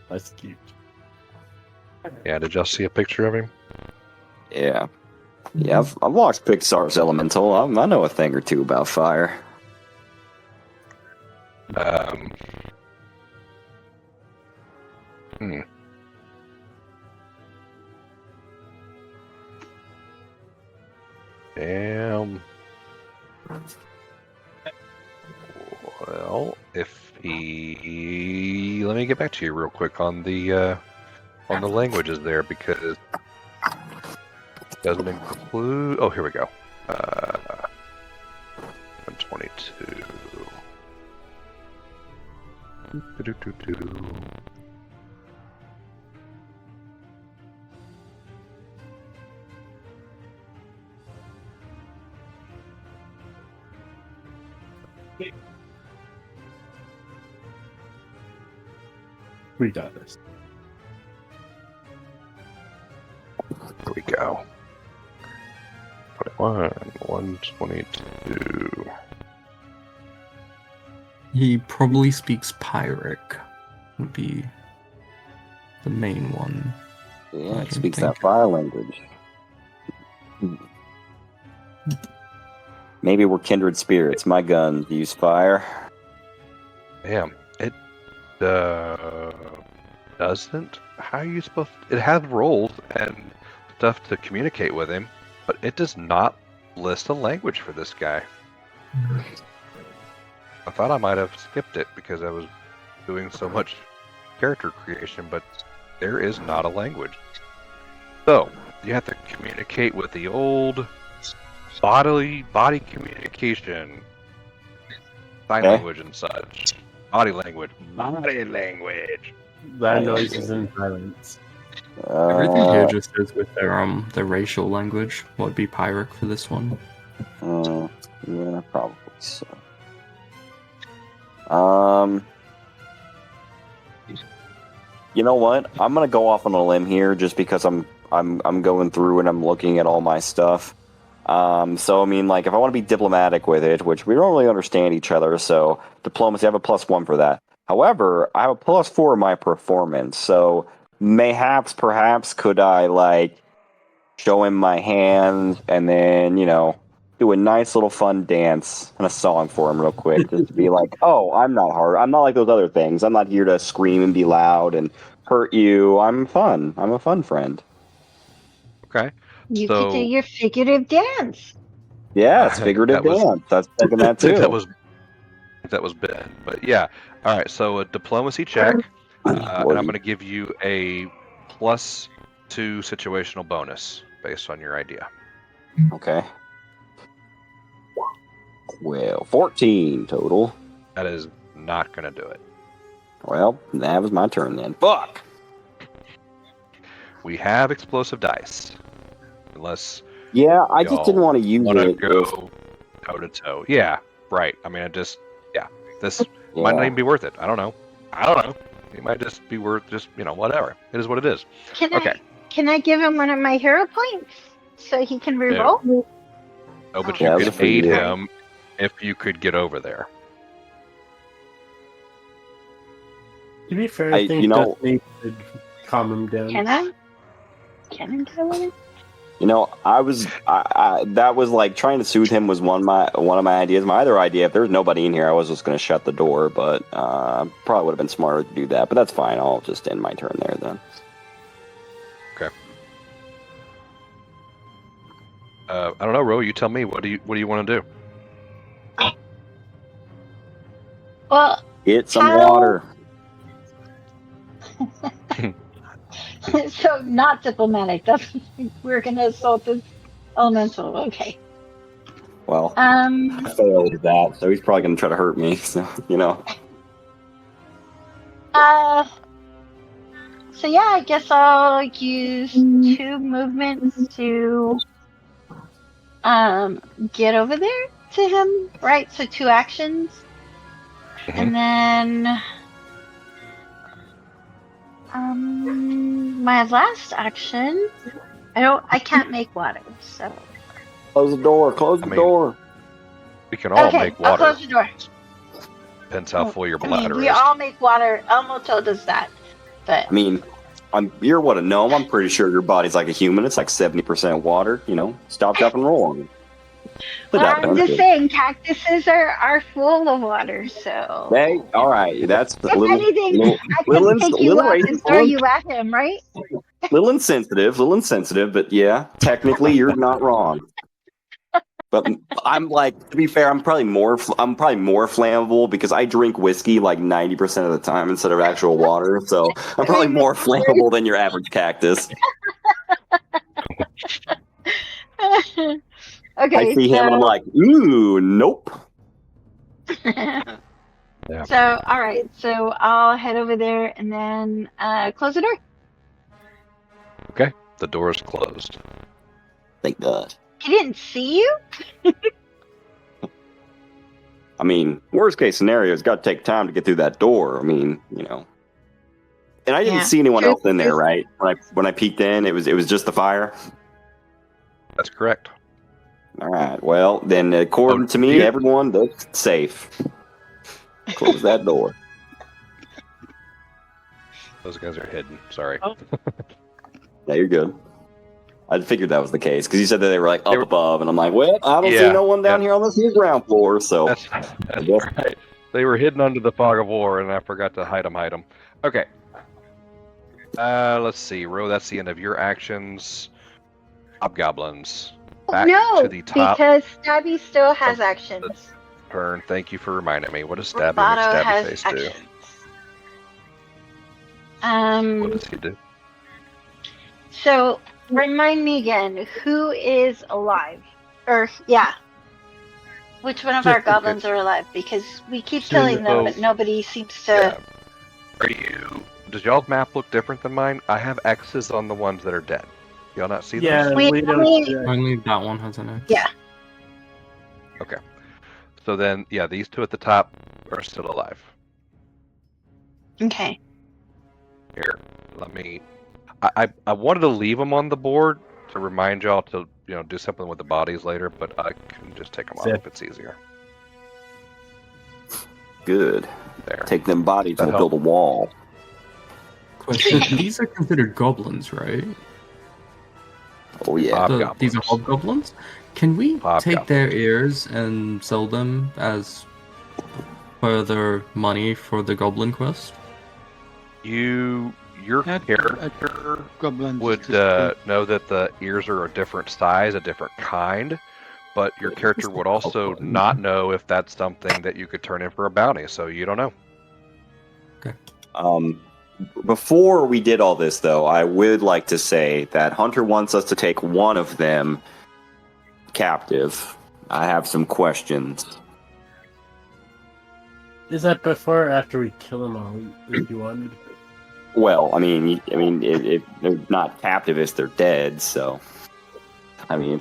that's cute. Yeah, did y'all see a picture of him? Yeah. Yeah, I've watched Pixar's Elemental. I know a thing or two about fire. Damn. Well, if he... Let me get back to you real quick on the languages there, because it doesn't include... Oh, here we go. 122. We got this. we go. 21, 122. He probably speaks Pyric. Would be the main one. Yeah, I he don't speaks think. that fire language. Maybe we're kindred spirits. My guns use fire. Damn, it doesn't. How are you supposed to, it has rolls and stuff to communicate with him, but it does not list a language for this guy. I thought I might have skipped it because I was doing so much character creation, but there is not a language. So, you have to communicate with the old body communication, sign language and such. Body language. That noise is in silence. Everything here just goes with their racial language. What would be Pyric for this one? Yeah, probably so. You know what? I'm gonna go off on a limb here, just because I'm going through and I'm looking at all my stuff. So I mean, like, if I want to be diplomatic with it, which we don't really understand each other, so diplomacy, I have a +1 for that. However, I have a +4 in my performance, so perhaps could I, like, show him my hands and then, do a nice little fun dance and a song for him real quick, just to be like, oh, I'm not hard. I'm not like those other things. I'm not here to scream and be loud and hurt you. I'm fun. I'm a fun friend. Okay. You could do your figurative dance. Yeah, it's figurative dance. That's thinking that too. that was Ben. But yeah. All right. So a diplomacy check, and I'm going to give you a +2 situational bonus based on your idea. Okay. Well, 14 total. That is not going to do it. Well, that was my turn then. Fuck! We have explosive dice. Unless... Yeah, I just didn't want to use it. Go toe-to-toe. Yeah, right. I mean, this might not even be worth it. I don't know. It might just be worth whatever. It is what it is. Can I give him one of my hero points so he can reroll? No, but you could aid him if you could get over there. To be fair, I think Dasanee could calm him down. Can I get over there? That was like trying to soothe him was one of my ideas. My other idea, if there was nobody in here, I was just going to shut the door, but probably would have been smarter to do that. But that's fine. I'll just end my turn there then. Okay. I don't know, Ro. You tell me. What do you want to do? Well, get some water. So not diplomatic. We're gonna assault this elemental. Okay. Well, I failed that, so he's probably gonna try to hurt me. So So yeah, I guess I'll use 2 movements to get over there to him. Right. So 2 actions, and then. My last action, I can't make water, so. Close the door, door. We can all make water. I'll close the door. Depends how full your bladder is. We all make water. Elmoto does that, but. You're what, a gnome? I'm pretty sure your body's like a human. It's like 70% water, Stop, drop, and roll on it. I'm just saying, cactuses are full of water, so. Hey, all right, that's if anything, I can pick you up and throw you at him, right? Little insensitive, but yeah, technically you're not wrong. But I'm like, to be fair, I'm probably more flammable because I drink whiskey like 90% of the time instead of actual water, so I'm probably more flammable than your average cactus. Okay, I see him and I'm like, ooh, nope. Yeah. So, all right. So I'll head over there and then close the door. Okay. The door is closed. Thank God. He didn't see you? Worst case scenario, it's got to take time to get through that door. And I didn't see anyone else in there, right? When I peeked in, it was just the fire. That's correct. All right. Well, then, according to me, everyone, that's safe. Close that door. Those guys are hidden. Sorry. Oh. Yeah, you're good. I figured that was the case because you said that they were like up above, and I'm like, well, I don't see no one down here on this new ground floor, so that's right. They were hidden under the fog of war, and I forgot to hide them. Okay. Let's see, Ro. That's the end of your actions. Hobgoblins. Back to the top. Because Stabby still has actions. Turn. Thank you for reminding me. What does Stabby Face do? What does he do? So, remind me again, who is alive? Which one of our goblins are alive? Because we keep killing them, but nobody seems to... Yeah. Does y'all's map look different than mine? I have X's on the ones that are dead. Y'all not see those? Yeah, only that one has an X. Yeah. Okay. So then, these two at the top are still alive. Okay. Here, let me... I wanted to leave them on the board to remind y'all to do something with the bodies later, but I can just take them off if it's easier. Good. There. Take them bodies and build a wall. Question: these are considered goblins, right? Oh yeah. These are hobgoblins. Can we take their ears and sell them as further money for the goblin quest? Your character would know that the ears are a different size, a different kind, but your character would also not know if that's something that you could turn in for a bounty, so you don't know. Okay. Before we did all this, though, I would like to say that Hunter wants us to take one of them captive. I have some questions. Is that before or after we kill them all? If you wanted. Well, I mean, if they're not captive, if they're dead. So, I mean,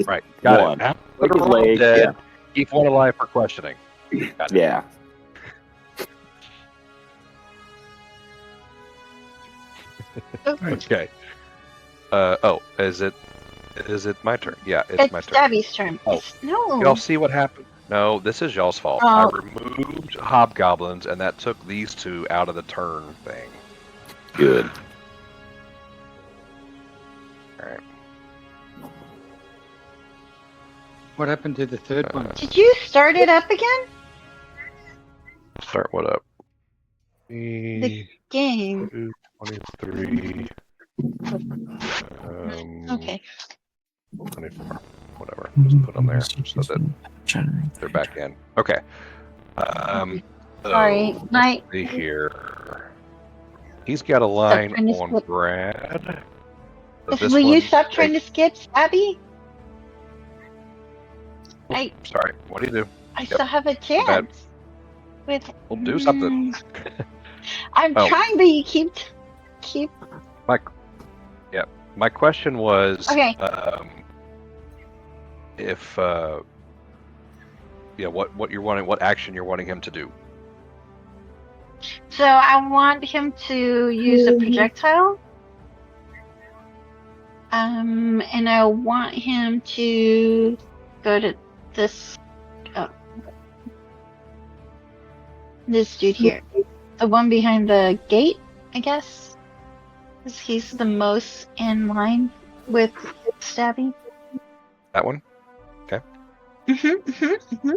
right? Got it. Leg, dead. Keep one alive for questioning. Yeah. Okay. Is it my turn? Yeah, it's my turn. It's Stabby's turn. Oh, no. Y'all see what happened? No, this is y'all's fault. Oh. I removed hobgoblins, and that took these two out of the turn thing. Good. All right. What happened to the third one? Did you start it up again? Start what up? The game. 23. Okay. 24. Whatever. Just put them there so that they're back in. Okay. Sorry. Let's see here. He's got a line on Brad. Will you stop trying to skip, Stabby? Sorry. What do you do? I still have a chance. We'll do something. I'm trying, but you keep. My question was, okay. If what you're wanting, what action you're wanting him to do. So I want him to use a projectile. And I want him to go to this dude here. The one behind the gate, I guess. Because he's the most in line with Stabby. That one? Okay. Mm-hmm.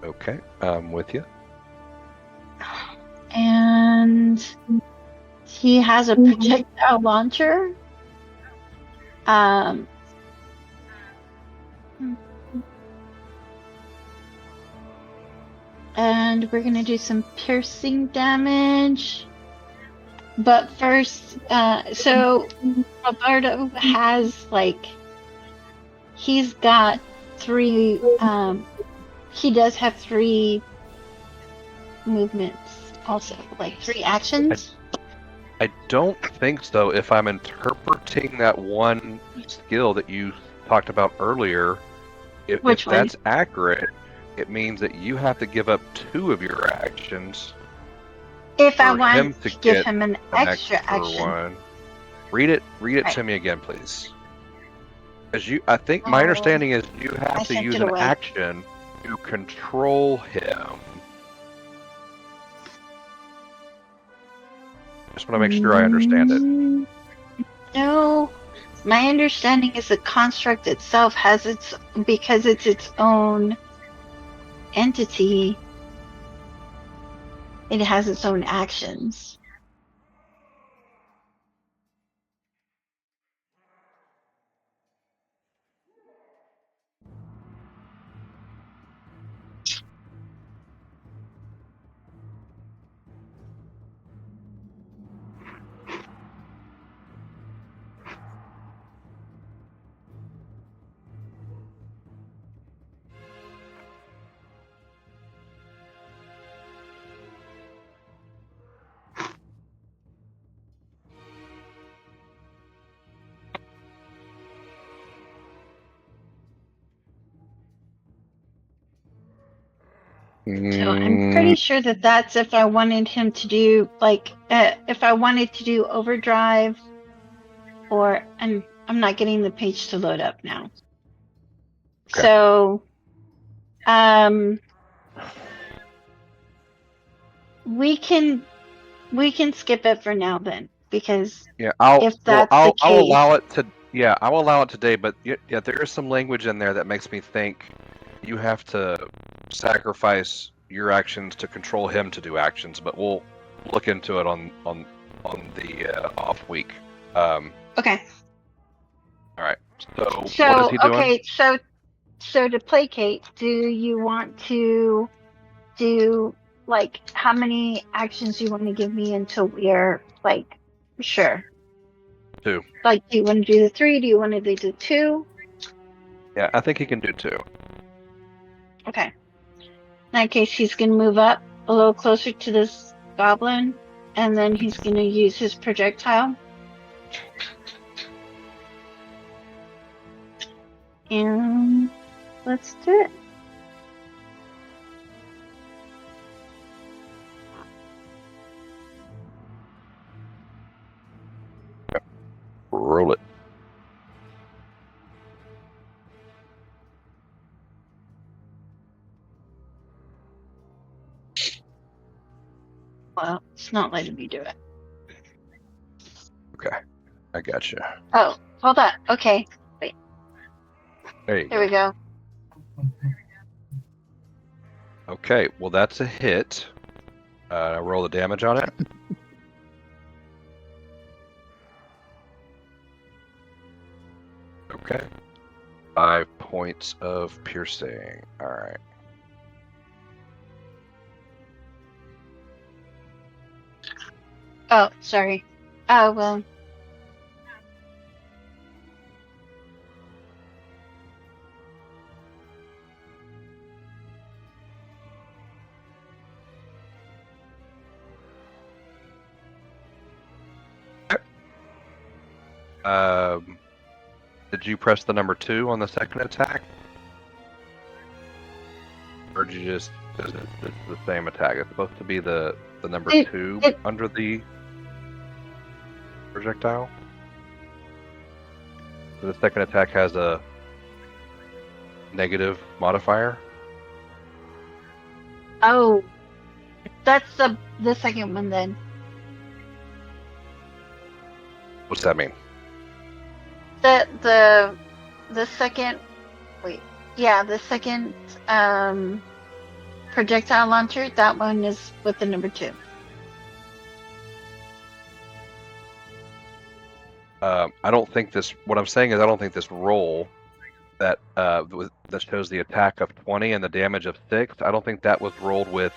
Okay, I'm with you. And he has a projectile launcher. And we're gonna do some piercing damage. But first, so Roberto has he's got 3. He does have 3 movements, also 3 actions. I don't think so. If I'm interpreting that one skill that you talked about earlier, if that's accurate, it means that you have to give up 2 of your actions. If I want to give him an extra action. One. Read it to me again, please. I think my understanding is you I have to sent use it an away. action to control him. Just want to make sure I understand it. No, my understanding is the construct itself has because it's its own entity, it has its own actions. So I'm pretty sure that that's if I wanted him to do if I wanted to do overdrive, or I'm not getting the page to load up now. Okay. So, we can skip it for now then, because if that's the case, I'll allow it to. Yeah, I'll allow it today. But yeah, there is some language in there that makes me think you have to sacrifice your actions to control him to do actions. But we'll look into it on the off week. okay. All right. So what is he doing? Okay, so to placate, do you want to do how many actions you want to give me until we're sure? 2. Do you want to do the 3? Do you want to do the 2? Yeah, I think he can do 2. Okay. In that case, he's going to move up a little closer to this goblin, and then he's going to use his projectile. And let's do it. Roll it. Well, it's not letting me do it. Okay, I got you. Oh, hold on. Okay, wait. There we go. Okay, well that's a hit. Roll the damage on it. Okay. 5 points of piercing. All right. Oh, sorry. Oh, well. Did you press the number 2 on the second attack? Or did you just, is it the same attack? It's supposed to be the number 2 under the projectile? So the second attack has a negative modifier? Oh, that's the second one then. What's that mean? The second, wait, yeah, the second projectile launcher, that one is with the number 2. I don't think this, what I'm saying is I don't think this roll that that shows the attack of 20 and the damage of 6, I don't think that was rolled with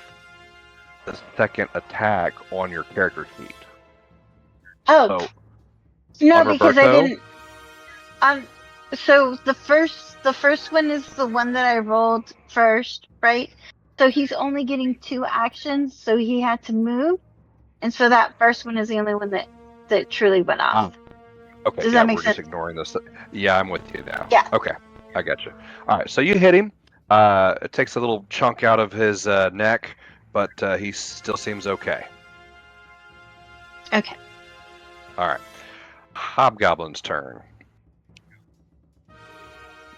the second attack on your character sheet. Oh, so, no, because I didn't. So the first one is the one that I rolled first, right? So he's only getting 2 actions, so he had to move, and so that first one is the only one that truly went off. Okay, Does yeah, that make we're sense? just ignoring this. Yeah, I'm with you now. Yeah. Okay, I got you. All right, so you hit him. It takes a little chunk out of his neck, but he still seems okay. Okay. All right. Hobgoblin's turn.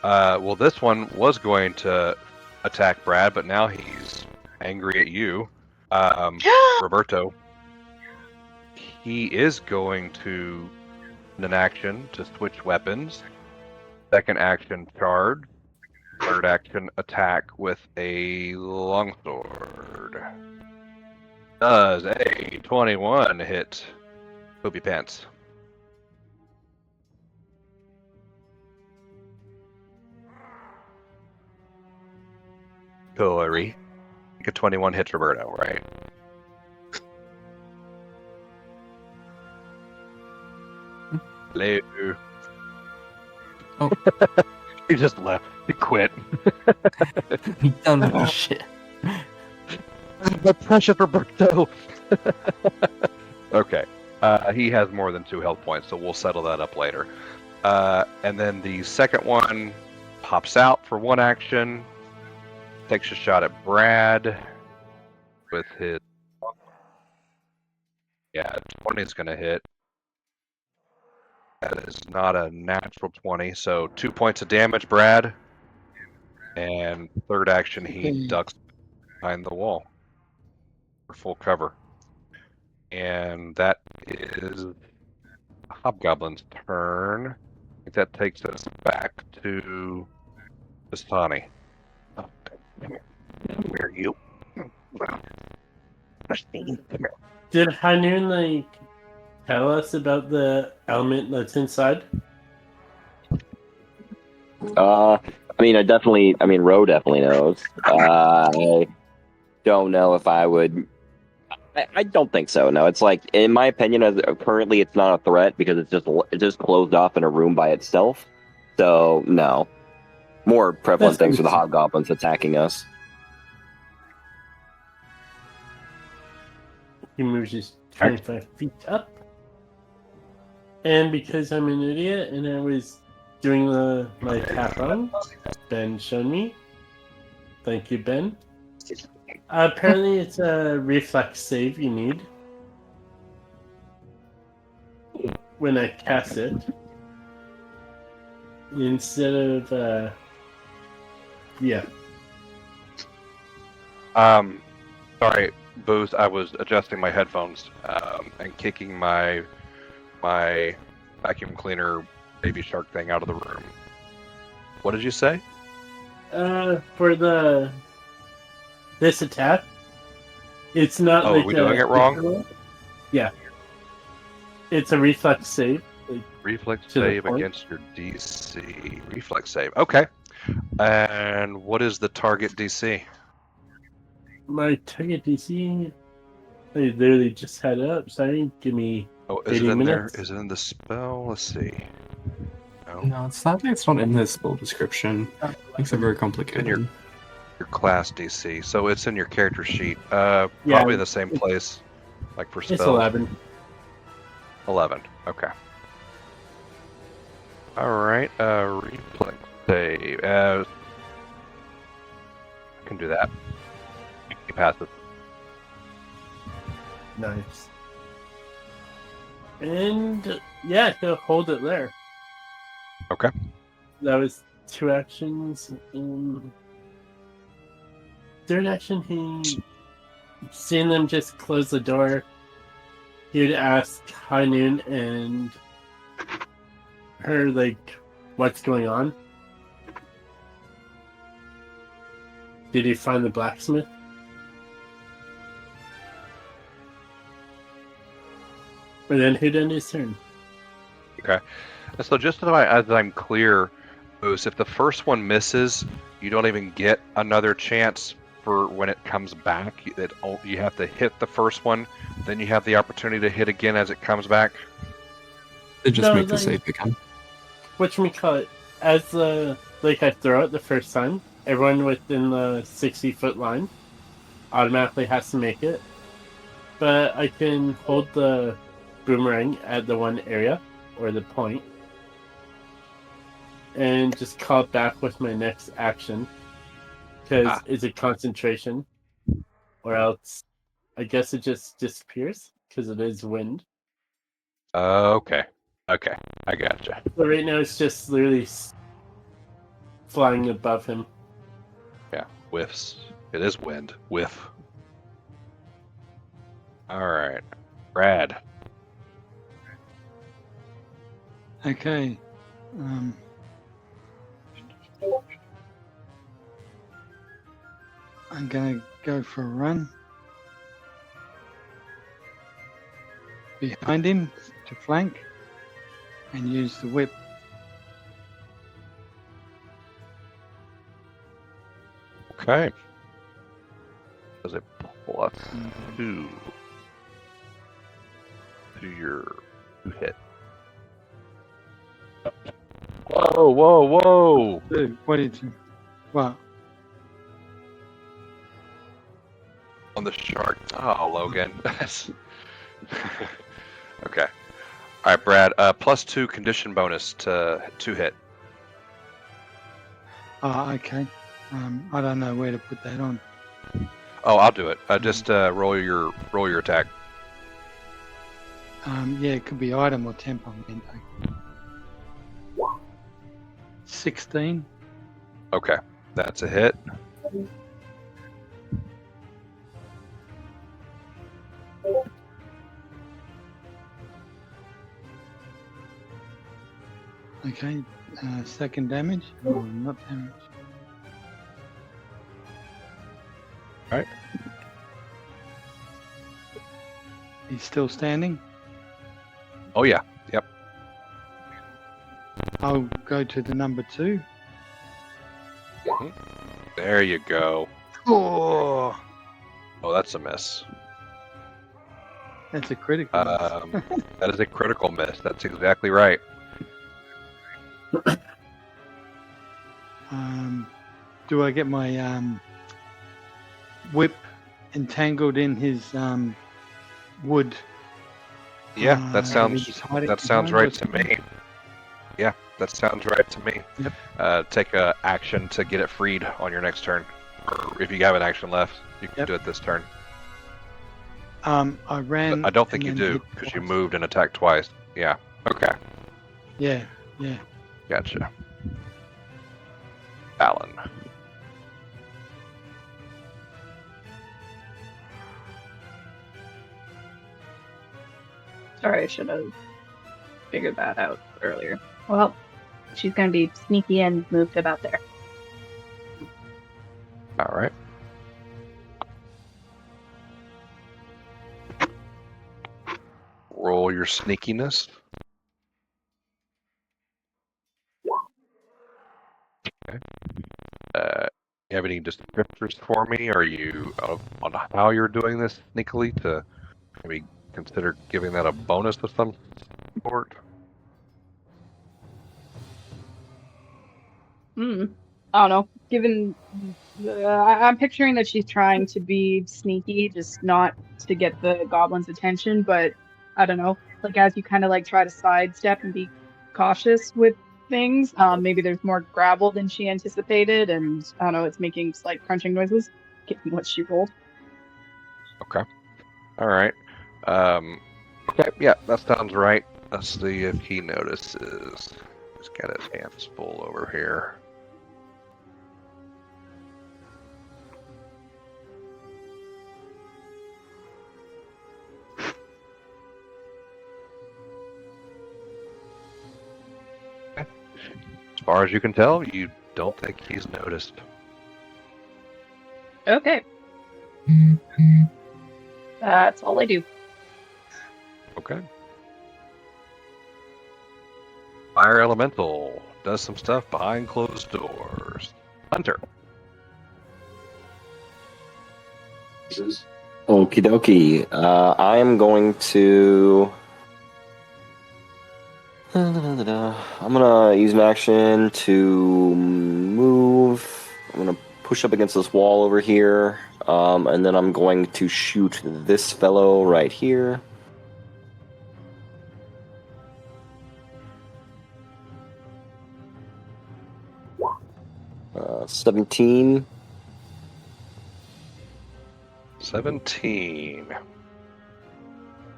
Well, this one was going to attack Brad, but now he's angry at you, Roberto. He is going to an action to switch weapons. Second action, charge. Third action, attack with a longsword. Does a 21 hit Poopy Pants? Corey. I think a 21 hits Roberto, right? Hello. Oh. He just left. He quit. He done with this shit. My precious Roberto. Okay. He has more than 2 health points, so we'll settle that up later. And then the second one pops out for 1 action. Takes a shot at Brad with his... Yeah, 20 is going to hit. That is not a natural 20, so 2 points of damage, Brad. And third action, he ducks behind the wall for full cover. And that is Hobgoblin's turn. I think that takes us back to Dasanee. Oh, where are you? Did Hanun tell us about the element that's inside? Ro definitely knows. I don't know if I would. I don't think so. No, it's like, in my opinion, currently it's not a threat because it's just closed off in a room by itself. So no, more prevalent things for the hobgoblins attacking us. He moves his 25 feet up. And because I'm an idiot and I was doing my tap wrong, Ben showed me. Thank you, Ben. Apparently it's a reflex save you need when I cast it. Instead of, yeah. Sorry, Booth, I was adjusting my headphones and kicking my vacuum cleaner baby shark thing out of the room. What did you say? For this attack, it's not are we doing it wrong? Yeah. It's a reflex save. Reflex save against your DC. Reflex save. Okay. And what is the target DC? My target DC, I literally just had it up. Sorry, give me 80 minutes. Is it in the spell? Let's see. No, sadly it's not in the spell description. Makes it very complicated. In your class DC. So it's in your character sheet. Probably in the same place, like for spells. It's 11. 11. Okay. Alright, reflex save. I can do that. You pass it. Nice. And yeah, he'll hold it there. Okay. That was 2 actions. Third action, seeing them just close the door, he would ask High Noon and her, what's going on? Did he find the blacksmith? And then he'd end his turn. Okay. So just as I'm clear, Moose, if the first one misses, you don't even get another chance for when it comes back. You have to hit the first one, then you have the opportunity to hit again as it comes back. They just make the save again. Whatchamacallit, as I throw it the first time, everyone within the 60-foot line automatically has to make it. But I can hold the boomerang at the one area, or the point, and just call it back with my next action. Because it's a concentration, or else I guess it just disappears, because it is wind. Okay. I gotcha. So right now it's just literally flying above him. Yeah, whiffs. It is wind. Whiff. All right, Brad. Okay. I'm gonna go for a run behind him to flank and use the whip. Okay. Does it +2 to your hit? Whoa, whoa, whoa! Dude, what did you? What? On the shark. Oh, Logan. Okay. All right, Brad. +2 condition bonus to hit. Oh, okay. I don't know where to put that on. Oh, I'll do it. Just roll your attack. Yeah, it could be item or temperament. 16. Okay, that's a hit. Okay. Second damage. Oh, not damage. All right. He's still standing. Oh yeah. Yep. I'll go to the number 2. There you go. Oh, That's a miss. that's a critical. That is a critical miss. That's exactly right. Do I get my whip entangled in his wood? Yeah, that he's hiding sounds behind right or to something? me. Yeah, that sounds right to me. Yep. Take a action to get it freed on your next turn. Or if you have an action left, you can do it this turn. I ran. But I don't think you and do hit because you twice. moved and attacked twice. Yeah. Okay. Yeah. Gotcha. Falon. Sorry, I should have figured that out earlier. Well, she's going to be sneaky and moved about there. All right. Roll your sneakiness. Okay. You have any descriptors for me? Are you on how you're doing this sneakily to maybe consider giving that a bonus of some sort? I don't know. Given, I'm picturing that she's trying to be sneaky, just not to get the goblin's attention. But I don't know. Like as you kind of like try to sidestep and be cautious with things, maybe there's more gravel than she anticipated, and I don't know. It's making slight crunching noises, given what she rolled. Okay. All right. Okay. Yeah, that sounds right. Let's see if he notices. He's got his hands full over here. As far as you can tell, you don't think he's noticed. Okay. That's all I do. Okay. Fire Elemental does some stuff behind closed doors. Hunter. Okie dokie. I'm going to. I'm gonna use an action to move. I'm gonna push up against this wall over here, and then I'm going to shoot this fellow right here. Uh, 17. 17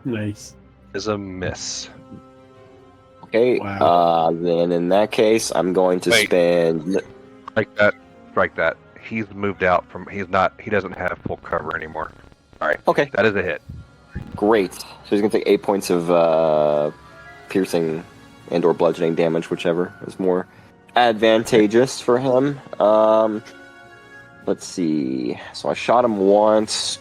Nice. is a miss. Okay. Wow. Then in that case, I'm going to Wait. spend. Strike that. He's moved out from. He doesn't have full cover anymore. All right. Okay. That is a hit. Great. So he's going to take 8 points of piercing and/or bludgeoning damage, whichever is more advantageous for him. Let's see. So I shot him once.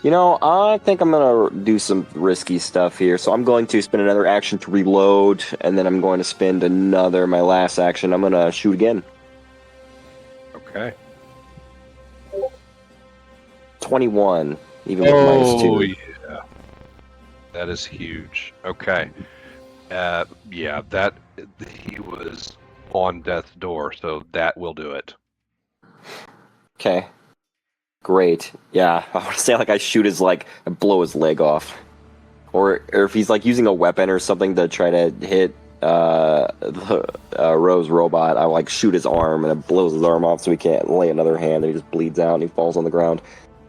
I think I'm going to do some risky stuff here. So I'm going to spend another action to reload, and then I'm going to spend my last action. I'm going to shoot again. Okay. 21, even with -2. Oh, yeah. That is huge. Okay. Yeah, he was on death's door, so that will do it. Okay. Great. Yeah, I want to say I shoot I blow his leg off, or if he's using a weapon or something to try to hit Rose robot, I shoot his arm and it blows his arm off so he can't lay another hand and he just bleeds out and he falls on the ground.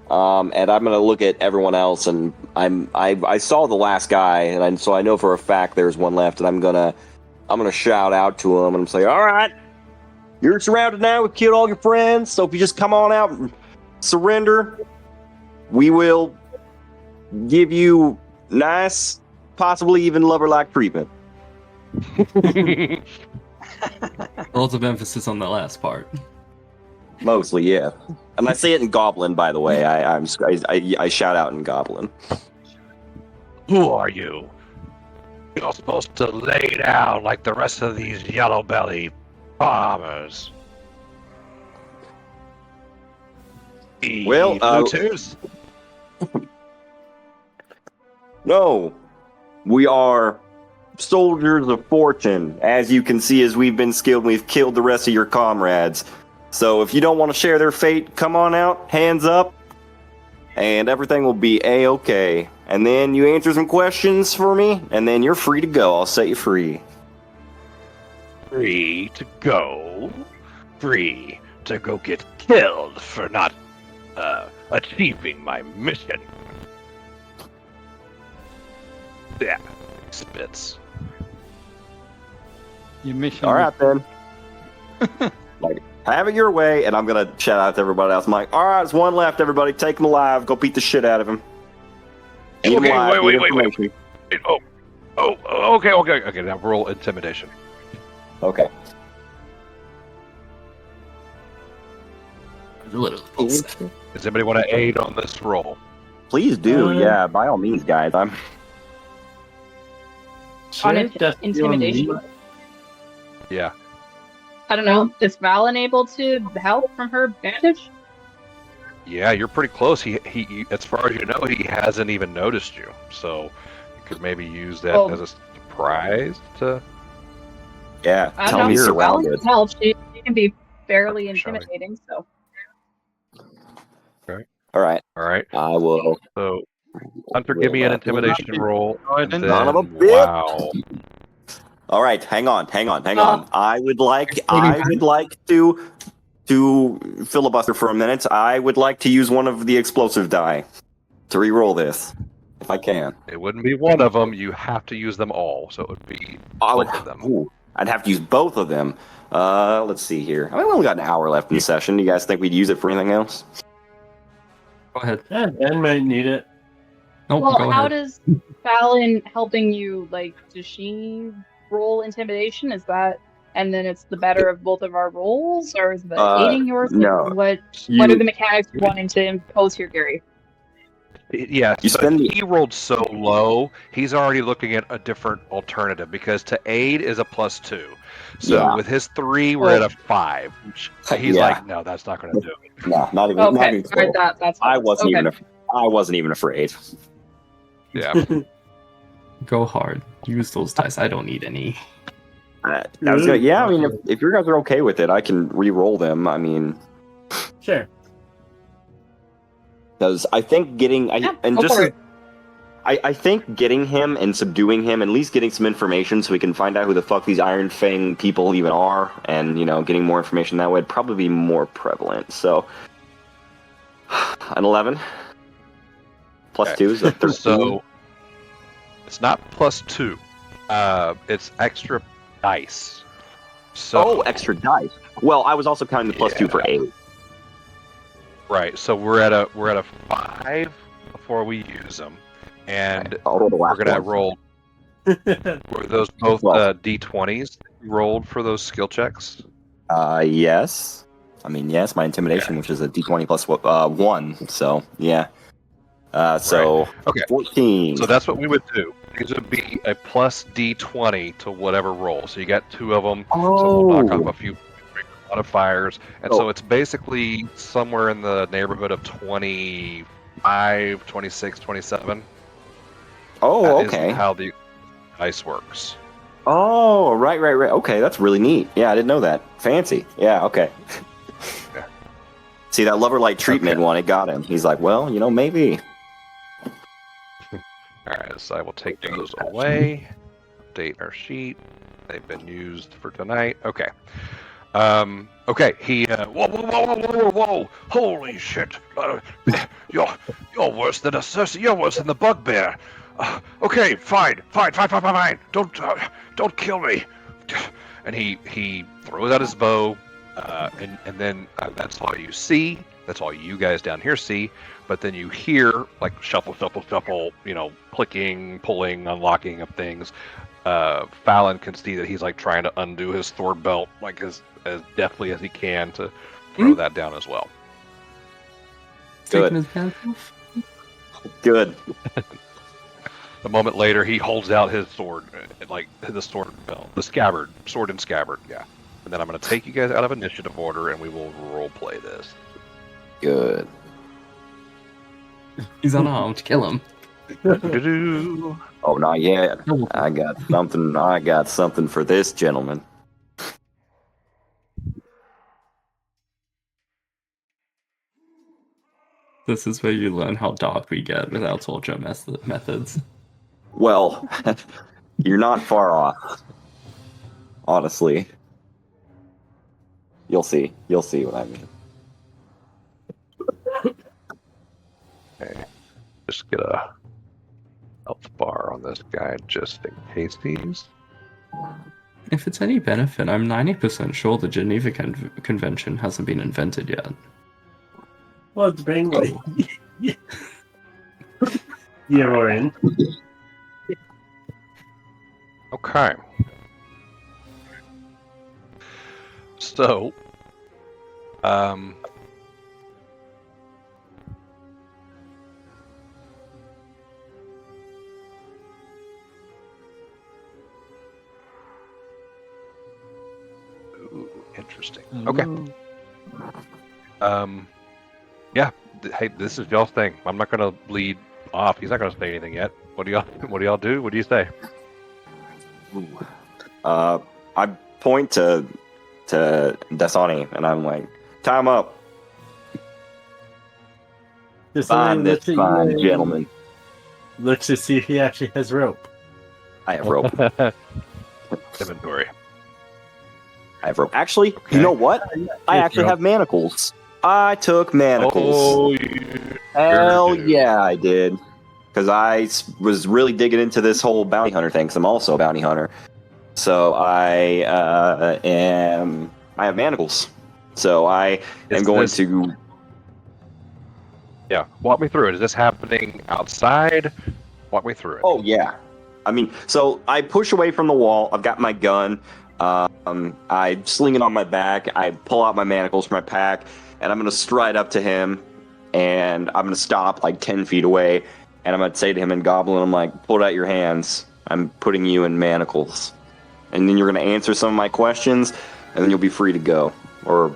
And I'm gonna look at everyone else, and I saw the last guy, and so I know for a fact there's one left, and I'm gonna shout out to him and I'm saying, all right, you're surrounded now. We've killed all your friends, so if you just come on out and surrender, we will give you nice, possibly even lover-like treatment. Lots of emphasis on the last part. Mostly, yeah. And I say it in Goblin, by the way. I shout out in Goblin. Who are you? You're supposed to lay down like the rest of these yellow belly farmers. Well, looters? No, we are soldiers of fortune. As you can see, as we've been skilled, we've killed the rest of your comrades. So if you don't want to share their fate, come on out, hands up, and everything will be A-okay. And then you answer some questions for me, and then you're free to go. I'll set you free. Free to go? Free to go get killed for not achieving my mission. Yeah, spits. Your mission. All right, then. Have it your way, and I'm going to shout out to everybody else. I'm like, all right, there's one left, everybody. Take him alive. Go beat the shit out of him. Okay, wait. Okay, now roll intimidation. Okay. Does anybody want to aid on this roll? Please do, yeah, by all means, guys. I'm... On intimidation? Yeah. I don't know. Is Falon able to help from her vantage? Yeah, you're pretty close. He as far as you know, he hasn't even noticed you. So you could maybe use that as a surprise to. Yeah, tell me you're surrounded. Help. She can be fairly intimidating. So. Okay. All right. I will. So, Hunter, give me an intimidation roll. Son of a bitch! Wow. All right, hang on. I would like to filibuster for a minute. I would like to use one of the explosive die to re-roll this, if I can. It wouldn't be one of them. You have to use them all, so it would be both of them. Ooh, I'd have to use both of them. Let's see here. I mean, we only got an hour left in the session. Do you guys think we'd use it for anything else? Go ahead. Yeah, Ben might need it. Nope, well, how does Falon helping you, does she roll intimidation? Is that, and then it's the better of both of our rolls, or is it aiding yours? No. What are the mechanics you're wanting to impose here, Gary? Yeah, he rolled so low, he's already looking at a different alternative, because to aid is a +2. So with his 3, we're at a 5. He's like, no, that's not going to do it. No, not even. Okay, not even all right, that's I wasn't even afraid. Yeah. Go hard. Use those dice. I don't need any. I mean, if you guys are okay with it, I can re-roll them. I mean, sure. Because I think I think getting him and subduing him, at least getting some information so we can find out who the fuck these Iron Fang people even are, and getting more information that way would probably be more prevalent. So, an 11 +2 is a 13. So it's not +2. It's extra dice. So extra dice. Well, I was also counting the +2 for 8. Right. So we're at a 5 before we use them, and we're gonna roll. Were those both D20s rolled for those skill checks? Yes. I mean, yes. My intimidation, which is a D20 plus 1. So yeah. So okay. 14. So that's what we would do. These would be a plus D20 to whatever roll. So you got 2 of them. Oh. So we'll knock off a few modifiers, and so it's basically somewhere in the neighborhood of 25, 26, 27. Oh, that okay. Is how the dice works. Oh, right. Okay, that's really neat. Yeah, I didn't know that. Fancy. Yeah, okay. Yeah. See, that lover light treatment one, it got him. He's like, well, maybe. Alright, so I will take those away. Update our sheet. They've been used for tonight. Okay. Okay, he, whoa, holy shit, you're worse than you're worse than the bugbear. Okay, fine, don't kill me. And he throws out his bow, and then that's all you see, that's all you guys down here see, but then you hear, like, shuffle, clicking, pulling, unlocking of things. Falon can see that he's, like, trying to undo his sword belt, like, as deftly as he can to throw that down as well. Good. Good. A moment later, he holds out his sword, like the sword belt, the scabbard, sword and scabbard, yeah. And then I'm going to take you guys out of initiative order, and we will role play this. Good. He's unarmed. Kill him. Oh, not yet. I got something for this gentleman. This is where you learn how dark we get with our torture methods. Well, you're not far off. Honestly. You'll see what I mean. Okay. Just get a health bar on this guy just in case he's... If it's any benefit, I'm 90% sure the Geneva Convention hasn't been invented yet. Well, it's been like... yeah, we're in. Okay. So, ooh, interesting. Okay. Yeah. Hey, this is y'all's thing. I'm not gonna lead off. He's not gonna say anything yet. What do y'all do? What do you say? I point to Dasanee and I'm like, time up. Fine, gentlemen. Looks to see if he actually has rope. I have rope. Inventory. I have rope. Actually, you know what? I actually have manacles. I took manacles. Oh, hell yeah, I did. Because I was really digging into this whole bounty hunter thing, because I'm also a bounty hunter. So I have manacles. So I am going to... Yeah, walk me through it. Is this happening outside? Walk me through it. Oh, yeah. I mean, so I push away from the wall. I've got my gun. I sling it on my back. I pull out my manacles from my pack, and I'm going to stride up to him, and I'm going to stop like 10 feet away, and I'm going to say to him in Goblin, I'm like, pull out your hands. I'm putting you in manacles. And then you're going to answer some of my questions, and then you'll be free to go. Or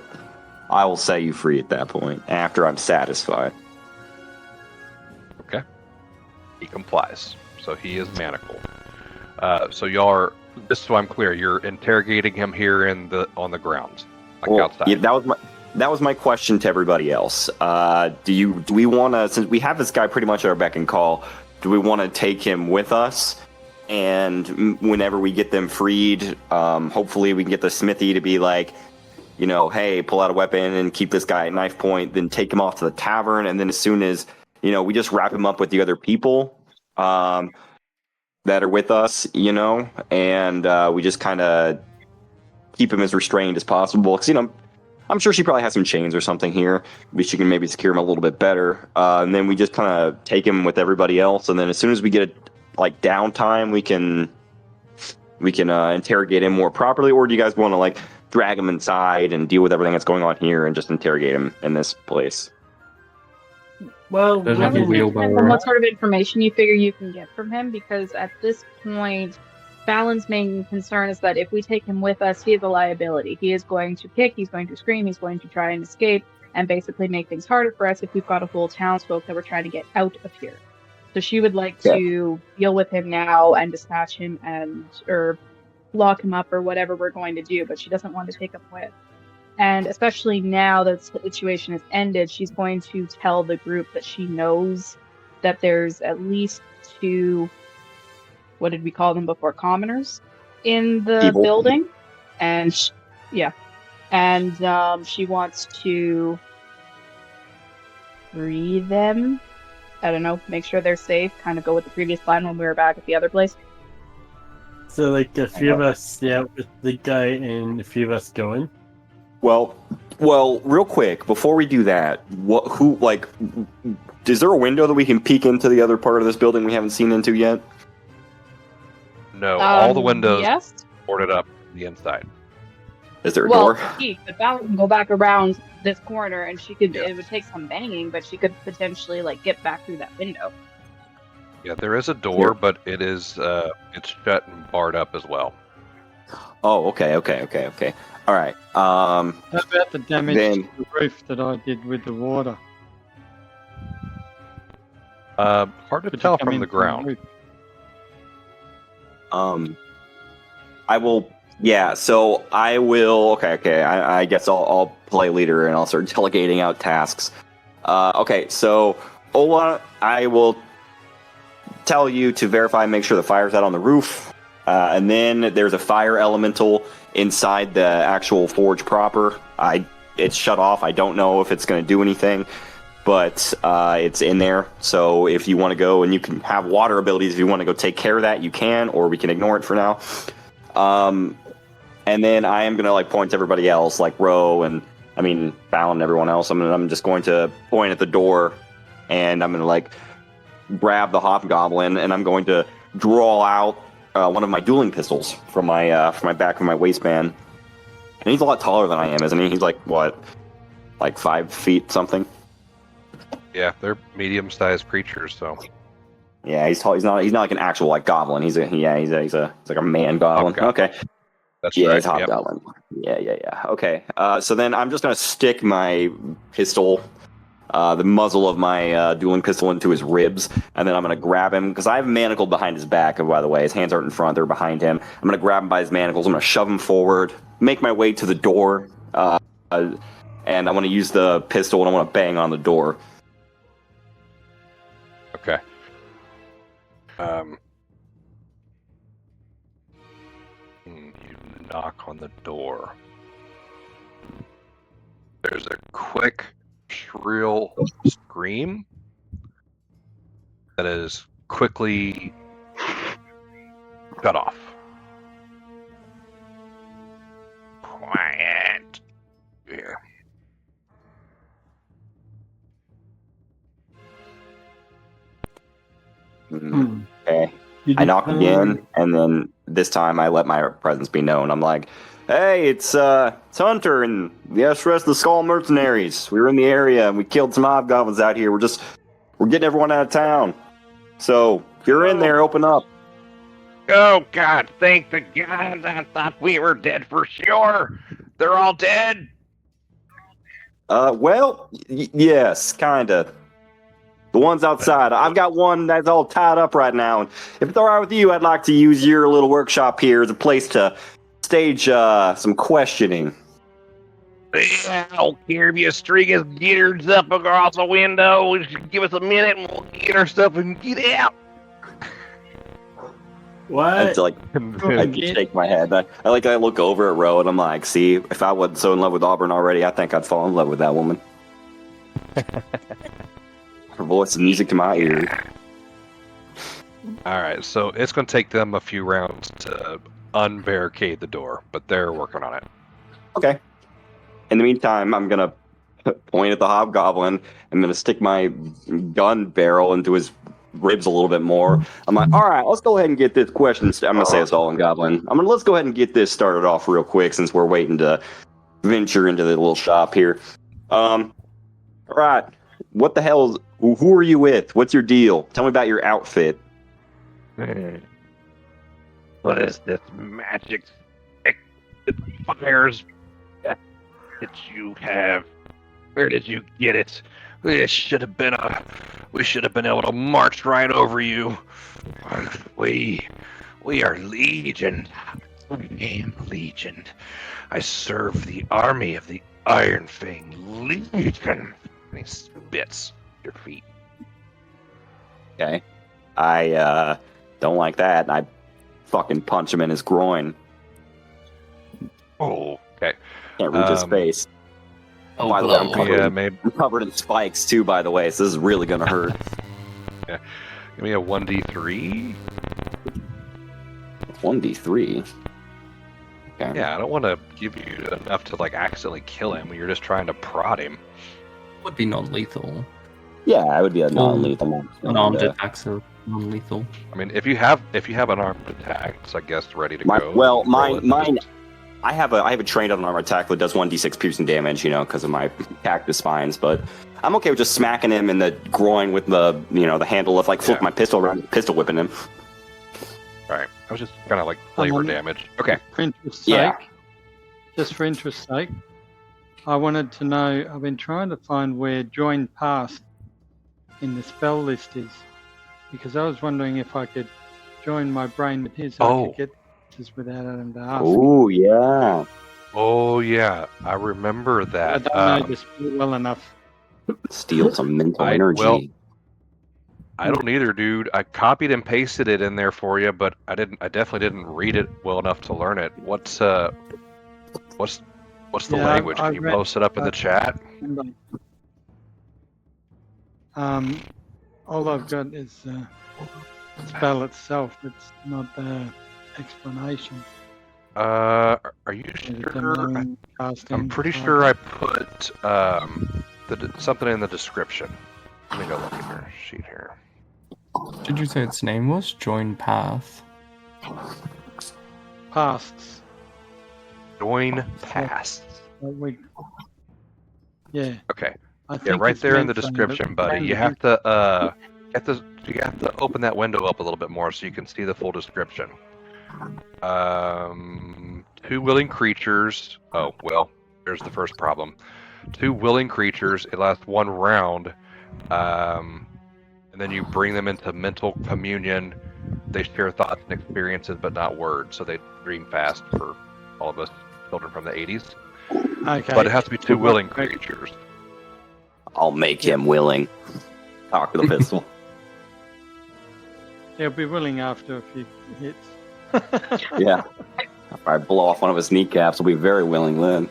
I will set you free at that point, after I'm satisfied. Okay. He complies. So he is manacled. So y'all are, just so I'm clear, you're interrogating him here on the ground, like outside. Yeah, that was my question to everybody else. Do we want to, since we have this guy pretty much at our beck and call, do we want to take him with us? And whenever we get them freed, hopefully we can get the smithy to be like, hey, pull out a weapon and keep this guy at knife point, then take him off to the tavern, and then as soon as, we just wrap him up with the other people that are with us, and we just kind of keep him as restrained as possible. Because, I'm sure she probably has some chains or something here. She can maybe secure him a little bit better. And then we just kind of take him with everybody else. And then as soon as we get, downtime, we can interrogate him more properly. Or do you guys want to, drag him inside and deal with everything that's going on here and just interrogate him in this place? Well, There's I like a would think depends on wheelbarrow. what sort of information you figure you can get from him, because at this point, Falon's main concern is that if we take him with us, he is a liability. He is going to kick, he's going to scream, he's going to try and escape, and basically make things harder for us if we've got a whole townsfolk that we're trying to get out of here. So she would like to deal with him now and dispatch him or lock him up or whatever we're going to do, but she doesn't want to take him with. And especially now that the situation has ended, she's going to tell the group that she knows that there's at least 2, what did we call them before, commoners in the building. And she wants to free them. I don't know, make sure they're safe, kind of go with the previous plan when we were back at the other place. So, a few of us stay out with the guy and a few of us go in? Well, real quick, before we do that, is there a window that we can peek into the other part of this building we haven't seen into yet? No, all the windows Yes. boarded up on the inside. Is there a door? But Falon can go back around this corner, and she could. It would take some banging, but she could potentially get back through that window. Yeah, there is a door, but it is it's shut and barred up as well. Oh, okay. All right. How about the damage to the roof that I did with the water? Hard to tell from the ground. I will. Yeah. So I will. Okay. I guess I'll play leader and I'll start delegating out tasks. Okay. So Ola, I will tell you to verify and make sure the fire's out on the roof. And then there's a fire elemental inside the actual forge proper. It's shut off. I don't know if it's going to do anything, but it's in there. So if you want to go, and you can have water abilities, if you want to go take care of that, you can, or we can ignore it for now. And then I am going to point to everybody else, like Ro and Falon and everyone else. I'm just going to point at the door, and I'm going to grab the hobgoblin, and I'm going to draw out one of my dueling pistols from my back of my waistband. And he's a lot taller than I am, isn't he? He's 5 feet something. Yeah, they're medium-sized creatures, so. Yeah, he's tall. He's not like an actual goblin. He's a man goblin. Okay. That's right. He's hobgoblin. Yep. Yeah. Okay. So then I'm just gonna stick my pistol, the muzzle of my dueling pistol, into his ribs, and then I'm gonna grab him because I have manacled behind his back. By the way, his hands aren't in front; they're behind him. I'm gonna grab him by his manacles. I'm gonna shove him forward, make my way to the door, and I want to use the pistol and I want to bang on the door. Okay. You knock on the door. There's a quick, shrill scream that is quickly cut off. Quiet. Yeah. Okay. I knock again, and then this time I let my presence be known. I'm like, "Hey, it's Hunter and the rest of the Skull mercenaries. We were in the area and we killed some hobgoblins out here. We're getting everyone out of town. So if you're in there, open up." Oh God! Thank the gods! I thought we were dead for sure. They're all dead. Well, yes, kinda. The ones outside. I've got one that's all tied up right now. And if it's all right with you, I'd like to use your little workshop here as a place to stage some questioning. I don't care if you string us gears up across the window. Just give us a minute and we'll get our stuff and get out. What? I shake my head. I look over at Ro and I'm like, see, if I wasn't so in love with Auburn already, I think I'd fall in love with that woman. Her voice is music to my ears. All right, so it's going to take them a few rounds to unbarricade the door, but they're working on it. Okay. In the meantime, I'm gonna point at the hobgoblin. I'm gonna stick my gun barrel into his ribs a little bit more. I'm like, all right, let's go ahead and get this question. I'm gonna say this all in goblin. Let's go ahead and get this started off real quick since we're waiting to venture into the little shop here. All right, what the hell? Who are you with? What's your deal? Tell me about your outfit. What is this magic stick that fires that you have? Where did you get it? We should have been able to march right over you. We are Legion. I am Legion. I serve the army of the Iron Fang Legion. And he spits at your feet. Okay. I don't like that. I fucking punch him in his groin. Oh, okay. Can't reach his face. Oh, by the way, I'm covered, covered in spikes too, by the way, so this is really gonna hurt. Yeah. Give me a 1d3. 1d3? Okay. Yeah, I don't want to give you enough to like accidentally kill him when you're just trying to prod him. Would be non-lethal. Yeah, it would be a non-lethal. Unarmed attacks are non-lethal. I mean, if you have an armed attack, it's I guess ready to go. Well, mine. I have a trained on armor attack that does 1d6 piercing damage, because of my cactus spines. But I'm okay with just smacking him in the groin with the the handle of flipping my pistol around, pistol whipping him. All right, I was just kind of like flavor damage. Okay. For interest's sake, just for interest's sake, I wanted to know. I've been trying to find where join past in the spell list is, because I was wondering if I could join my brain with his. I could get without having to ask. Oh yeah. Oh yeah, I remember that. I don't know this well enough. Steal some mental energy. Well, I don't either, dude. I copied and pasted it in there for you, but I definitely didn't read it well enough to learn it. What's the language? Can you post it up in the chat? All I've got is the spell itself. It's not the explanation. Are you sure? I'm pretty sure I put something in the description. Let me go look at your sheet here. Did you say its name was Join Path? Pasts. Join Pasts. Yeah. Okay. Yeah, right there in the description, buddy. You have to open that window up a little bit more so you can see the full description. 2 willing creatures. Oh, well, there's the first problem. 2 willing creatures. It lasts 1 round. And then you bring them into mental communion. They share thoughts and experiences, but not words. So they dream fast for all of us children from the 80s. Okay. But it has to be 2 willing creatures. I'll make him willing. Talk to the pistol. He'll be willing after a few hits. Yeah. If I blow off one of his kneecaps, he'll be very willing then.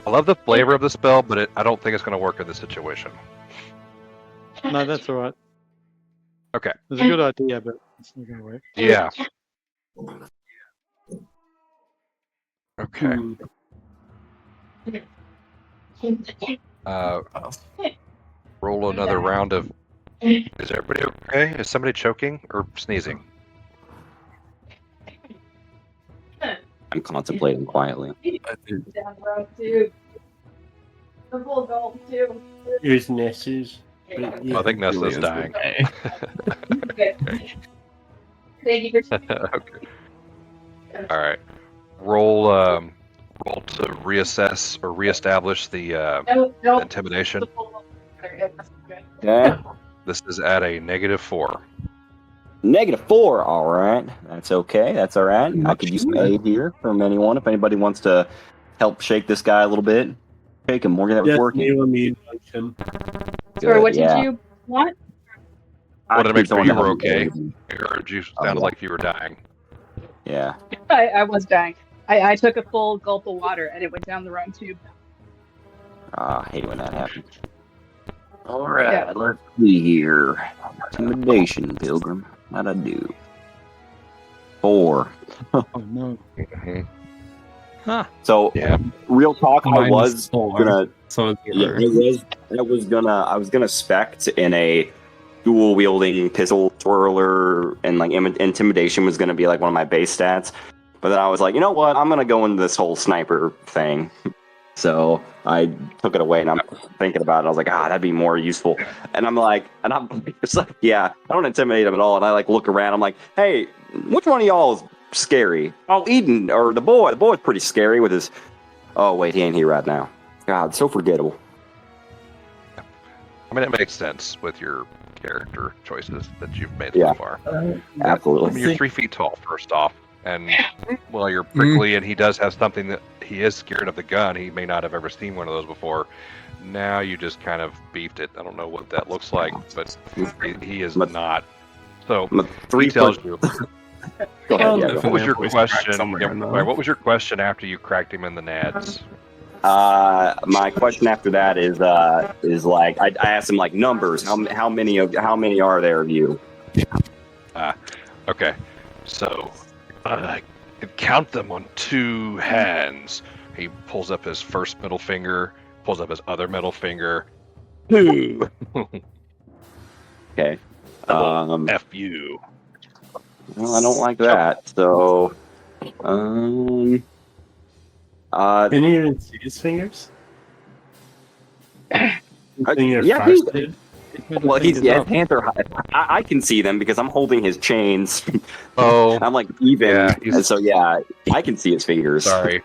I love the flavor of the spell, but I don't think it's going to work in this situation. No, that's all right. Okay. It's a good idea, but it's not going to work. Yeah. Okay. Roll another round of... Is everybody okay? Is somebody choking or sneezing? I'm contemplating quietly. Down the road too. The full gold too. Here's Ness's. I think Nessa's dying. Okay. Thank you for. Okay. All right. Roll to reassess or reestablish the No. intimidation. Okay. This is at a -4. -4. All right. That's okay. That's all right. I could use some aid here from anyone if anybody wants to help shake this guy a little bit. Shake him. Morgan, that was working. Immune function. Sorry, what did you want? I wanted to make sure you were okay. Aid. Or you sounded like you were dying. Yeah. I was dying. I took a full gulp of water and it went down the wrong tube. I hate when that happens. All right, let's see here. Intimidation, Pilgrim. How'd I do? 4. Oh no. Mhm. Huh. So, Yeah. real talk, I Mine was 4, gonna, so yeah, 0. I was gonna spec in a dual wielding pistol twirler, and like intimidation was gonna be like one of my base stats. But then I was like, you know what? I'm gonna go into this whole sniper thing. So I took it away, and I'm thinking about it. I was like, that'd be more useful. And I'm it's like, yeah, I don't intimidate him at all. And I like look around. I'm like, hey, which one of y'all is scary? Oh, Eden or the boy. The boy's pretty scary with his. Oh wait, he ain't here right now. God, so forgettable. I mean, it makes sense with your character choices that you've made Yeah. so far. Absolutely. I mean, you're 3 feet tall, first off. And, well, you're prickly, and he does have something that he is scared of the gun. He may not have ever seen one of those before. Now you just kind of beefed it. I don't know what that looks like, but he is not. So, he tells you. Go ahead, yeah, What was your Voice crack question? somewhere in there. Sorry, what was your question after you cracked him in the nads? My question after that is like I asked him like numbers. How many are there of you? Okay. So, I can count them on 2 hands. He pulls up his first middle finger, pulls up his other middle finger. 2. Okay. F you. Well, I don't like that. So, Can you even see his fingers? yeah, his hands are high. I can see them because I'm holding his chains. Oh, I'm like even, yeah, and so yeah, I can see his fingers. sorry.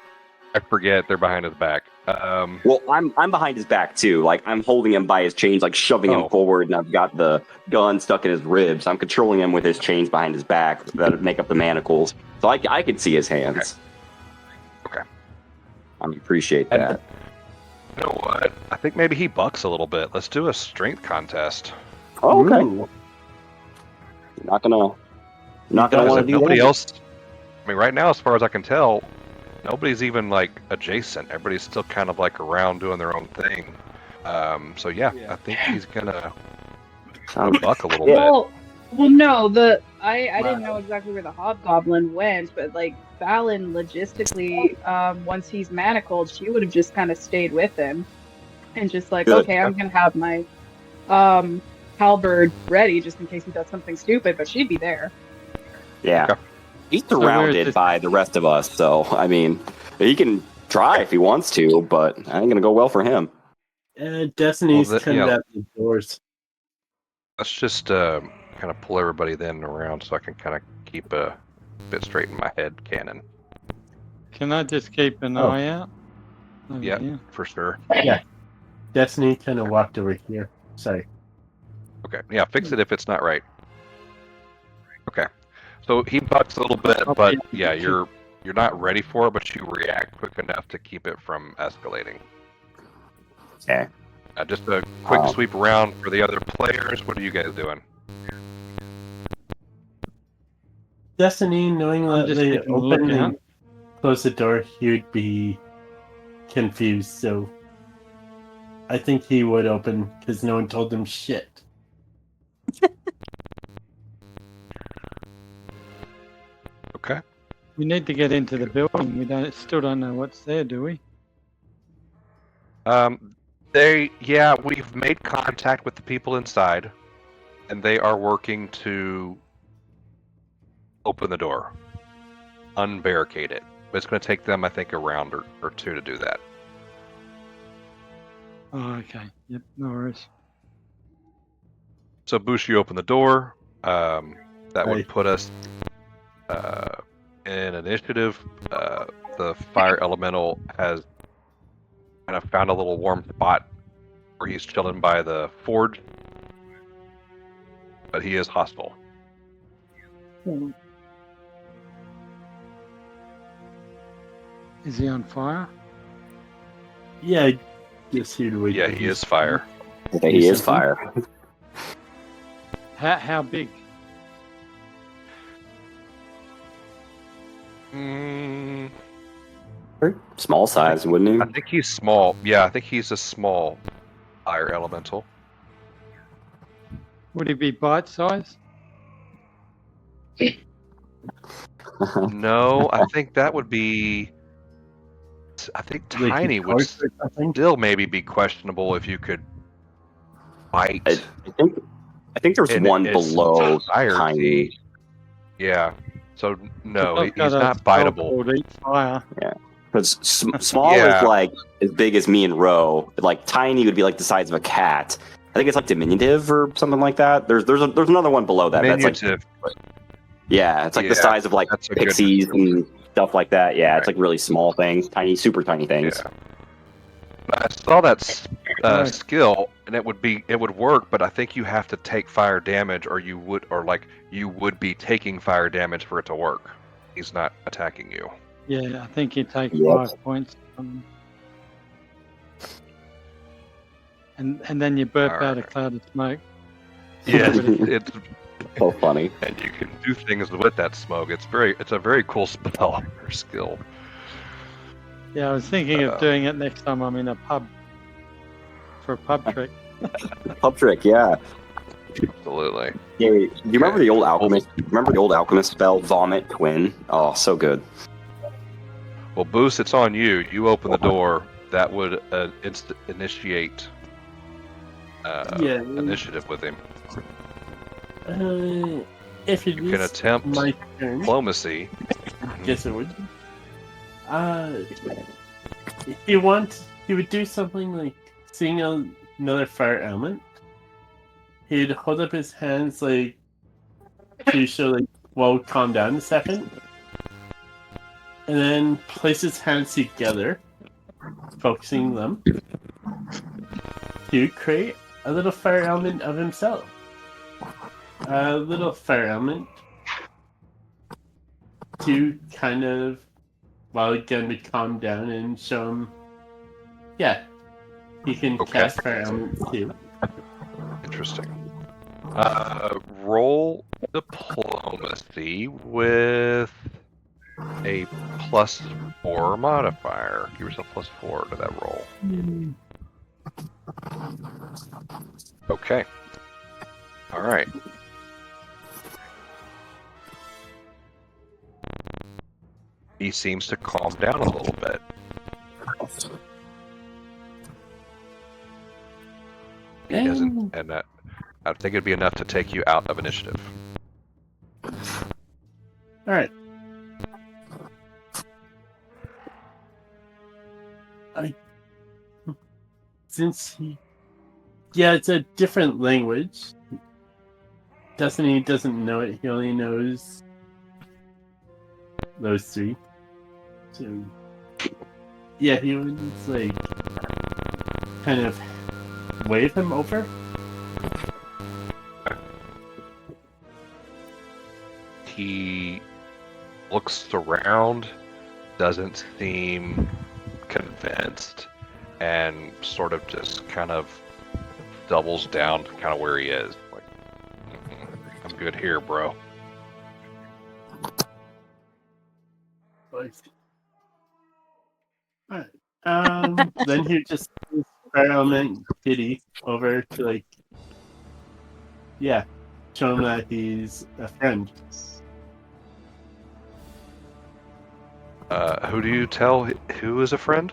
I forget they're behind his back. Well, I'm behind his back too. Like I'm holding him by his chains, like shoving him forward, and I've got the gun stuck in his ribs. I'm controlling him with his chains behind his back that make up the manacles, so I can see his hands. Okay. I appreciate that. You know what? I think maybe he bucks a little bit. Let's do a strength contest. Oh, okay. Ooh. Not gonna want to do Nobody that. else. I mean, right now, as far as I can tell, nobody's even like adjacent. Everybody's still kind of like around doing their own thing. So yeah, I think he's gonna buck a little bit. Well, no. I didn't know exactly where the hobgoblin went, but like Falon, logistically, once he's manacled, she would have just kind of stayed with him, and just like, Good. okay, I'm gonna have my halberd ready just in case he does something stupid, but she'd be there. Yeah. Okay. He's surrounded by the rest of us, so I mean, he can try if he wants to, but I ain't gonna go well for him. Dasanee's kind of at the doors. Let's just kind of pull everybody then around so I can kind of keep a bit straight in my head canon. Can I just keep an eye out? Yeah, for sure. Yeah. Dasanee kind of walked over here. Sorry. Okay, yeah, fix it if it's not right. Okay, so he bucks a little bit, but yeah, you're not ready for it, but you react quick enough to keep it from escalating. Okay. Just a quick sweep around for the other players. What are you guys doing? Dasanee, knowing that just they keeping a lookout. open and close the door, he would be confused, so I think he would open because no one told him shit. Okay. We need to get into the building. We still don't know what's there, do we? We've made contact with the people inside, and they are working to open the door, unbarricade it. But it's going to take them, I think, a round or 2 to do that. Oh, okay. Yep, no worries. So, Bush, you open the door. That would put us in initiative. The fire elemental has kind of found a little warm spot where he's chilling by the forge, but he is hostile. Is he on fire? Yeah, just here to wait. Yeah, he is fire. He is fire. How big? Small size, wouldn't he? I think he's small. Yeah, I think he's a small fire elemental. Would he be bite size? No, I think that would be. I think Like tiny a would torch or something? still maybe be questionable if you could bite. I think there's in one its below entirety. tiny. Yeah. So no, I've got he's a not spell biteable. called Eat Fire. Because small Yeah. is like as big as me and Ro. Like tiny would be like the size of a cat. I think it's like diminutive or something like that. There's another one below that. Diminutive. That's like it's like the Yeah, size of like that's a good pixies and stuff like that. Yeah, it's Right. like really small things, tiny, super tiny things. Yeah. I saw that skill, and it would work, but I think you have to take fire damage, or you would be taking fire damage for it to work. He's not attacking you. Yeah, I think you take Yep. 5 points. And then you burp out a Alright. cloud of smoke. Yeah, it's So funny. and you can do things with that smoke. It's a very cool spell or skill. Yeah, I was thinking of doing it next time I'm in a pub for a pub trick. Pub trick, yeah. Absolutely. Yeah, do you remember the old alchemist? Remember the old alchemist spell, Vomit Twin? Oh, so good. Well, Boost, it's on you. You open the door. That would initiate initiative with him. If it You can is attempt my turn, diplomacy. guess it would. He would do something like seeing another fire element. He'd hold up his hands like to show like, well, calm down a second, and then place his hands together, focusing them to create a little fire element of himself. A little fire element to kind of, again, to calm down and show him, he can cast fire elements too. Interesting. Roll diplomacy with a +4 modifier. Give yourself +4 to that roll. Okay. All right. He seems to calm down a little bit. He doesn't, and that I think it'd be enough to take you out of initiative. Alright. It's a different language. Dasanee doesn't know it, he only knows those three. So, he would like kind of wave him over. He looks around, doesn't seem convinced, and sort of just kind of doubles down to kind of where he is. Like, I'm good here, bro. Alright. Then he just element Kitty over to show him that he's a friend. Who do you tell who is a friend?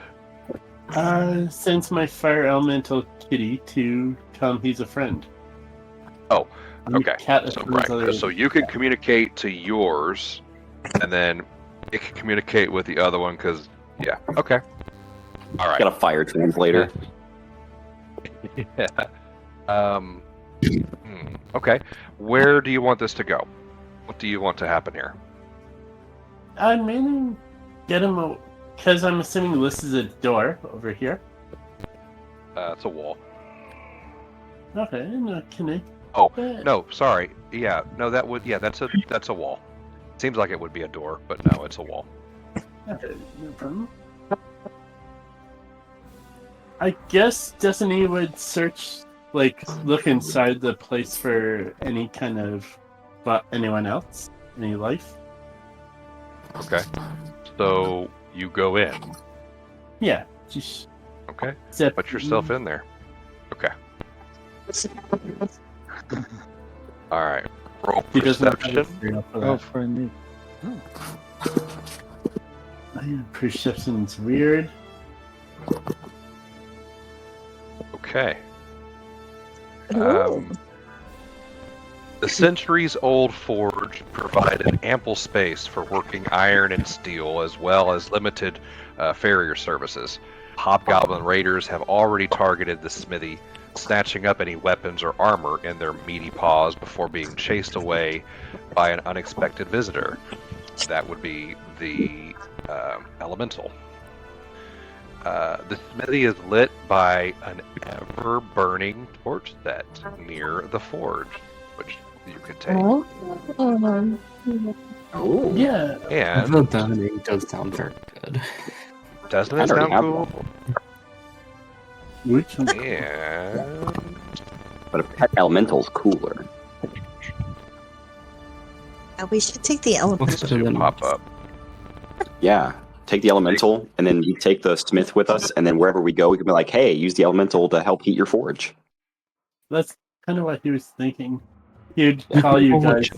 Sends my fire elemental Kitty to tell him he's a friend. Oh, okay. So so you can communicate to yours, and then it can communicate with the other one. Okay. All right. Got a fire translator. Yeah. Okay. Where do you want this to go? What do you want to happen here? I'd mainly get him because I'm assuming this is a door over here. It's a wall. Okay, no, can I? Oh, no, sorry. Yeah, no, that's a wall. Seems like it would be a door, but no, it's a wall. Okay, no problem. I guess Dasanee would look inside the place for any kind of, anyone else, any life. Okay. So you go in. Yeah, just. Okay. Zip. Put yourself in there. Okay. All right. Roll perception. Roll for me. Perception's weird. Okay. The centuries-old forge provided ample space for working iron and steel, as well as limited farrier services. Hobgoblin raiders have already targeted the smithy, snatching up any weapons or armor in their meaty paws before being chased away by an unexpected visitor. That would be the elemental. The smithy is lit by an ever-burning torch set near the forge, which you could take. Oh, Yeah. And The Dasanee does sound very good. doesn't I it already sound have cool? one. Which one? And But a pet elemental's cooler. We should take the What's elephant. better than pop up. Yeah. Take the elemental, and then you take the smith with us, and then wherever we go, we can be like, hey, use the elemental to help heat your forge. That's kind of what he was thinking. He'd call you guys.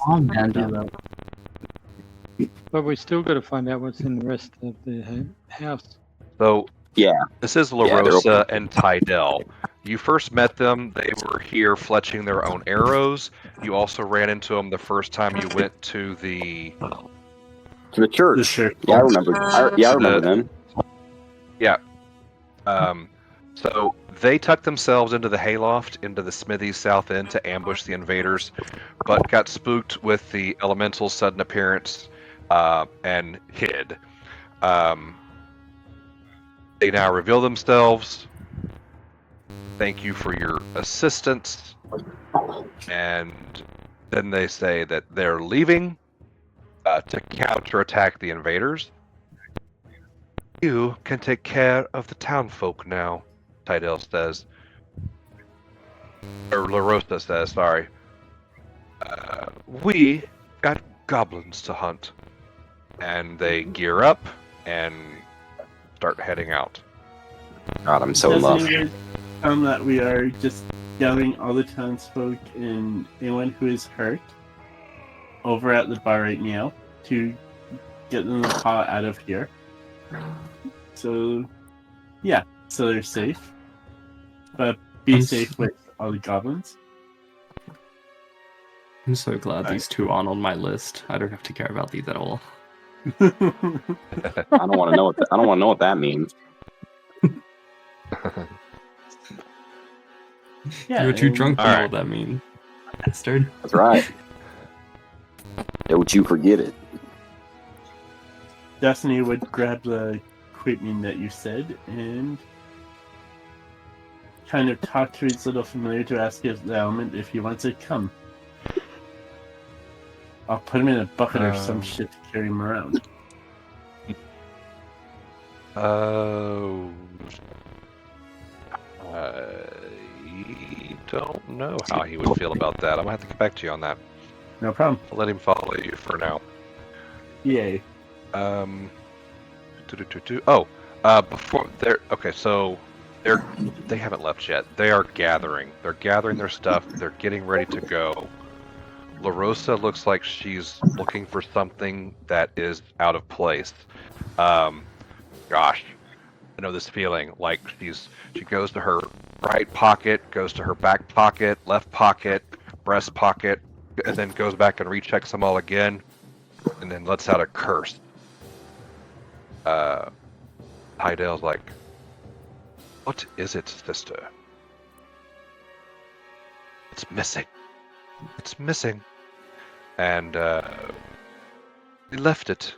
But we still got to find out what's in the rest of the house. So, Yeah. this is they're LaRosa open. and Tydell. You first met them. They were here fletching their own arrows. You also ran into them the first time you went to the... To the church. The church. Yeah, I remember. I remember them. Yeah. So they tucked themselves into the hayloft, into the smithy's south end to ambush the invaders, but got spooked with the elemental's sudden appearance and hid. They now reveal themselves. Thank you for your assistance. And then they say that they're leaving to counterattack the invaders. You can take care of the townfolk now, Tydell says. Or LaRosa says, sorry. We got goblins to hunt. And they gear up and start heading out. God, I'm so in love. That we are just gathering all the townsfolk and anyone who is hurt over at the bar right now to get them the paw out of here. So, yeah, so they're safe. But be safe with all the goblins. I'm so glad these two aren't on my list. I don't have to care about these at all. I don't want to know I don't want to know what that means. Yeah, You're too drunk to know Alright. what that means. Bastard. That's right. Don't you forget it. Dasanee would grab the equipment that you said and kind of talk to his little familiar to ask if the element if he wants to come. I'll put him in a bucket or some shit to carry him around. Oh. I don't know how he would feel about that. I'm gonna have to get back to you on that. No problem. I'll let him follow you for now. Yay. Before they're okay, so they haven't left yet. They are gathering. They're gathering their stuff. They're getting ready to go. LaRosa looks like she's looking for something that is out of place. Gosh, I know this feeling. Like she goes to her right pocket, goes to her back pocket, left pocket, breast pocket, and then goes back and rechecks them all again, and then lets out a curse. Tydell's like, "What is it, sister?" "It's missing. It's missing." And we left it.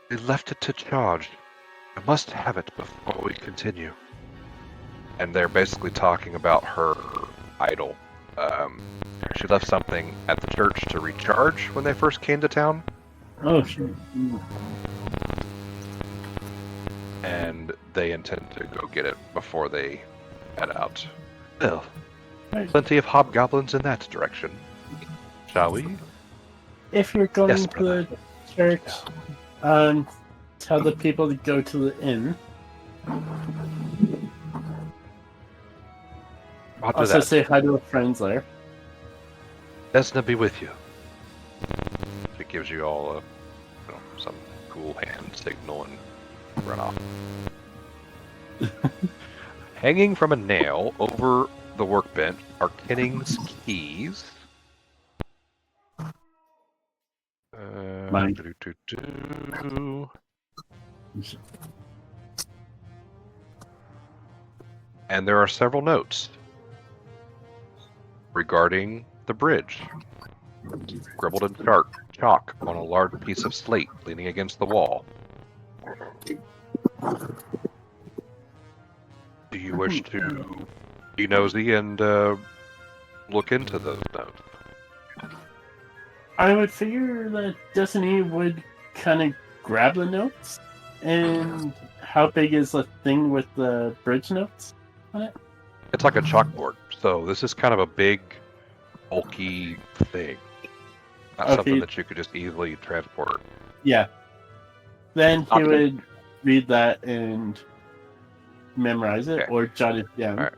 We left it to charge. I must have it before we continue. And they're basically talking about her idol. She left something at the church to recharge when they first came to town. Oh, sure. And they intend to go get it before they head out. Well, Right. plenty of hobgoblins in that direction. Shall we? If you're going Yes, to brother. the church, tell the people to go to the inn. I'll do Also that. say hi to the friends there. Desna be with you. It gives you all some cool hand signal and run off. Hanging from a nail over the workbench are Kenning's keys. Mine. And there are several notes regarding the bridge, scribbled in chalk on a large piece of slate leaning against the wall. Do you wish to be nosy and look into those notes? I would figure that Dasanee would kind of grab the notes. And how big is the thing with the bridge notes on it? It's like a chalkboard, so this is kind of a big, bulky thing. Not something that you could just easily transport. Yeah. Then he would read that and memorize it or jot it down. All right.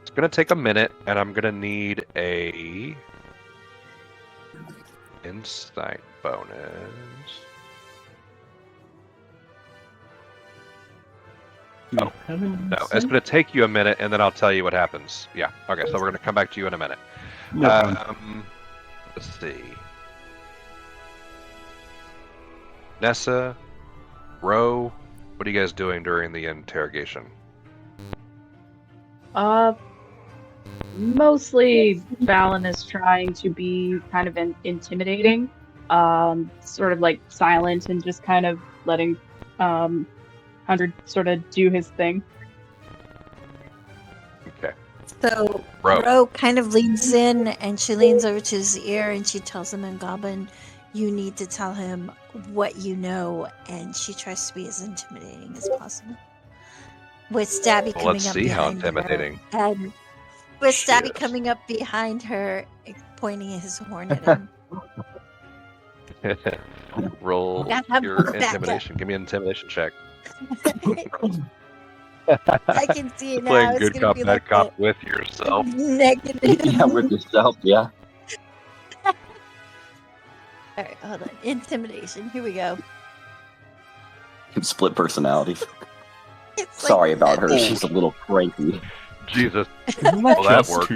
It's going to take a minute, and I'm going to need a insight bonus. Oh, no, it's going to take you a minute, and then I'll tell you what happens. Yeah, okay, so we're going to come back to you in a minute. Let's see. Nessa, Ro, what are you guys doing during the interrogation? Mostly Falon is trying to be kind of intimidating, sort of like silent and just kind of letting 100 sort of do his thing. Okay. So Ro kind of leans in and she leans over to his ear and she tells him in Goblin, you need to tell him what you know, and she tries to be as intimidating as possible. With Stabby coming up behind her. Let's see how intimidating. And with Stabby coming up behind her, pointing his horn at him. Roll your intimidation. Give me an intimidation check. I can see it now. Playing good cop, bad cop with yourself. Negative. Yeah, with yourself, yeah. Alright, hold on. Intimidation. Here we go. Split personalities. Sorry about her. She's a little cranky. Jesus. Well, that worked.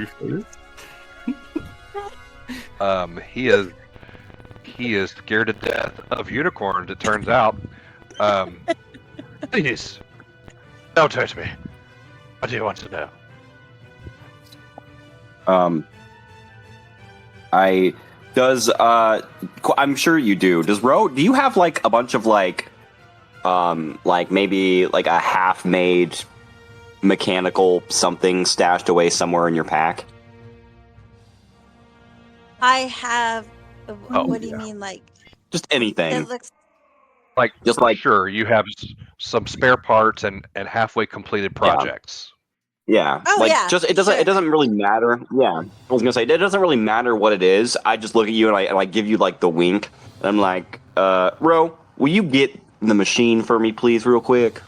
He is scared to death of unicorns, it turns out. Please, don't touch me. What do you want to know? I'm sure you do. Do you have like a bunch of like maybe like a half-made mechanical something stashed away somewhere in your pack? I have. What do you mean, like? Just anything. It looks sure you have some spare parts and halfway completed projects. Yeah. Oh, it doesn't really matter. Yeah. I was gonna say it doesn't really matter what it is. I just look at you and I give you like the wink. And I'm like, Ro, will you get the machine for me, please, real quick?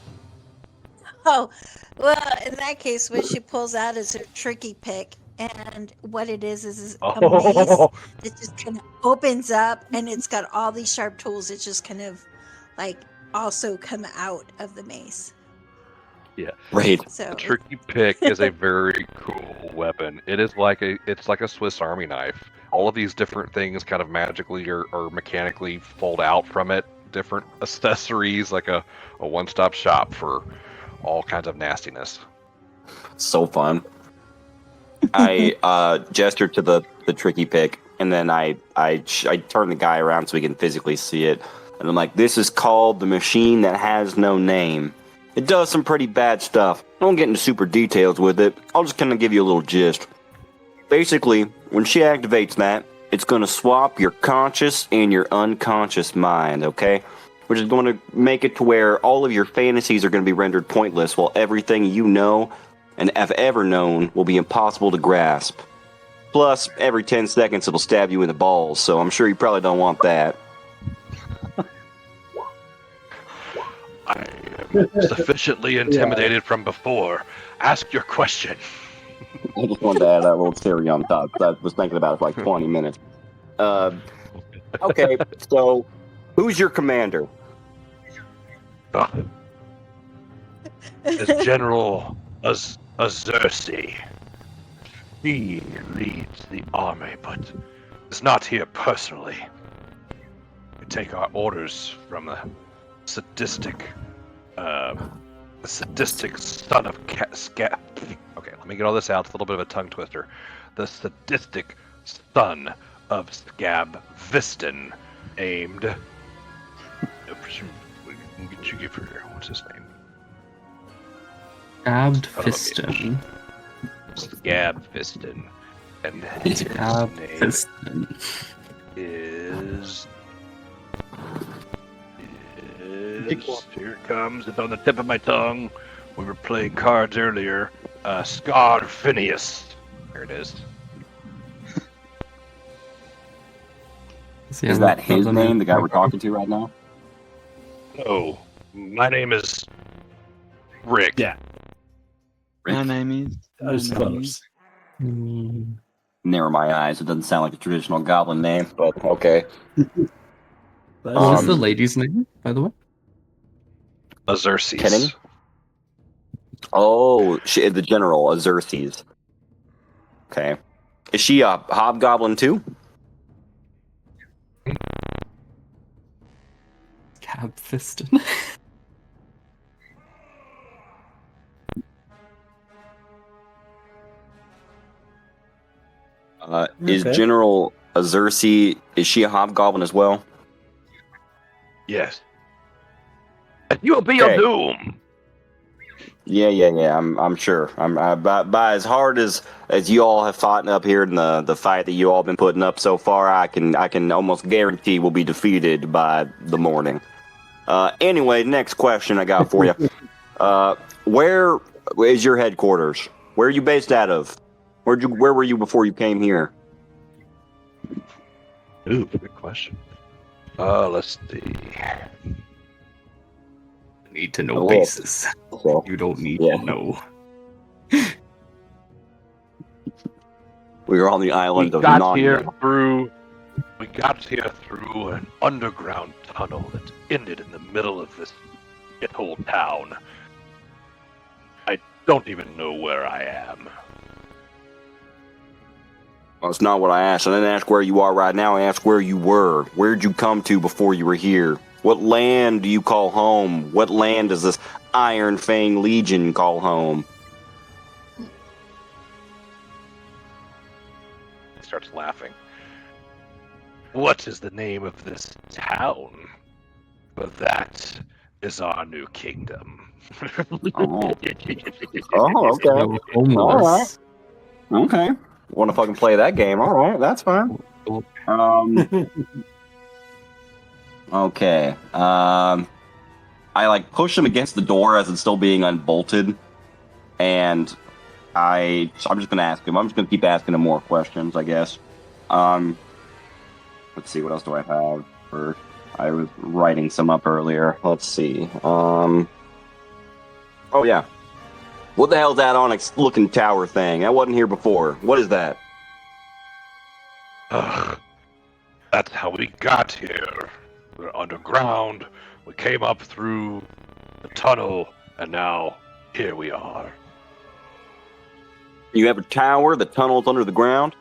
Oh, well, in that case, what she pulls out is her tricky pick. And what it is a mace that just kind of opens up, and it's got all these sharp tools that just kind of like also come out of the mace. Yeah, right. So the tricky pick is a very cool weapon. It's like a Swiss Army knife. All of these different things kind of magically or mechanically fold out from it. Different accessories, like a one-stop shop for all kinds of nastiness. So fun. I gesture to the tricky pick, and then I turn the guy around so we can physically see it. And I'm like, this is called the machine that has no name. It does some pretty bad stuff. I won't get into super details with it. I'll just kind of give you a little gist. Basically, when she activates that, it's going to swap your conscious and your unconscious mind, okay? Which is going to make it to where all of your fantasies are going to be rendered pointless, while everything you know and have ever known will be impossible to grasp. Plus, every 10 seconds it'll stab you in the balls, so I'm sure you probably don't want that. I am sufficiently intimidated from before. Ask your question. I just wanted to add that little cherry on top. I was thinking about it for like 20 minutes. Okay, so Who's your commander? It's General Azersi. He leads the army, but is not here personally. We take our orders from the sadistic son of Scab. Okay, let me get all this out. It's a little bit of a tongue twister. The sadistic son of Scab Viston, named. What you give her? What's his name? Scabbed Fiston. Scab Viston. And his Scab name Fiston. is. Here it comes. It's on the tip of my tongue. We were playing cards earlier. Scar Phineas. There it is. Is that his name, the guy we're talking to right now? No. My name is Rick. Yeah. My name is. I was close. Never my eyes. It doesn't sound like a traditional goblin name, but okay. What was the lady's name, by the way? Azersis. Kenning? Oh, the general, Azersis. Okay. Is she a hobgoblin too? Scab Fiston. Is General Azersi, is she a hobgoblin as well? Yes. You will be your doom. Yeah. I'm sure. By as hard as you all have fought up here in the fight that you all been putting up so far, I can almost guarantee we'll be defeated by the morning. Anyway, next question I got for you. Where is your headquarters? Where are you based out of? Where were you before you came here? Ooh, good question. Let's see. Need to know basis. So, you don't need to know. We were on the island of We got here through an underground tunnel that ended in the middle of this shithole town. I don't even know where I am. Well, it's not what I asked. I didn't ask where you are right now. I asked where you were. Where'd you come to before you were here? What land do you call home? What land does this Iron Fang Legion call home? He starts laughing. What is the name of this town? Well, that is our new kingdom. Oh, okay. All right. Okay. Want to fucking play that game? All right, that's fine. Okay. I push him against the door as it's still being unbolted, and I'm just gonna ask him. I'm just gonna keep asking him more questions, I guess. Let's see, what else do I have? I was writing some up earlier. Let's see. Oh yeah. What the hell's that onyx-looking tower thing? I wasn't here before. What is that? That's how we got here. We're underground. We came up through the tunnel, and now here we are. You have a tower? The tunnel's under the ground?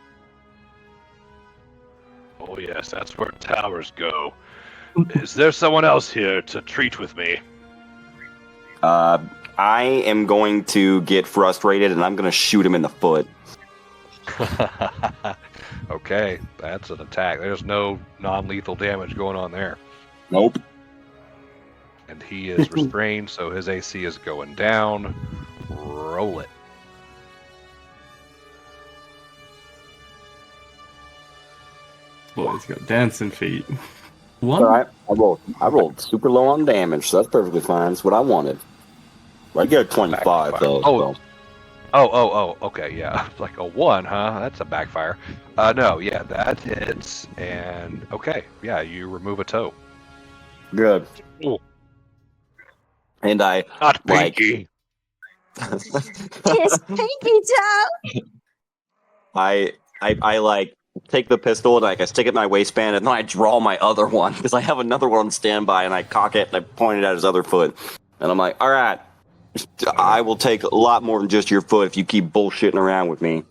Oh yes, that's where towers go. Is there someone else here to treat with me? I am going to get frustrated, and I'm going to shoot him in the foot. Okay, that's an attack. There's no non-lethal damage going on there. Nope. And he is restrained, so his AC is going down. Roll it. Boy, he's got dancing feet. All right, I rolled super low on damage, so that's perfectly fine. That's what I wanted. I get a 25 though. Oh, okay, yeah. Like a 1, huh? That's a backfire. No, yeah, that hits, and okay, yeah, you remove a toe. Good. Ooh. And I Not pinky. His pinky toe. I take the pistol and I stick it in my waistband, and then I draw my other one because I have another one on standby, and I cock it and I point it at his other foot, and I'm like, "All right, I will take a lot more than just your foot if you keep bullshitting around with me."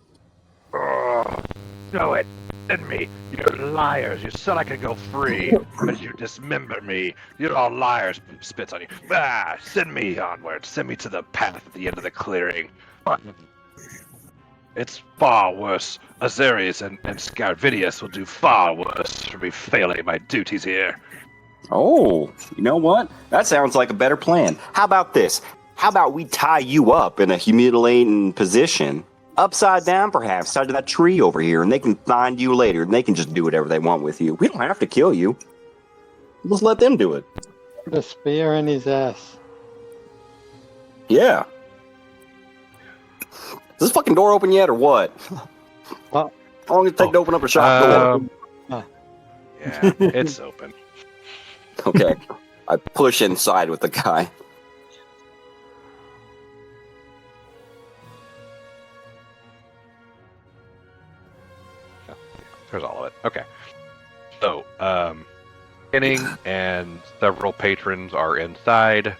Do it. Send me. You're liars. You said I could go free, but you dismember me. You're all liars. Spits on you. Send me onward. Send me to the path at the end of the clearing. It's far worse. Azaris and Scarvidius will do far worse for me failing my duties here. Oh, you know what? That sounds like a better plan. How about this? How about we tie you up in a humiliating position? Upside down, perhaps, tied to that tree over here, and they can find you later, and they can just do whatever they want with you. We don't have to kill you. Just let them do it. Put a spear in his ass. Yeah. Is this fucking door open yet, or what? Well, How long does it take to open up a shop door? Yeah, it's open. Okay. I push inside with the guy. There's all of it. Okay. So, Kenning and several patrons are inside.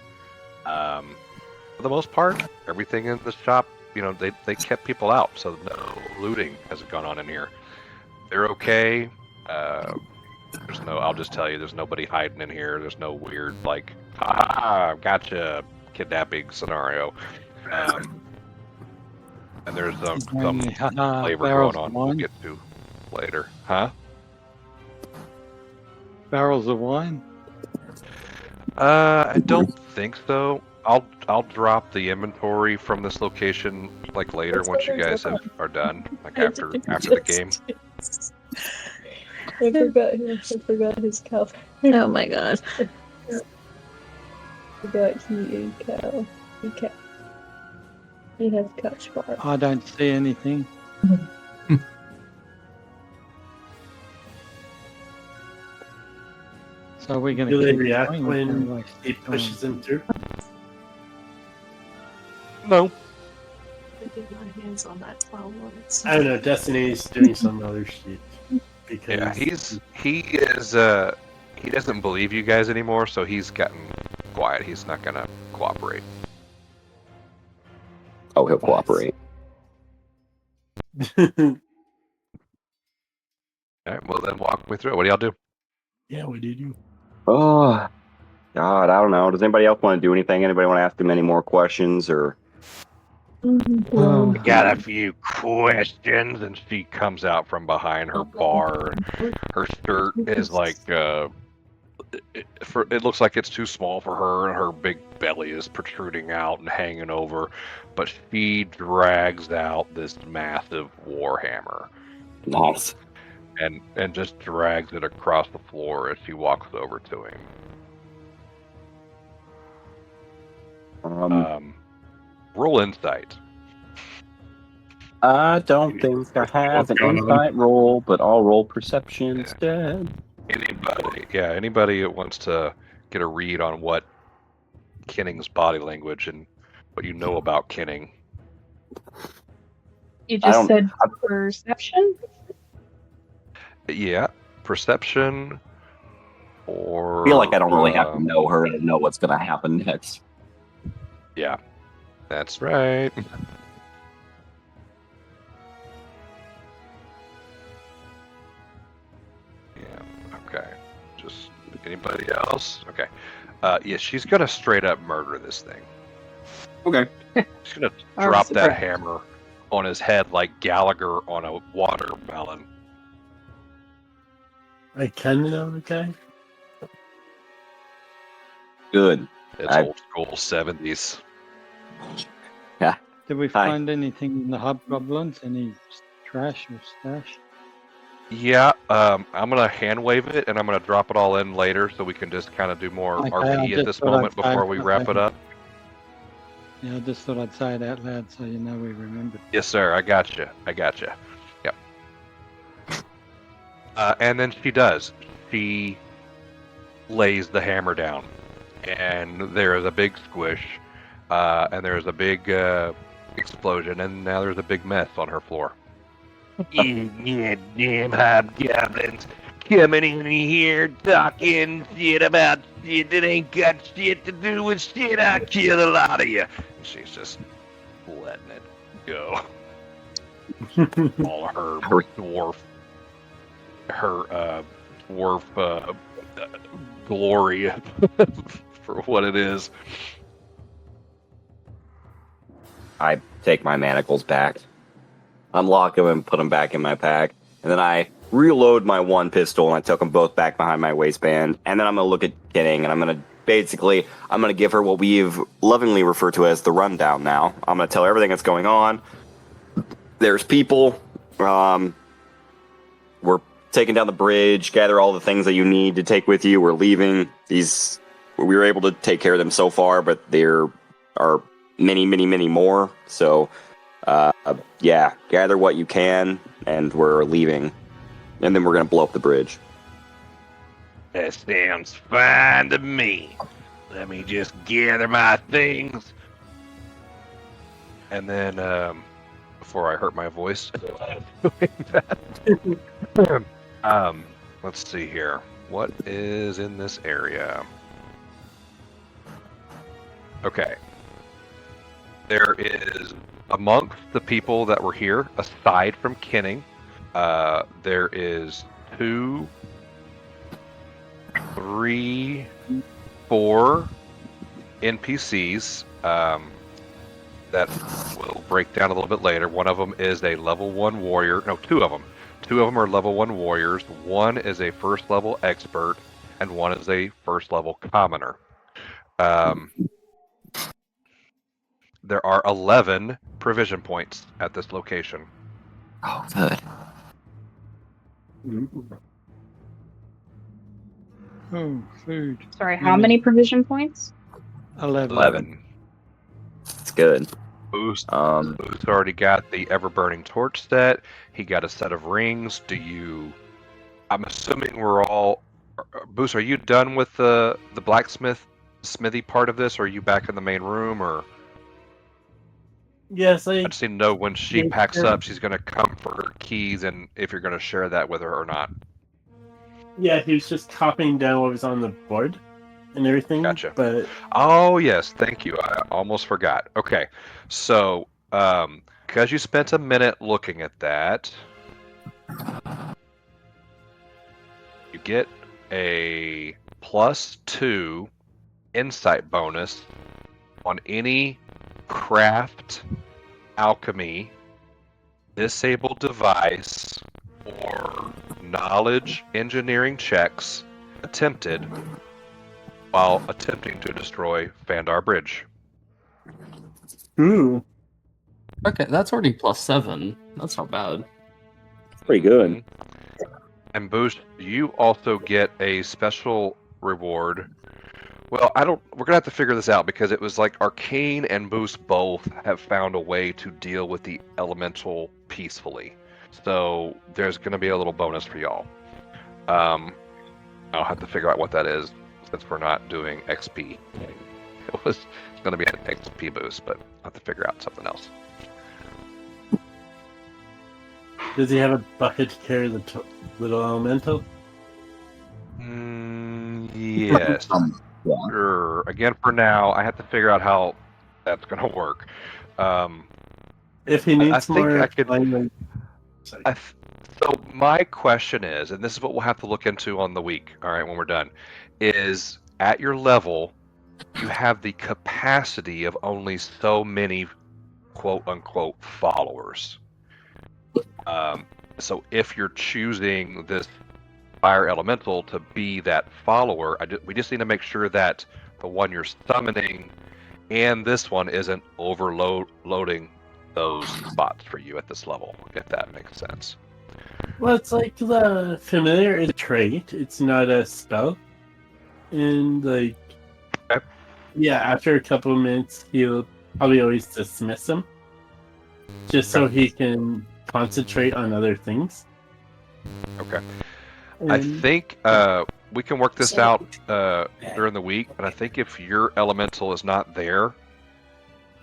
For the most part, everything in the shop, they kept people out, so no looting has gone on in here. They're okay. I'll just tell you, there's nobody hiding in here. There's no weird, gotcha, kidnapping scenario. And there's some flavor going on we'll get to later. Huh? Barrels of wine? I don't think so. I'll drop the inventory from this location later once you guys are done, after the game. I forgot his cow. Oh my god. I forgot he cow. He has couch bar. I don't see anything. So we're going to Do they react when he pushes him through? No. I get my hands on that 12 words. I don't know. Destiny's doing some other shit. Because Yeah, he doesn't believe you guys anymore, so he's gotten quiet. He's not gonna cooperate. Oh, he'll cooperate. All right, well then walk me through it. What do y'all do? Yeah, what did you? Oh, God, I don't know. Does anybody else want to do anything? Anybody want to ask him any more questions, or? I got a few questions, and she comes out from behind her bar. And her shirt is it looks like it's too small for her, and her big belly is protruding out and hanging over. But she drags out this massive warhammer. Nice. And just drags it across the floor as she walks over to him. Roll insight. I don't think I have an insight roll, but I'll roll perception instead. Anybody that wants to get a read on what Kenning's body language and what you know about Kenning. You just said perception? Yeah, perception, or... I feel like I don't really have to know her to know what's going to happen next. Yeah, that's right. Yeah, okay. Just anybody else? Okay. Yeah, she's going to straight up murder this thing. Okay. She's going to drop that hammer on his head like Gallagher on a watermelon. I kind of know the guy. Good. It's old school 70s. Yeah. Did we find anything in the hobgoblins? Any trash or stash? Yeah, I'm going to hand wave it, and I'm going to drop it all in later so we can just kind of do more RP at this moment before we wrap it up. Yeah, I just thought I'd say it out loud so you know we remembered. Yes, sir. I got you. Yep. And then she does. She lays the hammer down, and there is a big squish, and there's a big explosion, and now there's a big mess on her floor. Yeah, damn hobgoblins coming in here talking shit about shit that ain't got shit to do with shit. I'll kill a lot of you. She's just letting it go. All her dwarf glory for what it is. I take my manacles back, unlock them, and put them back in my pack, and then I reload my one pistol, and I took them both back behind my waistband, and then I'm going to look at Kidding, and I'm going to give her what we've lovingly referred to as the rundown now. I'm going to tell her everything that's going on. There's people. We're taking down the bridge, gather all the things that you need to take with you. We're leaving. We were able to take care of them so far, but there are many, many, many more. So, yeah, gather what you can, and we're leaving. And then we're going to blow up the bridge. That sounds fine to me. Let me just gather my things. And then, before I hurt my voice, let's see here. What is in this area? Okay. There is, amongst the people that were here, aside from Kenning, there is 2, 3, 4 NPCs that will break down a little bit later. One of them is a level 1 warrior. No, 2 of them. 2 of them are level 1 warriors. One is a first level expert, and one is a first level commoner. There are 11 provision points at this location. Oh, good. Oh, food. Sorry, how many provision points? 11. It's good. Boost already got the ever-burning torch set. He got a set of rings. I'm assuming we're all... Boost, are you done with the smithy part of this, or are you back in the main room, or... Yes, I just need to know when she packs up, she's going to come for her keys, and if you're going to share that with her or not. Yeah, he was just copying down what was on the board and everything. Gotcha. But oh yes, thank you. I almost forgot. Okay, so because you spent a minute looking at that, you get a +2 insight bonus on any craft, alchemy, disabled device, or knowledge engineering checks attempted while attempting to destroy Phaendar Bridge. Ooh. Okay, that's already +7. That's not bad. Pretty good. And Boost, you also get a special reward. Well, we're gonna have to figure this out because it was like Arcane and Boost both have found a way to deal with the elemental peacefully. So there's gonna be a little bonus for y'all. I'll have to figure out what that is since we're not doing XP. It's gonna be an XP boost, but I'll have to figure out something else. Does he have a bucket to carry the little elemental? Yes. Sure. Again, for now, I have to figure out how that's going to work. If he needs more... So my question is, and this is what we'll have to look into on the week, all right, when we're done, is at your level, you have the capacity of only so many quote-unquote followers. So if you're choosing this fire elemental to be that follower, we just need to make sure that the one you're summoning and this one isn't overloading those spots for you at this level, if that makes sense. Well, it's like the familiar is a trait. It's not a spell. And like, okay. Yeah, after a couple of minutes, he'll probably always dismiss him, just so he can concentrate on other things. Okay. I think we can work this out during the week, but I think if your elemental is not there,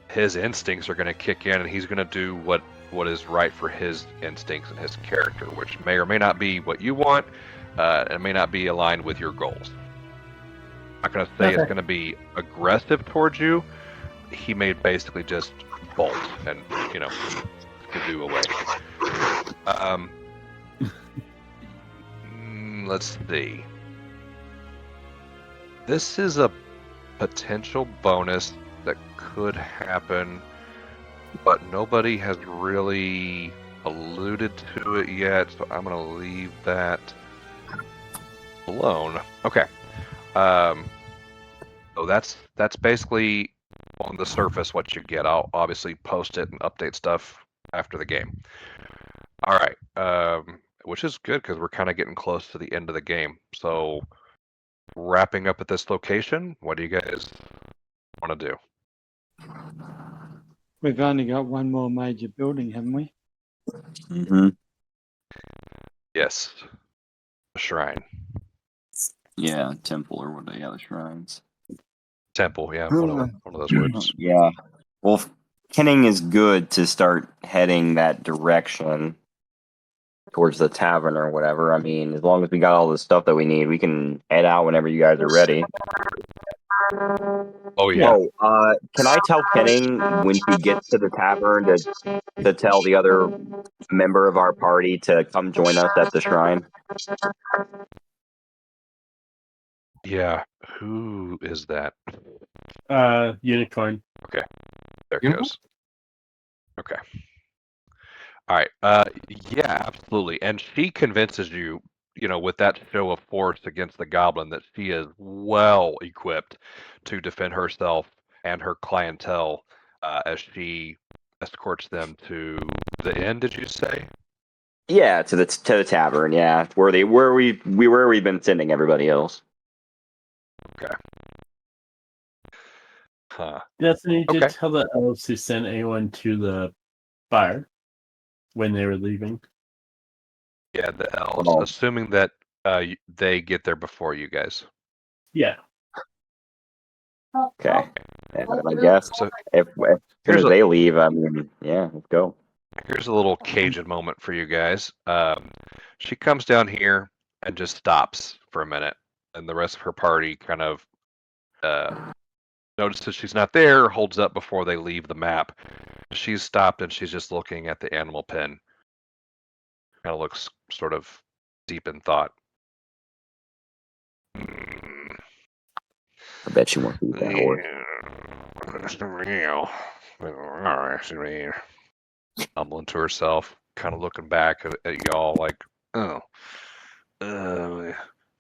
his instincts are going to kick in, and he's going to do what what is right for his instincts and his character, which may or may not be what you want, and may not be aligned with your goals. I'm not going to say it's going to be aggressive towards you. He may basically just bolt and, to do away. Let's see. This is a potential bonus that could happen, but nobody has really alluded to it yet, so I'm going to leave that alone. Okay. So that's basically on the surface what you get. I'll obviously post it and update stuff after the game. All right. Which is good because we're kind of getting close to the end of the game. So wrapping up at this location, what do you guys want to do? We've only got one more major building, haven't we? Mm-hmm. Yes. A shrine. Yeah, temple or what? Yeah, the shrines. Temple, yeah, one of those words. Yeah. Well, Kenning is good to start heading that direction towards the tavern or whatever. I mean, as long as we got all the stuff that we need, we can head out whenever you guys are ready. Oh yeah. Can I tell Kenning when she gets to the tavern to tell the other member of our party to come join us at the shrine? Yeah. Who is that? Unicorn. Okay. There it goes. Okay. All right. Yeah, absolutely. And she convinces you, with that show of force against the goblin, that she is well equipped to defend herself and her clientele as she escorts them to the inn. Did you say? Yeah, to the tavern. Yeah, where we've been sending everybody else. Okay. Huh. Dasanee did tell the elves who sent anyone to the fire when they were leaving. Yeah, the elves. Assuming that they get there before you guys. Yeah. Okay. And I guess So, if as soon as they leave, I mean, yeah, let's go. Here's a little Cajun moment for you guys. She comes down here and just stops for a minute, and the rest of her party kind of notices she's not there, holds up before they leave the map. She's stopped and she's just looking at the animal pen. Kind of looks sort of deep in thought. I bet she wants to eat that horse. Mumbling to herself, kind of looking back at y'all like, oh,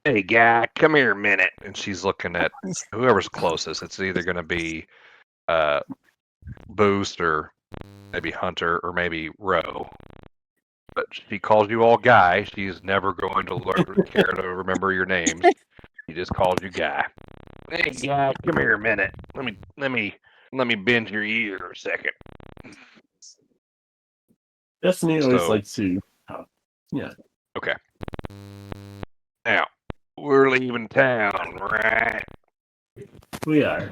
hey guy, come here a minute. And she's looking at whoever's closest. It's either going to be Boost or maybe Hunter or maybe Roe. But she calls you all Guy. She's never going to care to remember your names. She just calls you Guy. Hey Guy, come here a minute. Let me bend your ear a second. Dasanee always likes to yeah. Okay. Now, we're leaving town, right? We are.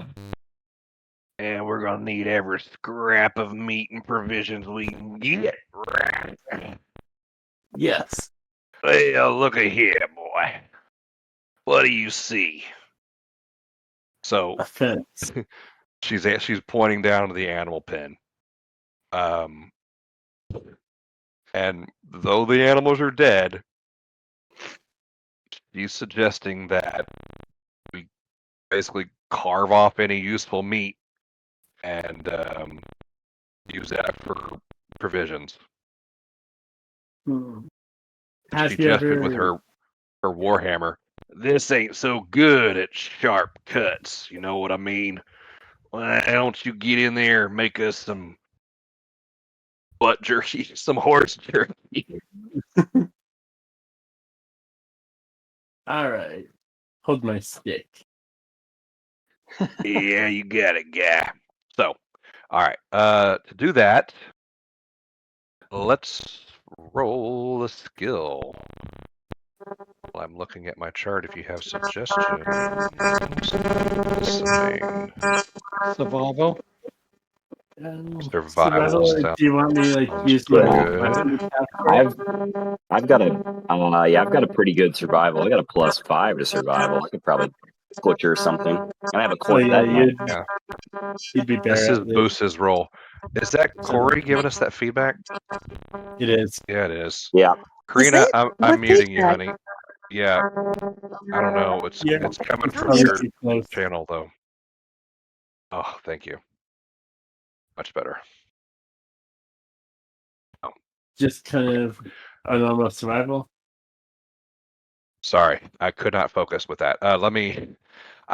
And we're going to need every scrap of meat and provisions we can get, right? Yes. Well, look at here, boy. What do you see? So, a fence. she's pointing down to the animal pen. And though the animals are dead, she's suggesting that we basically carve off any useful meat and use that for provisions. She gestured with her warhammer. This ain't so good at sharp cuts, you know what I mean? Why don't you get in there and make us some butt jerky, some horse jerky? All right. Hold my stick. Yeah, you got it, guy. So, all right. To do that, let's roll a skill. Well, I'm looking at my chart. If you have suggestions, Survival. Survival or stuff. do you want me to like use my weapon attack for it? I've got a pretty good survival. I got a +5 to survival. I could probably butcher something. And I have a Oh yeah, Corvette. you'd be better. This is at this. Boost's role. Is that Corey giving us that feedback? It is. Yeah, it is. Yeah. Karina, it? I'm What muting you, feedback? honey. Yeah, I don't know. It's coming from Probably your Too close. channel though. Oh, thank you. Much better. Just kind of a normal survival. Sorry, I could not focus with that. I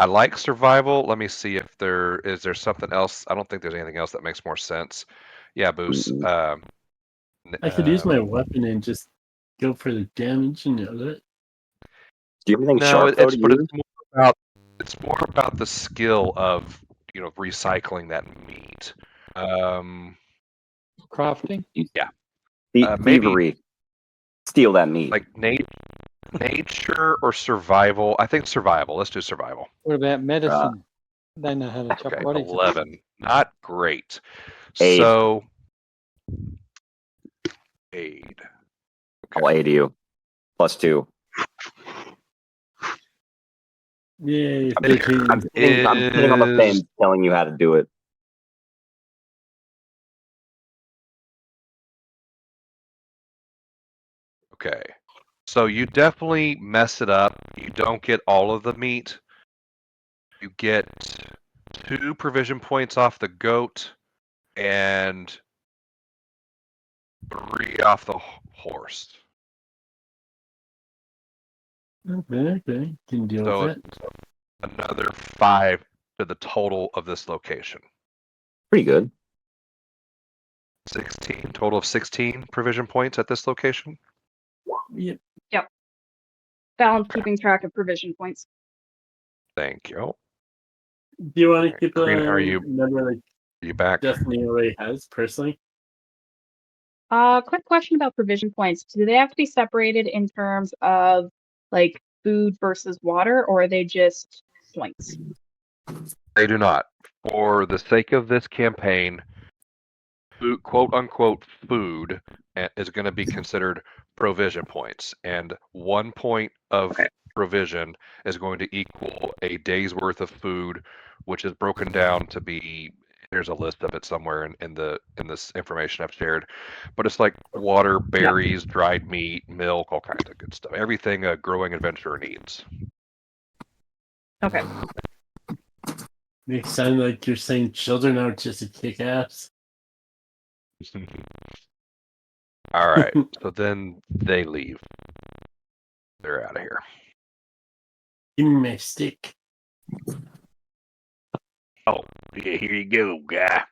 like survival. Let me see if there something else. I don't think there's anything else that makes more sense. Yeah, Boost. I could use my weapon and just go for the damage and know that. Do you have anything No, sharp though to use? it's more about the skill of recycling that meat. Crafting? Yeah. Maybe Thievery. Steal that meat. like nature or survival. I think survival. Let's do survival. What about medicine? They know how to chop Okay, bodies. 11. Not great. Aid. So aid. I'll aid you. +2. Yay, I'm 13. putting on the fence telling you how to do it. Okay. So you definitely mess it up. You don't get all of the meat. You get 2 provision points off the goat and 3 off the horse. Okay. Can deal So with it. another 5 to the total of this location. Pretty good. 16, total of 16 provision points at this location. Yep. Falon's keeping track of provision points. Thank you. Do you want to keep Karina, a are you back? Dasanee already has personally? Quick question about provision points. Do they have to be separated in terms of like food versus water, or are they just points? They do not. For the sake of this campaign, food, quote unquote food is going to be considered provision points, and 1 point of provision is going to equal a day's worth of food, which is broken down to be. There's a list of it somewhere in this information I've shared, but it's like water, berries, dried meat, milk, all kinds of good stuff. Everything a growing adventurer needs. Okay. Makes sound like you're saying children aren't just to kick ass. All right, so then they leave. They're out of here. Give me my stick. Oh, yeah, here you go, guy.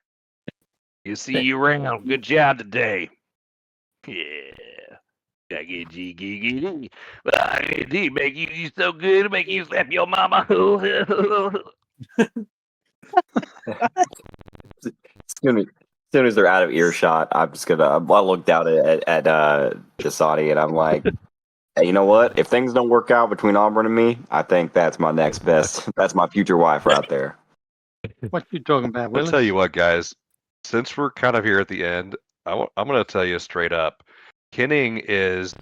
You see you around. Good job today. Yeah. Gotta get G. It make you so good, it make you slap your mama. As soon as they're out of earshot, I'm just gonna. I'll look down at Dasanee and I'm like, hey, you know what? If things don't work out between Auburn and me, I think that's my next best. That's my future wife right there. What you talking about, I'll Willis? tell you what, guys. Since we're kind of here at the end, I'm going to tell you straight up. Kenning is